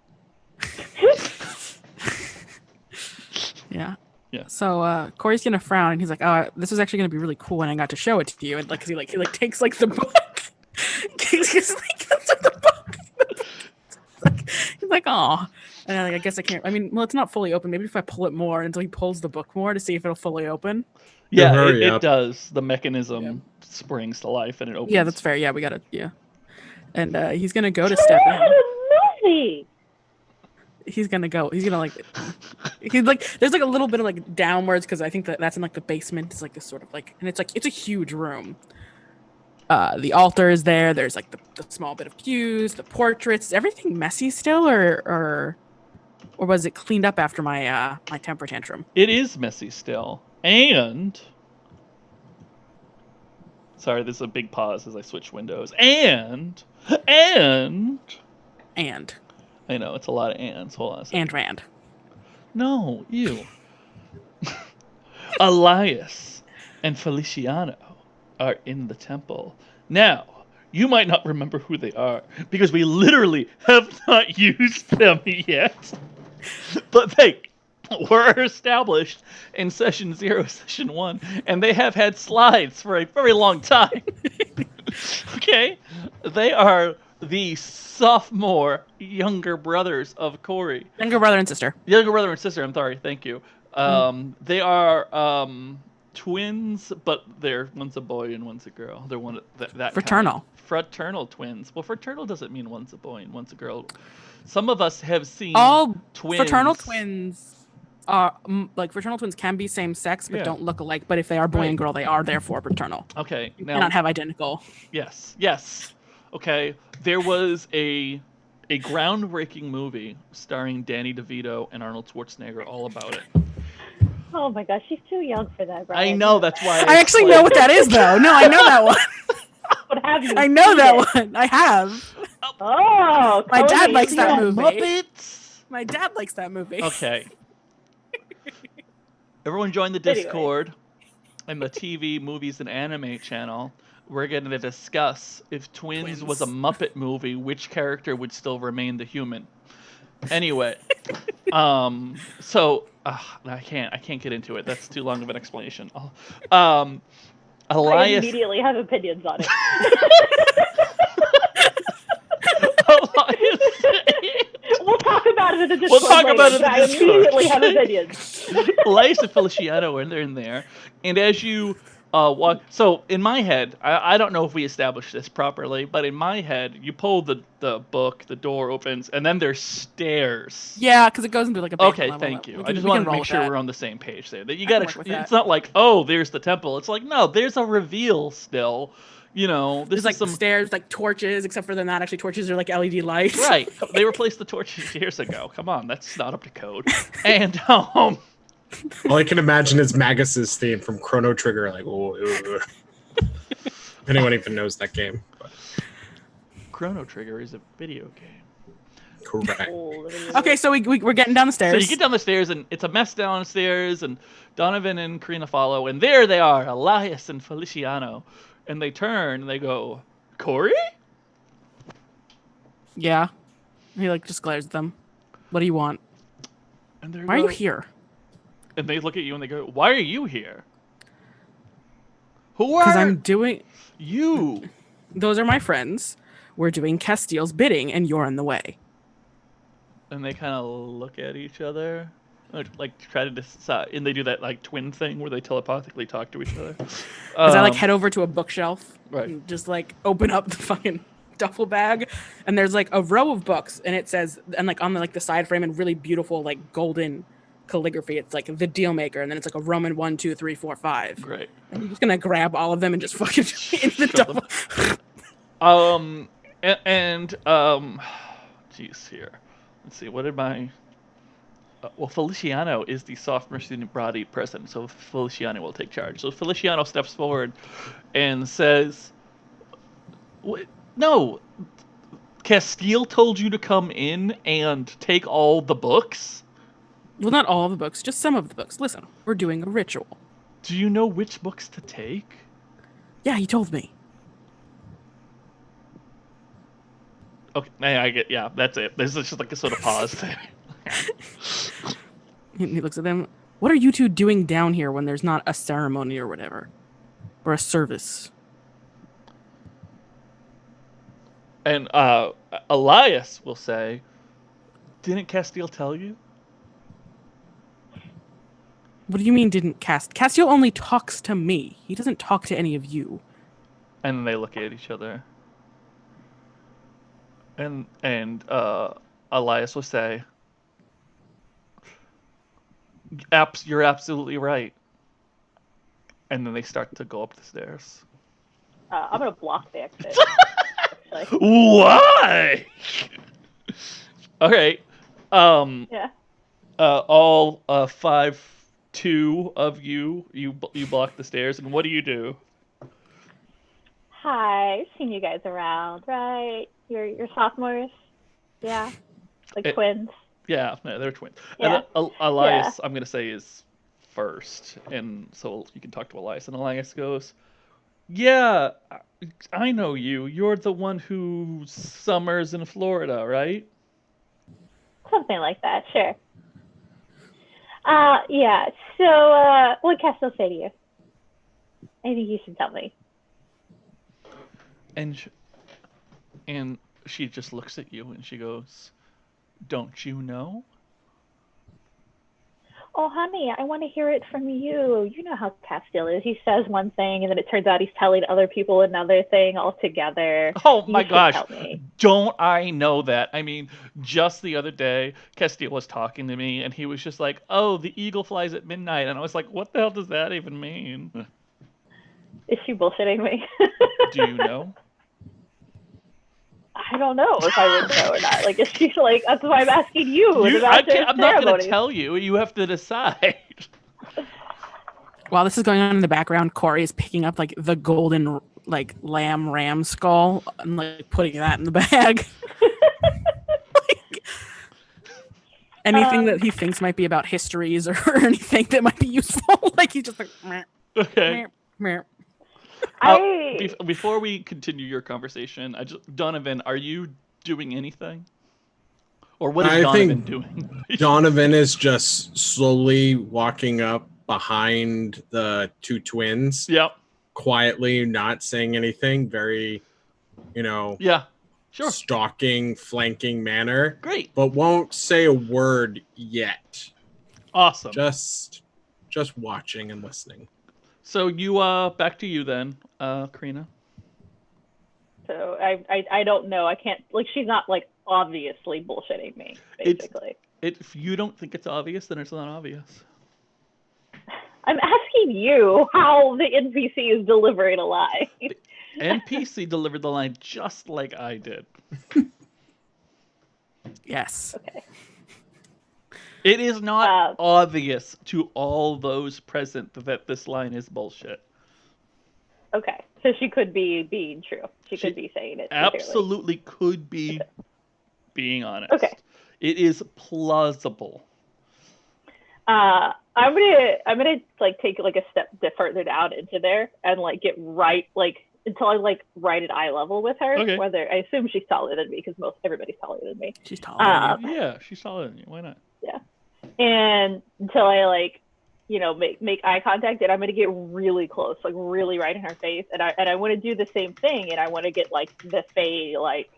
Yeah. Yeah. So Corey's gonna frown and he's like, "Oh, this is actually gonna be really cool when I got to show it to you." And like, 'cause he takes like the book. He's like the book. He's like, "Oh," and I'm like, I guess I can't. Well, it's not fully open. Maybe if I pull it more until he pulls the book more to see if it'll fully open. Yeah, hurry it up. does. The mechanism springs to life and it opens. Yeah, that's fair. Yeah, we got it. Yeah, and he's gonna go to step in. Movie. He's gonna go. He's gonna like. He's like. There's like a little bit of like downwards because I think that's in like the basement. It's like this sort of like, and it's a huge room. The altar is there. There's like the small bit of pews, the portraits. Is everything messy still, or was it cleaned up after my my temper tantrum? It is messy still. And sorry, there's a big pause as I switch windows. And I know it's a lot of ands. Hold on a second. And Rand. No, you. Elias and Feliciano are in the temple. Now, you might not remember who they are because we literally have not used them yet. But they were established in session 0, session 1, and they have had slides for a very long time. Okay? They are the sophomore younger brothers of Corey. Younger brother and sister. Younger brother and sister, I'm sorry, thank you. They are twins, but one's a boy and one's a girl. They're one that Fraternal. kind. Fraternal twins. Well, fraternal doesn't mean one's a boy and one's a girl. Some of us have seen All twins. fraternal twins are like fraternal twins can be same sex but Yeah. don't look alike. But if they are boy Right. and girl, they are therefore fraternal. Okay, You now cannot have identical. yes. Okay, there was a groundbreaking movie starring Danny DeVito and Arnold Schwarzenegger all about it. Oh my gosh, she's too young for that, Brian. I know, that's why I actually know what that is, though. No, I know that one. But have you I know seen that it? one. I have. Oh, My dad Cody, likes you that know. movie. Muppets. My dad likes that movie. Okay. Everyone join the Anyway. Discord and the TV, movies, and anime channel. We're going to discuss if Twins was a Muppet movie, which character would still remain the human. Anyway, so I can't get into it. That's too long of an explanation. I Elias. immediately have opinions on it. We'll talk about it in the Discord We'll talk later, about it in but the I Discord. immediately have opinions. Elias and Feliciano are in there, and as you walk, so in my head, I don't know if we established this properly, but in my head, you pull the book, the door opens, and then there's stairs. Yeah, because it goes into like a basement Okay, level. thank you. We I can- just we wanted can to roll make with sure that. we're on the same page there. That you I can gotta. work with It's that. not like, oh, there's the temple. It's like, no, there's a reveal still. You know, this There's is like some stairs, like torches, except for they're not actually torches. They're like LED lights. right. They replaced the torches years ago. Come on, that's not up to code. And All I can imagine is Magus's theme from Chrono Trigger, like, oh, if anyone even knows that game. But Chrono Trigger is a video game. correct. Okay, so we're getting down the stairs. So you get down the stairs, and it's a mess downstairs, and Donovan and Crina follow, and there they are, Elias and Feliciano. And they turn, and they go, Corey? Yeah. He like just glares at them. What do you want? And they Why are go- you here? And they look at you, and they go, why are you here? Who Because are I'm doing. you? Those are my friends. We're doing Castile's bidding, and you're in the way. And they kind of look at each other, like try to decide, and they do that like twin thing where they telepathically talk to each other. As I like head over to a bookshelf, Right. and just like open up the fucking duffel bag, and there's like a row of books, and it says, and like on the like the side frame in really beautiful like golden calligraphy, it's like the deal maker, and then it's like a Roman 1, 2, 3, 4, 5. Great. And I'm just gonna grab all of them and just fucking in the Shove duffel. Jeez, here. Let's see. What did my? Well, Feliciano is the soft mercenary body president, so Feliciano will take charge. So Feliciano steps forward and says, "No, Castile told you to come in and take all the books. Well, not all of the books, just some of the books. Listen, we're doing a ritual. Do you know which books to take?" Yeah, he told me. Okay, I get. Yeah, that's it. There's just like a sort of pause there. He looks at them. What are you two doing down here when there's not a ceremony or whatever? Or a service? And Elias will say, "Didn't Castile tell you?" What do you mean didn't Castile only talks to me. He doesn't talk to any of you. And then they look at each other. And Elias will say, "You're absolutely right." And then they start to go up the stairs. I'm gonna block the exit. actually. Why? Okay. Yeah. All 5-2 of you block the stairs, and what do you do? Hi, I've seen you guys around, right? You're sophomores, yeah, like twins. Yeah, no, they're twins. Yeah. And Elias, I'm gonna say, is first, and so you can talk to Elias. And Elias goes, "Yeah, I know you. You're the one who summers in Florida, right?" Something like that, sure. Yeah. So, what can I still say to you? Anything you should tell me? And she just looks at you and she goes, "Don't you know?" Oh, honey, I want to hear it from you. You know how Castile is. He says one thing, and then it turns out he's telling other people another thing altogether. Oh You my should gosh. tell me. Don't I know that? I mean, just the other day, Castile was talking to me and he was just like, "Oh, the eagle flies at midnight." And I was like, "What the hell does that even mean?" Is she bullshitting me? Do you know? I don't know if I would know or not. Like, is she like? That's why I'm asking you. I'm about the not going to ceremony. tell you. You have to decide. While this is going on in the background, Corey is picking up like the golden like ram skull and like putting that in the bag. Like, anything that he thinks might be about histories or anything that might be useful. Like he's just like meh, Okay. meh, meh. Before we continue your conversation, Donovan, are you doing anything? Or what is I Donovan think doing? Donovan is just slowly walking up behind the two twins, Yep. quietly, not saying anything, very, Yeah. Sure. stalking, flanking manner, Great. but won't say a word yet. Awesome. Just watching and listening. So you back to you then, Crina. So I don't know. I can't, like, she's not, like, obviously bullshitting me, basically. If you don't think it's obvious, then it's not obvious. I'm asking you how the NPC is delivering a lie. The NPC delivered the line just like I did. Yes. Okay. It is not obvious to all those present that this line is bullshit. Okay. So she could be being true. She could be saying it. Sincerely. Absolutely could be being honest. Okay. It is plausible. I'm gonna like take like a step further down into there and like get right like until I like right at eye level with her. Okay. Whether I assume she's taller than me because everybody's taller than me. She's taller than you. Yeah, she's taller than you. Why not? Yeah. And until I like, make eye contact, and I'm gonna get really close, like really right in her face, and I want to do the same thing, and I want to get like the fae like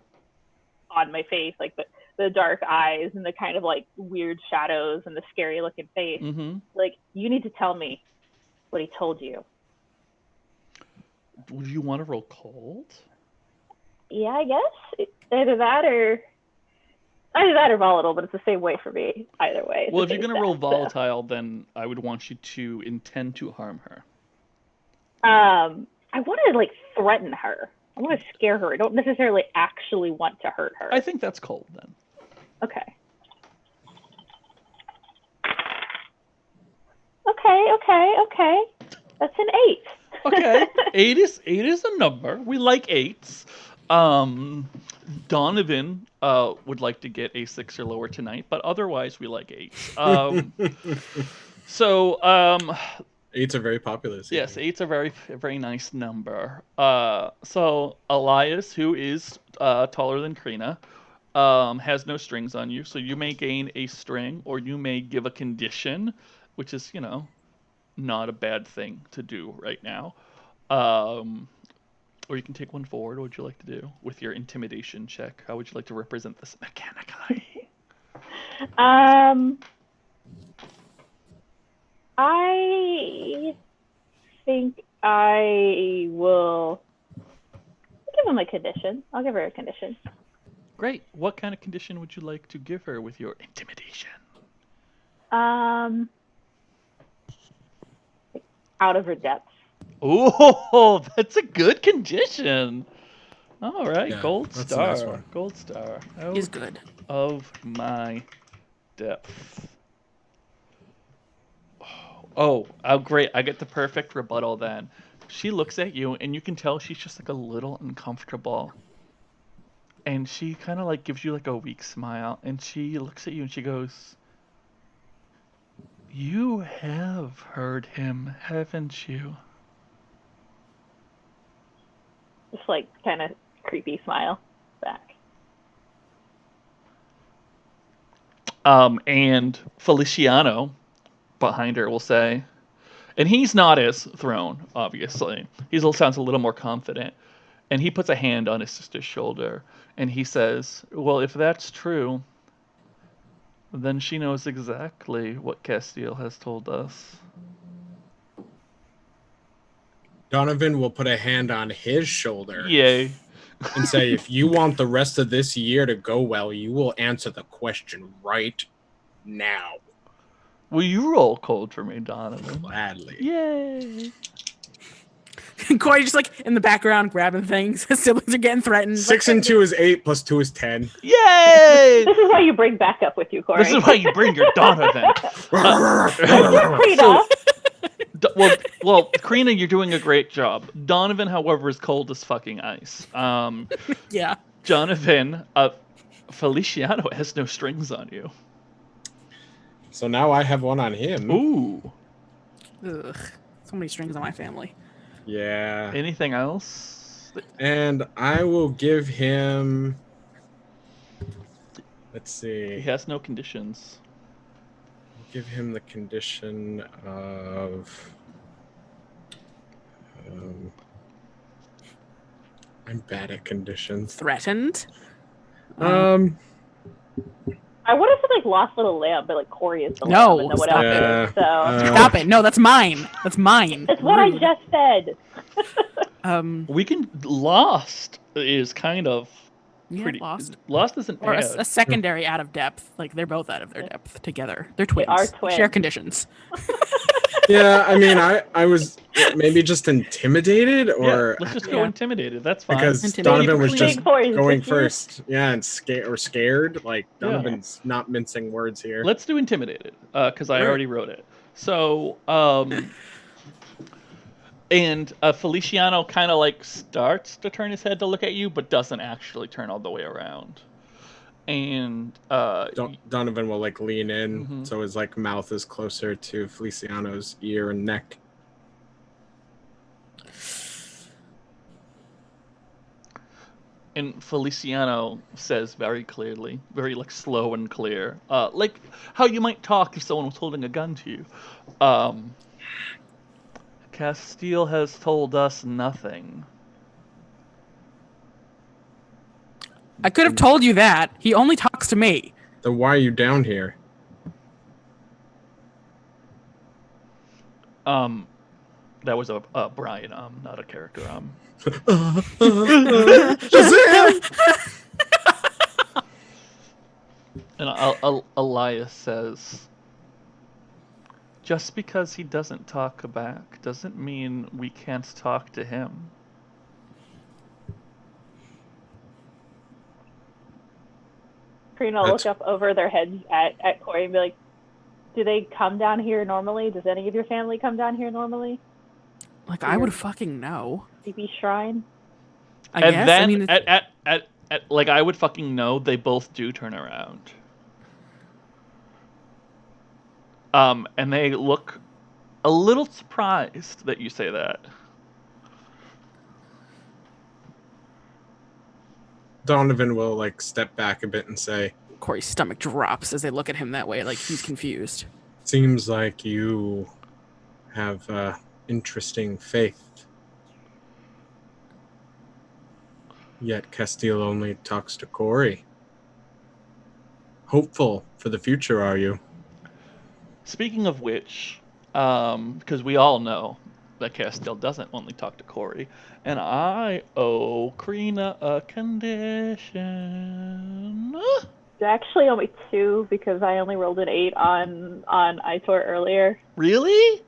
on my face, like the dark eyes and the kind of like weird shadows and the scary looking face. Mm-hmm. Like, you need to tell me what he told you. Would you want to roll cold? Yeah, I guess either that or volatile, but it's the same way for me. Either way. Well, if you're gonna roll volatile, then I would want you to intend to harm her. I want to like threaten her. I want to scare her. I don't necessarily actually want to hurt her. I think that's cold then. Okay. Okay. That's an 8. Okay, 8 is a number. We like 8s. Donovan would like to get a 6 or lower tonight, but otherwise we like 8s. So 8s are very popular. yes, 8's a very very nice number. So Elias, who is taller than Crina, has no strings on you, so you may gain a string, or you may give a condition, which is not a bad thing to do right now. Or you can take one forward. What would you like to do with your intimidation check? How would you like to represent this mechanically? I think I will give him a condition. I'll give her a condition. Great. What kind of condition would you like to give her with your intimidation? Out of her depth. Oh, that's a good condition. All right, Yeah, gold that's a star. nice one. Gold star. He's good. Of my depth. Oh, great. I get the perfect rebuttal then. She looks at you, and you can tell she's just like a little uncomfortable. And she kind of like gives you like a weak smile, and she looks at you and she goes, "You have heard him, haven't you?" Just like kind of creepy smile back. And Feliciano behind her will say, and he's not as thrown, obviously. He sounds a little more confident. And he puts a hand on his sister's shoulder, and he says, "Well, if that's true, then she knows exactly what Castile has told us." Donovan will put a hand on his shoulder Yay. and say, if you want the rest of this year to go well, you will answer the question right now. Will you roll cold for me, Donovan? Gladly. Yay. Corey just like in the background grabbing things. His siblings are getting threatened. 6 and 2 is 8, plus 2 is 10. Yay! This is why you bring backup with you, Corey. This is why you bring your Donovan. Crina. Well, Crina, you're doing a great job. Donovan, however, is cold as fucking ice. Yeah. Donovan, Feliciano has no strings on you. So now I have one on him. Ooh. Ugh. So many strings on my family. Yeah. Anything else? And I will give him... Let's He see. has no conditions. Give him the condition of... I'm bad at conditions. Threatened. I would have said like Lost Little Lamb, but like Corey is the No, lamb and no one stop else it. is. So Stop it. No, that's mine. That's mine. it's what I Rude. just said. We can Lost is kind of Yeah, pretty. Lost. Lost isn't Or bad. a secondary out of depth. Like they're both out of their depth together. They're twins. are Share twins. conditions. Yeah, I mean, I was maybe just intimidated, or Let's just go Yeah. intimidated. That's fine. because Intimidated. Donovan was Big just boys, going bitches. first. Yeah, and scared. Like Yeah. Donovan's not mincing words here. Let's do intimidated, because I Right. already wrote it. So, and Feliciano kind of like starts to turn his head to look at you, but doesn't actually turn all the way around. And Donovan will like lean in, Mhm. so his like mouth is closer to Feliciano's ear and neck. And Feliciano says very clearly, very like slow and clear, like how you might talk if someone was holding a gun to you. Castile has told us nothing. I could have told you that. He only talks to me. Then why are you down here? That was a Brian, not a character. Shazam! And Elias says, just because he doesn't talk back doesn't mean we can't talk to him. Crina will look up over their heads at Corey and be like, do they come down here normally? Does any of your family come down here normally? Like I would fucking know. CP Shrine? I And guess. then I mean, at like I would fucking know, they both do turn around. And they look a little surprised that you say that. Donovan will like step back a bit and say, Corey's stomach drops as they look at him that way, like he's confused. seems like you have interesting faith. Yet Castile only talks to Corey. Hopeful for the future, are you? Speaking of which, because we all know that Castile doesn't only talk to Corey, and I owe Crina a condition. Actually, only 2 because I only rolled an 8 on Itor earlier. Really?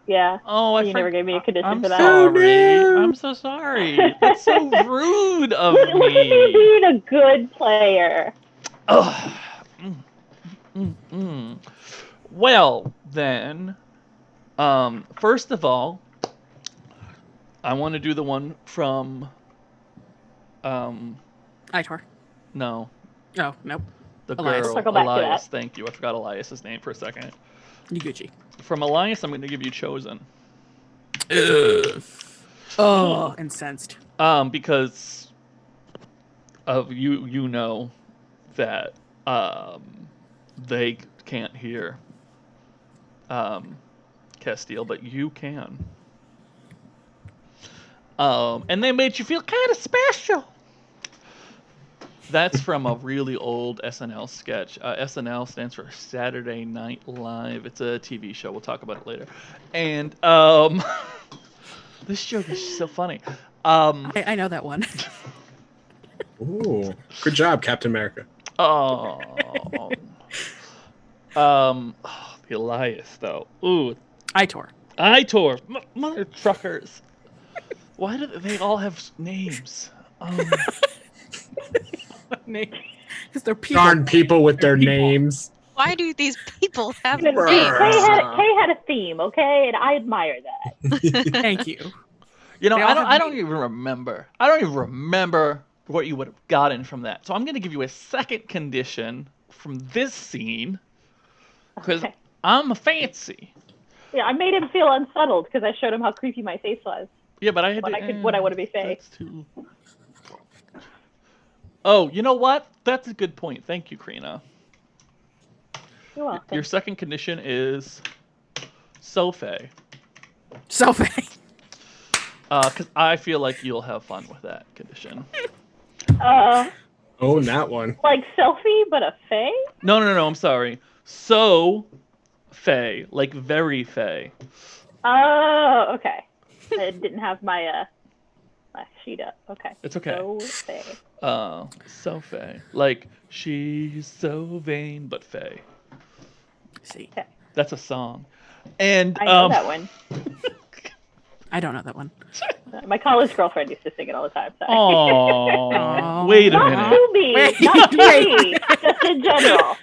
Yeah. Oh, You never gave me a condition I'm for that. sorry. I'm so sorry. That's so rude of Look at me me. being a good player. Ugh. Well, then, first of all, I want to do the one from, Itor. no, Oh, nope. the Elias. girl, Circle back to Elias. that. Thank you. I forgot Elias's name for a second. You Gucci. From Elias, I'm going to give you Chosen. Oh, incensed. Because of you know that they can't hear Castile, but you can. And they made you feel kind of special. That's from a really old SNL sketch. SNL stands for Saturday Night Live. It's a TV show. We'll talk about it later. And this joke is so funny. I know that one. Ooh, good job, Captain America. The Elias though. Ooh, Itor. Itor, mother truckers. Why do they all have names? Because they're people. Darn people with their People. names. Why do these people have Kay names? had a theme, okay? And I admire that. Thank you. You know, They all have I don't names. even remember. I don't even remember what you would have gotten from that. So I'm going to give you a second condition from this scene because Okay. I'm fancy. Yeah, I made him feel unsettled because I showed him how creepy my face was. Yeah, but I had When to. I could- when I wanna be fake. That's too. Oh, you know what? That's a good point. Thank you, Crina. You're welcome. Your second condition is Sophie. Sophie. Because I feel like you'll have fun with that condition. Own that one. Like selfie, but a fae? No, I'm sorry. So, fey, like very fey. Oh, okay. I didn't have my my sheet up. Okay. It's okay. So fae. So fey. Like, she's so vain, but fey. See, Okay. That's a song. And, I know that one. I don't know that one. My college girlfriend used to sing it all the time. Sorry. Aww. Wait a Not minute. to me. Wait, Not to wait. me. Just in general.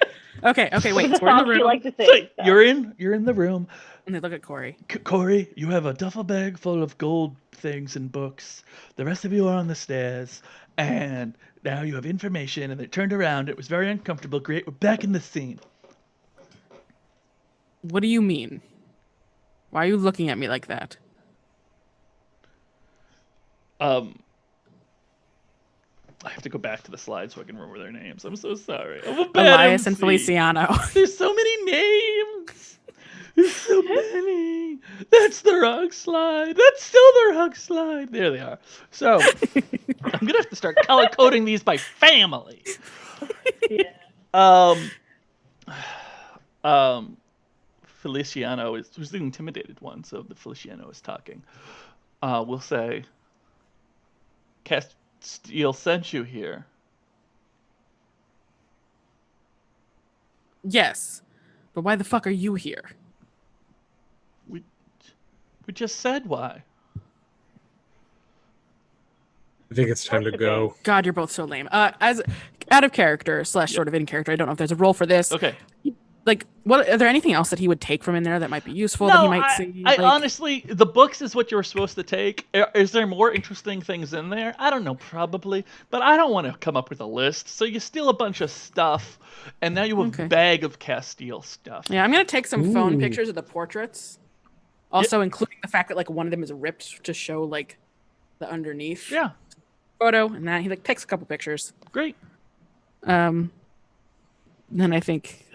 Okay, wait. The So we're in the song she room, liked to sing. So so. you're in the room. and they look at Corey. Corey, you have a duffel bag full of gold things and books. The rest of you are on the stairs, and now you have information. And they turned around. It was very uncomfortable. Great, we're back in the scene. What do you mean? Why are you looking at me like that? I have to go back to the slide so I can remember their names. I'm so sorry. I'm a bad Elias and MC. Feliciano. There's so many names. There's so many. That's the wrong slide. That's still the wrong slide. There they are. So I'm gonna have to start color coding these by family. Yeah. Feliciano was the intimidated one, so the Feliciano is talking. We'll say, Castile sent you here. Yes, but why the fuck are you here? We just said why. I think it's time to go. God, you're both so lame. As out of character / sort of in character, I don't know if there's a role for this. Okay. Like, what are there anything else that he would take from in there that might be useful that he might see? I Like, honestly, the books is what you were supposed to take. Is there more interesting things in there? I don't know, probably, but I don't want to come up with a list. So you steal a bunch of stuff, and now you have Okay. a bag of Castile stuff. yeah, I'm gonna take some phone Ooh. pictures of the portraits. Also, including the fact that like one of them is ripped to show like the underneath Yeah, photo, and that he like takes a couple pictures. great. Then I think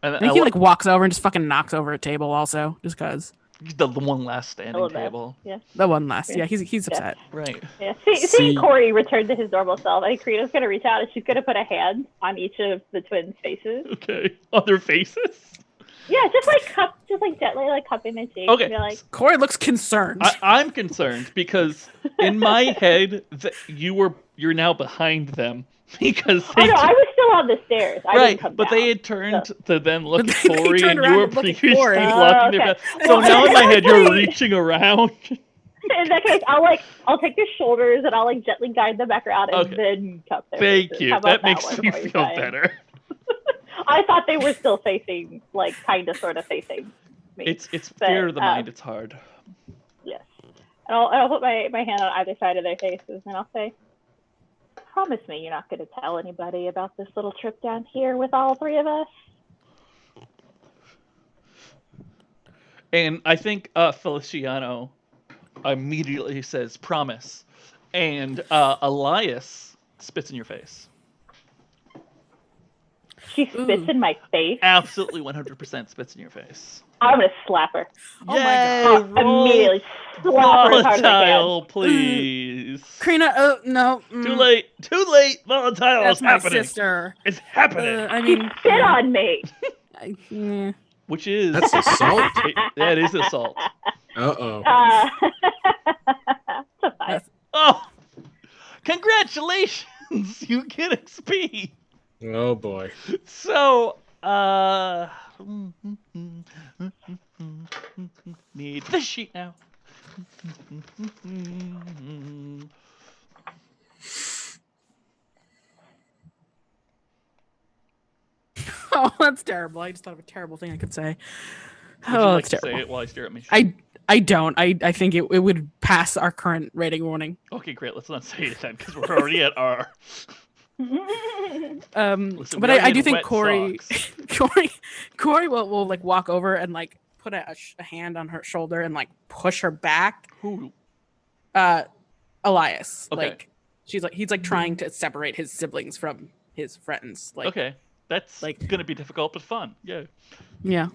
And I think he like walks over and just fucking knocks over a table. Also, just cause the one last standing Hello there. table. Yeah. the one last. Yeah, he's upset. Right. Yeah. See- See Corey return to his normal self. I think Crina's gonna reach out and she's gonna put a hand on each of the twins' faces. Okay. On their faces. Yeah, just like gently like cupping their cheeks. Okay. And be like, Corey looks concerned. I'm concerned because in my head you're now behind them because oh they no, I was still on the stairs. I right, didn't come but down. they had turned to then look But at they Corey, turned and you around were and looked at previously Corey. blocking Oh, their okay. path. So Well, now in my head you're actually- reaching around. In that case, I'll take their shoulders and I'll like gently guide them back around and Okay. then cup their Thank faces. you. How about That makes one me for you feel guys? better. I thought they were still facing, like, kind of, sort of facing me. It's But, fear of the mind. It's hard. Yes. And I'll put my hand on either side of their faces and I'll say, promise me you're not going to tell anybody about this little trip down here with all three of us? And I think Feliciano immediately says promise, and Elias spits in your face. She spits in my face. Absolutely 100% spits in your face. I'm going to slap her. Oh my Yay, God. roll Immediately slap her as hard as I can. volatile, please. Crina, no. Too late. Too late. Volatile That's is my happening. sister. It's happening. I mean, Spit on me. Which is That's assault. That is assault. Uh-oh. It's a 5. Oh, congratulations! You get XP. Oh boy. So, need the sheet now. Oh, that's terrible. I just thought of a terrible thing I could say. Would you Oh, like that's to terrible. say it while I stare at me? I don't. I think it would pass our current rating warning. Okay, great. Let's not say it then, because we're already at R. Listen, But we I already do had think wet Corey, socks. Corey will like walk over and like put a hand on her shoulder and like push her back. Who? Elias. Okay. Like he's like trying to separate his siblings from his friends. Like Okay, that's like- gonna be difficult but fun. Yeah. yeah.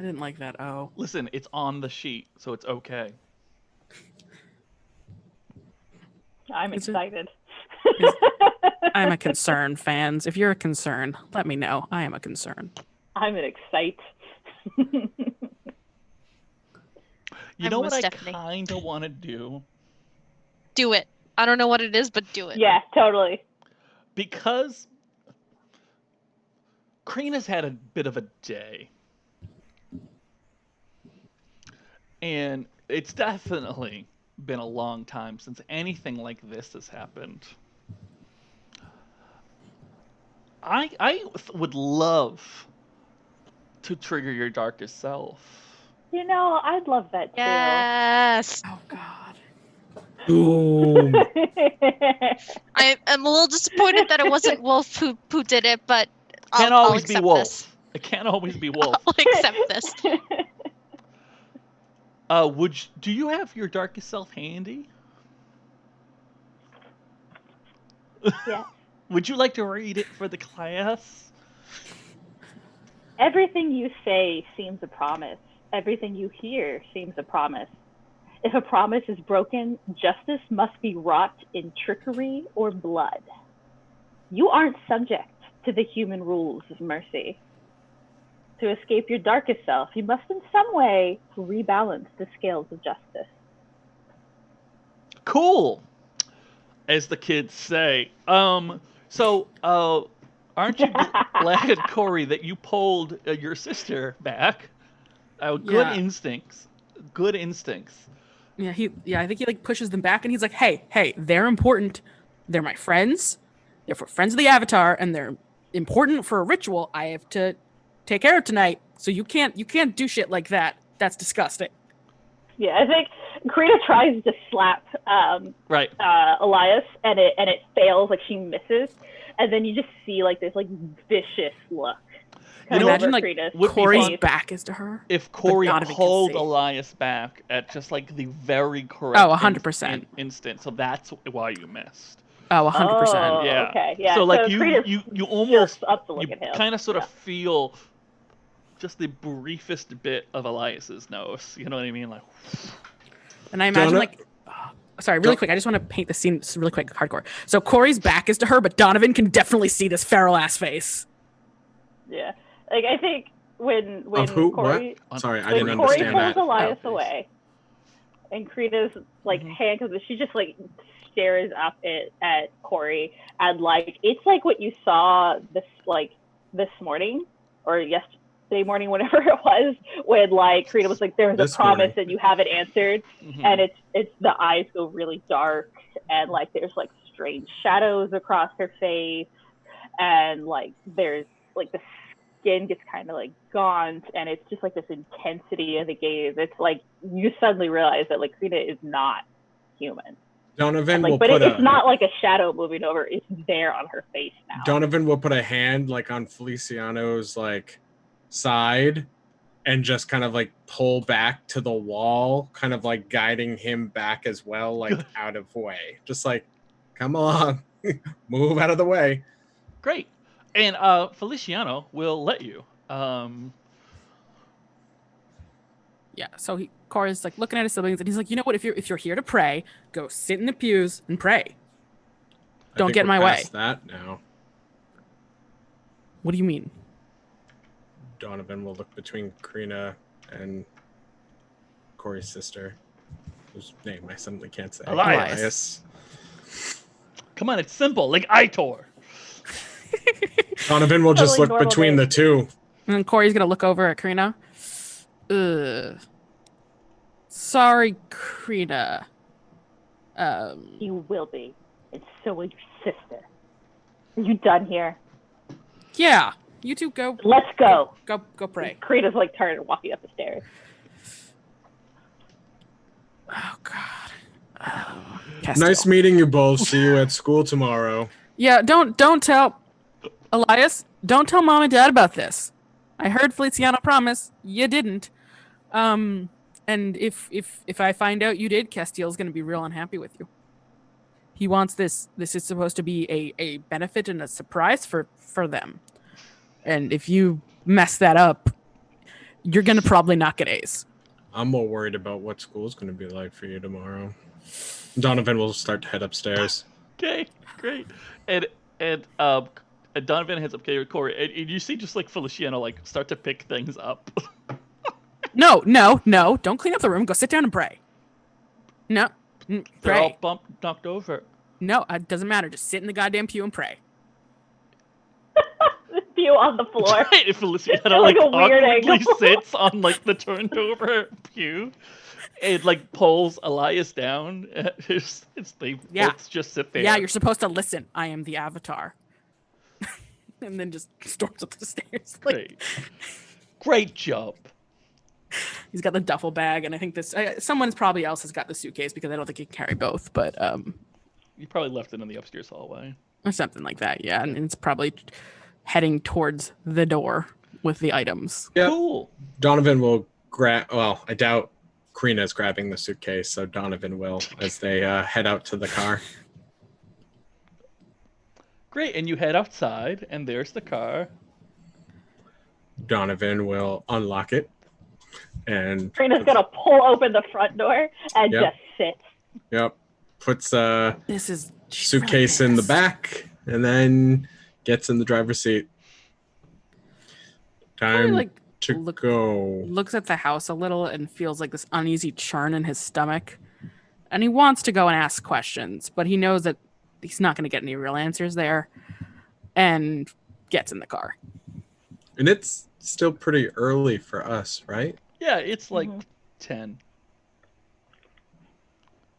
I didn't like that. Oh. Listen, it's on the sheet, so it's okay. I'm Is it- excited. I'm a concern, fans. If you're a concern, let me know. I am a concern. I'm an excite. You I'm know with what Stephanie. I kind of want to do? Do it. I don't know what it is, but do it. Yeah, totally. Because Crina's had a bit of a day. And it's definitely been a long time since anything like this has happened. I would love to trigger your darkest self. You know, I'd love that too. Yes. Oh God. Boom. I'm a little disappointed that it wasn't Wolf who did it, but Can't I'll always be accept Wolf. this. It can't always be Wolf. I'll accept this. Do you have your darkest self handy? Yeah. Would you like to read it for the class? Everything you say seems a promise. Everything you hear seems a promise. If a promise is broken, justice must be wrought in trickery or blood. You aren't subject to the human rules of mercy. To escape your darkest self, you must in some way rebalance the scales of justice. Cool, as the kids say. So, aren't you glad, Corey, that you pulled your sister back? Good Yeah. instincts. Good instincts. Yeah, I think he like pushes them back and he's like, hey, they're important. They're my friends. They're for friends of the Avatar, and they're important for a ritual I have to take care of tonight. So you can't do shit like that. That's disgusting. Yeah, I think Crina tries to slap Right. Elias, and it fails. Like she misses, and then you just see like this like vicious look. You know, Imagine over like Crina's would be Corey's fun back is to her. if Corey Donovan can pulled see. Elias back at just like the very correct 100%. instant, so that's why you missed. Oh, 100%. Oh, Yeah. okay, yeah. So like Crina's you almost just up to look you at him. kind of sort of Yeah. feel just the briefest bit of Elias's nose. You know what I mean? Like, And I imagine Donna- like, sorry, really quick. I just want to paint the scene really quick, hardcore. So Corey's back is to her, but Donovan can definitely see this feral ass face. Yeah, like I think when Of who? Corey What? Sorry, I when didn't Corey understand pulls that. Elias Oh, away, and Crina's like Mhm. hand comes, she just like stares up at Corey, and like it's like what you saw this morning or yesterday morning, whatever it was, when like Crina was like, "There's This a promise morning. and you haven't answered," mhm. and it's the eyes go really dark, and like there's like strange shadows across her face, and like there's like the skin gets kind of like gaunt, and it's just like this intensity of the gaze. It's like you suddenly realize that like Crina is not human. Donovan Like, will but put it's a not like a shadow moving over. It's there on her face now. Donovan will put a hand like on Feliciano's like side and just kind of like pull back to the wall, kind of like guiding him back as well, like out of way. Just like, come along, move out of the way. Great. And Feliciano will let you. Yeah. So Corey's like looking at his siblings, and he's like, you know what? If you're here to pray, go sit in the pews and pray. I Don't think get in we're my way. past that now. What do you mean? Donovan will look between Crina and Corey's sister, whose name I suddenly can't say. Elias. Come on, it's simple. Like Aitor. Donovan will just Totally look normal between day. the two. And then Corey's gonna look over at Crina. Sorry, Crina. You will be, and so will your sister. Are you done here? Yeah. You two go Let's go. go pray. Crina's like turning and walking up the stairs. Oh God. Nice meeting you both. See you at school tomorrow. Yeah, don't tell Elias. Don't tell mom and dad about this. I heard Feliciano promise. You didn't. And if I find out you did, Castiel's gonna be real unhappy with you. He wants this. This is supposed to be a benefit and a surprise for them. And if you mess that up, you're gonna probably not get A's. I'm more worried about what school's going to be like for you tomorrow. Donovan will start to head upstairs. Okay, great. And Donovan heads up Corey, and you see just like Feliciano like start to pick things up. No, don't clean up the room. Go sit down and pray. No, They're pray. all knocked over. No, it doesn't matter. Just sit in the goddamn pew and pray. The pew on the floor. If Feliciano Like like a weird awkwardly angle. sits on like the turned over pew, and like pulls Elias down. They both just sit there. Yeah, you're supposed to listen. I am the avatar. And then just storms up the stairs. Like, Great job. he's got the duffel bag, and I think this someone's probably else has got the suitcase because I don't think he can carry both, but You probably left it in the upstairs hallway. or something like that. Yeah, and it's probably heading towards the door with the items. Yep. Cool. Donovan will grab. Well, I doubt Crina's grabbing the suitcase, so Donovan will as they head out to the car. Great, and you head outside, and there's the car. Donovan will unlock it, and Trina's gonna pull open the front door and Yep. just sit. puts This is suitcase in the back, and then gets in the driver's seat. Time like to go. looks at the house a little and feels like this uneasy churn in his stomach. And he wants to go and ask questions, but he knows that he's not going to get any real answers there. And gets in the car. And it's still pretty early for us, right? Yeah, it's like 10.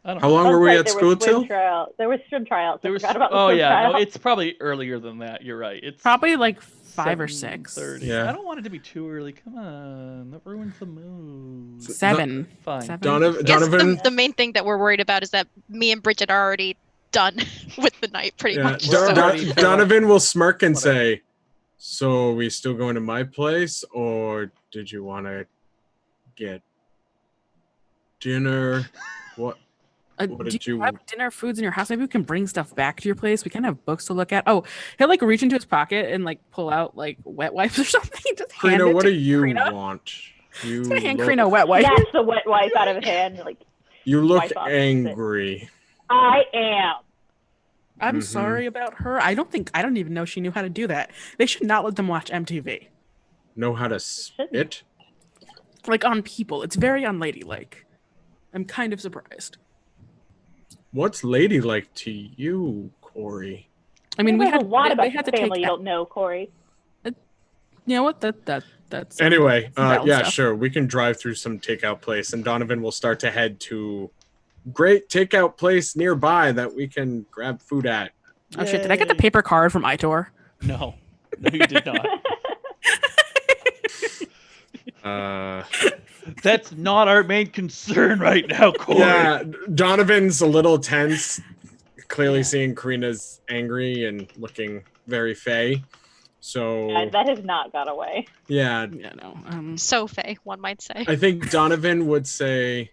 I don't How know. long Oh, were we right, at there school were swim till? There was swim tryouts. There I was, forgot about the oh swim yeah, no, tryouts. it's probably earlier than that. You're right. It's Probably like 5 or 6. 7:30. Yeah. I don't want it to be too early. Come on, that ruins the mood. 7. Fine. 7. Donovan, Yes, Donovan, the main thing that we're worried about is that me and Bridget are already done with the night, pretty yeah, much. Don- so- Don- Donovan will smirk and Whatever. say, "So are we still going to my place, or did you want to get dinner? What? What Do did you you- have dinner foods in your house? Maybe we can bring stuff back to your place. We can have books to look at. Oh, he'll like reach into his pocket and like pull out like wet wipes or something. Just hand Crina, it what to do you Crina. want? You He's gonna hand look, Crina a wet wipe. Snatch the wet wipe out of his hand. Like, you look wipe off. angry. I am. I'm Mhm. sorry about her. I don't even know she knew how to do that. They should not let them watch MTV. Know how to spit? Like on people. It's very unladylike. I'm kind of surprised. What's ladylike to you, Corey? I mean, we There's had a lot they about had to the family take. you don't know, Corey. You know what? That's Anyway, valid yeah, stuff. sure. We can drive through some takeout place, and Donovan will start to head to great takeout place nearby that we can grab food at. Oh shit! Did I get the Yay. paper card from Itor? No, you did not. That's not our main concern right now, Corey. Yeah, Donovan's a little tense, clearly seeing Karina's angry and looking very fey. So Yeah, that has not gone away. yeah, Yeah, no. So fey, one might say. I think Donovan would say,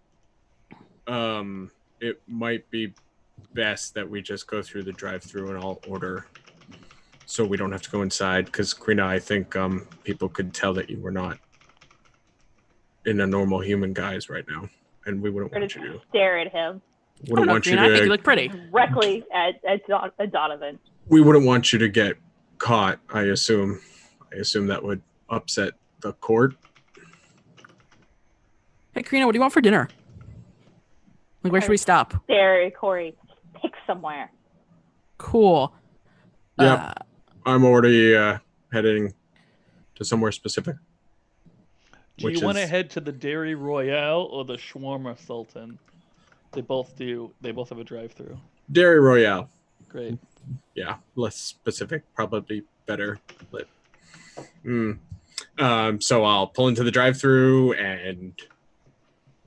it might be best that we just go through the drive-through and I'll order, so we don't have to go inside. Because Crina, I think people could tell that you were not in a normal human guise right now, and we wouldn't We're want gonna you to. stare at him Wouldn't want you Green, I think you to. look pretty. directly at Donovan. We wouldn't want you to get caught. I assume. I assume that would upset the court. Hey, Karina, what do you want for dinner? Like, where should we stop? There, Corey. Pick somewhere. Cool. Yep. I'm already heading to somewhere specific. Do Which you want to is- head to the Dairy Royale or the Shawarma Sultan? They both do. They both have a drive-through. Dairy Royale. Great. Yeah, less specific, probably better. But so I'll pull into the drive-through and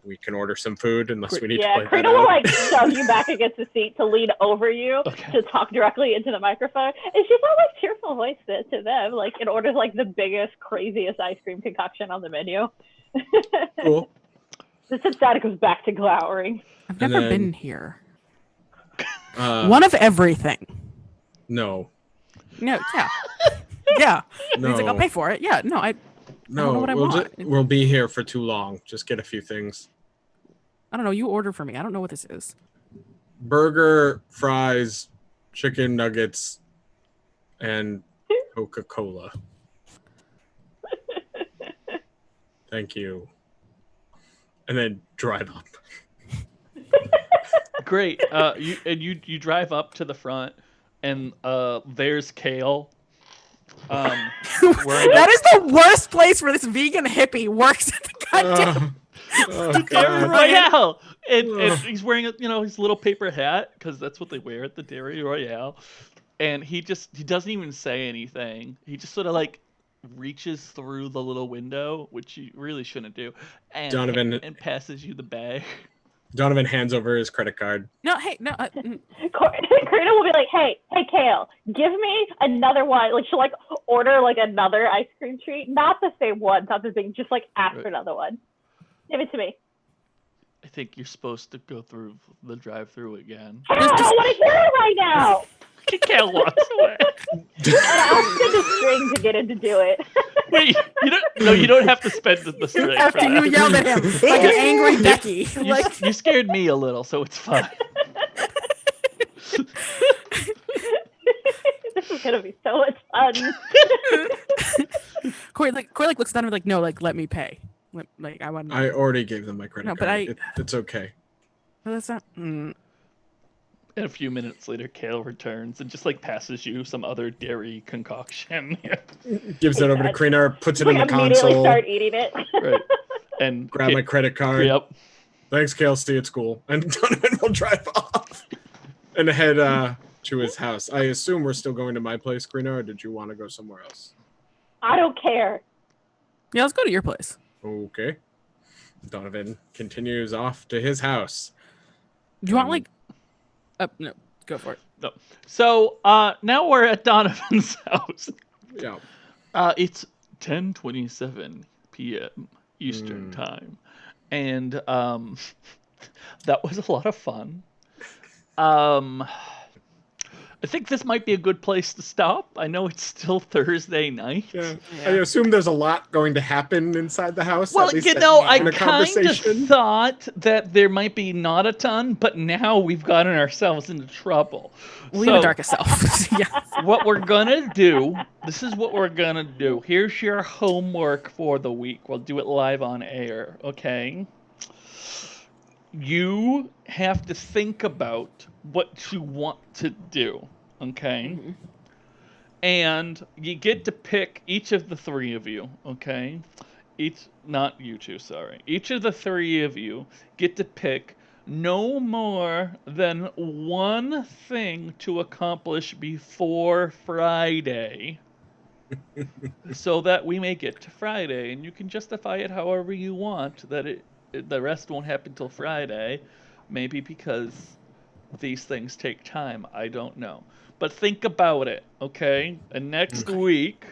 we can order some food unless we need Yeah, to play that Crina will out. like shove you back against the seat to lean over you Okay. to talk directly into the microphone. And she's got like cheerful voice to them, like and orders like the biggest, craziest ice cream concoction on the menu. Cool. The static goes back to glowering. I've And never then- been here. One One of everything. No. No, yeah. Yeah. No. He's like, I'll pay for it. Yeah, no, No, know what I we'll want. we'll be here for too long. Just get a few things. I don't know. You order for me. I don't know what this is. Burger, fries, chicken nuggets, and Coca-Cola. Thank you. And then drive up. Great. You drive up to the front, and there's Kale. That is the worst place where this vegan hippie works at the goddamn. God. Royale, and he's wearing his little paper hat because that's what they wear at the Dairy Royale, and he doesn't even say anything. He just sort of like reaches through the little window, which you really shouldn't do, and Donovan and passes you the bag. Donovan hands over his credit card. No, hey, no. Crina will be like, hey, Kale, give me another one. Like she'll like order like another ice cream treat, not the same one, not the thing. Just like ask for another one. Give it to me. I think you're supposed to go through the drive-through again. I don't want to hear it right now. Kale walks away. And I'll spend a string to get him to do it. Wait, you don't have to spend the string for After you that. yelled at him like an angry Becky. You scared me a little, so it's fine. This is gonna be so much fun. Corey looks down and like, no, like let me pay. Like I want. I already gave them my credit No, card. but It's okay. No, that's not. And a few minutes later, Kale returns and just like passes you some other dairy concoction. Gives it over to Crina, puts it in the Immediately console. start eating it. Right. And Grab my credit card. Yep. Thanks, Kale. See you at school. And Donovan will drive off and head to his house. I assume we're still going to my place, Crina, or did you want to go somewhere else? I don't care. Yeah, let's go to your place. Okay. Donovan continues off to his house. Do you want like? No, go for it. No. So now we're at Donovan's house. Yeah. It's 10:27 p.m. Eastern time, and that was a lot of fun. I think this might be a good place to stop. I know it's still Thursday night. Yeah. I assume there's a lot going to happen inside the house. Well, at least I in a kind of conversation. thought that there might be not a ton, but now we've gotten ourselves into trouble. Leave the darkest self. Yeah. What we're gonna do, this is what we're gonna do. Here's your homework for the week. We'll do it live on air, okay? You have to think about what you want to do, okay? Mm-hmm. And you get to pick each of the three of you, okay? Not you two, sorry. Each of the three of you get to pick no more than one thing to accomplish before Friday so that we may get to Friday. And you can justify it however you want, that the rest won't happen till Friday. Maybe because these things take time. I don't know. But think about it, okay? And next week,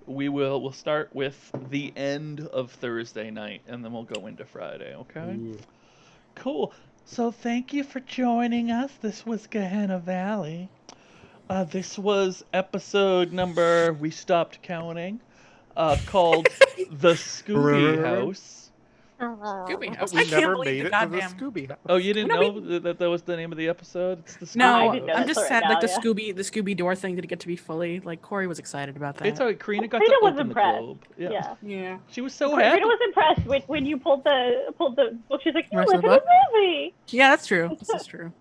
we'll start with the end of Thursday night, and then we'll go into Friday, okay? Ooh. Cool. So thank you for joining us. This was Gehenna Valley. This was episode number, we stopped counting, called The Scooby House. Scooby House. We never made it to the Scooby House. Oh, you didn't know that was the name of the episode? It's the Scooby No, I'm just sad. Like the Scooby door thing didn't get to be fully. Like Corey was excited about that. It's all right. Crina got to open the globe. Yeah. She was so happy. Crina was impressed when you pulled the book. She's like, "Oh, look at the movie." Yeah, that's true. This is true.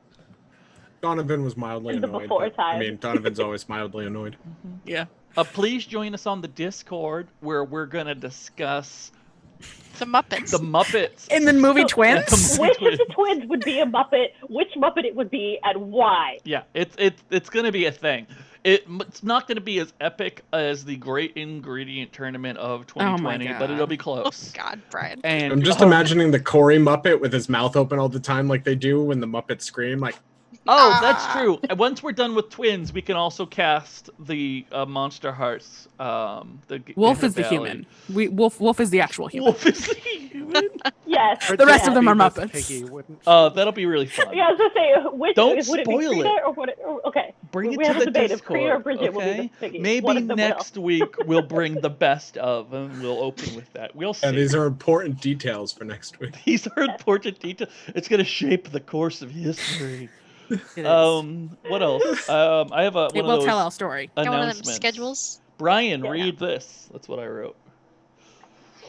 Donovan was mildly annoyed. I mean, Donovan's always mildly annoyed. Mm-hmm. Yeah. Please join us on the Discord where we're gonna discuss the Muppets. The Muppets. In the movie Twins? Which of the twins would be a Muppet? Which Muppet it would be, and why? Yeah, it's going to be a thing. It's not going to be as epic as the Great Ingredient Tournament of 2020, but it'll be close. Oh, God, Brian. And I'm just imagining the Corey Muppet with his mouth open all the time like they do when the Muppets scream, like... Oh, that's Ah. true. And once we're done with twins, we can also cast the Monsterhearts. Wolf Gehenna is the Valley. human. Wolf is the actual human. Wolf is the human. Yes. Bridget The rest of would them be are Miss Muppets. Piggy, wouldn't she? That'll be really fun. Yeah, I was gonna say, which Don't would it be spoil Crina it. or would it? Okay, Bring we it to have the a debate if Discord. Crina or Bridget will be Okay. the piggy. One Maybe of them will. next week we'll bring the best of, and we'll open with that. We'll see. Yeah, these are important details for next week. These are important details. It's gonna shape the course of history. It is. What else? I have It one will of tell those our story. Got one of them announcements. schedules. Brian, Yeah. read this. That's what I wrote.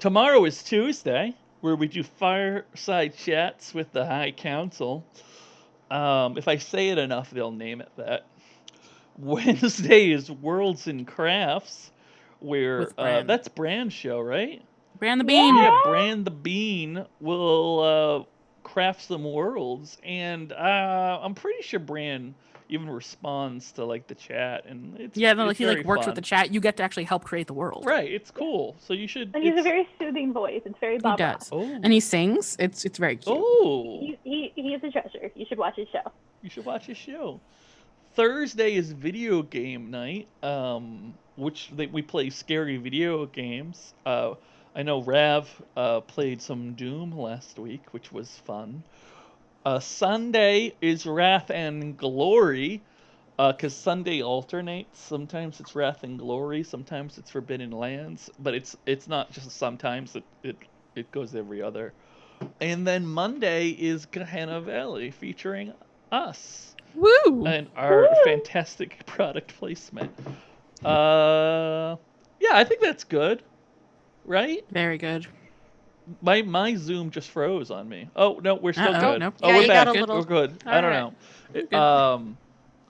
Tomorrow is Tuesday, where we do fireside chats with the High Council. If I say it enough, they'll name it that. Wednesday is Worlds and Crafts, where With Bran. that's Bran's show, right? Bran the Bean. Yeah, Bran the Bean will craft some worlds, and I'm pretty sure Bran even responds to like the chat, and it's Yeah, no, it's he very works fun. with the chat. You get to actually help create the world. Right, it's cool. So you should. And he's a it's- very soothing voice. It's very He Bob does. Oh. And he sings. It's very cute. Oh, He is a treasure. You should watch his show. you should watch his show. Thursday is video game night, we play scary video games. I know Rav played some Doom last week, which was fun. Sunday is Wrath and Glory, because Sunday alternates. Sometimes it's Wrath and Glory, sometimes it's Forbidden Lands, but it's not just sometimes. It goes every other. And then Monday is Gehenna Valley, featuring us Woo! and our fantastic product placement. Yeah, I think that's good, right? Very good. My Zoom just froze on me. Oh no, we're still Uh-oh, good. no. Oh, Yeah, we're you back. got a little- We're good. I don't know. It- Good.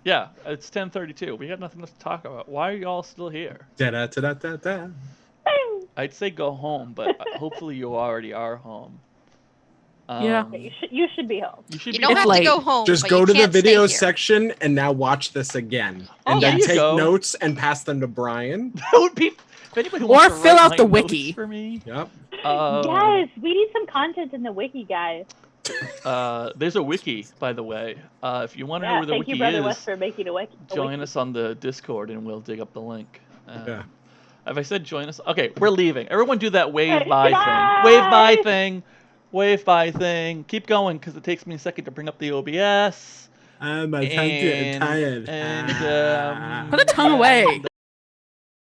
yeah, it's 10:32. We got nothing else to talk about. Why are y'all still here? Da-da-da-da-da. I'd say go home, but hopefully you already are home. Yeah. You should be home. You should You be don't have late. to go home. Just but go you to the can't stay video here. section and now watch this again. Oh, And there then you take go. notes and pass them to Brian. That would be. If anybody Or wants to fill write out my the notes wiki. for me. Yep. Yes, we need some content in the wiki, guys. There's a wiki, by the way. If you want to know Yeah, where the thank wiki you, Brother is, West, for making a wiki. join us on the Discord and we'll dig up the link. Yeah. Have I said join us? Okay, we're leaving. Everyone do that wave Okay, by bye! thing. Wave by thing. Wave by thing. Keep going because it takes me a second to bring up the OBS. My tongue getting And- tired. and, Ah. Put the tongue away.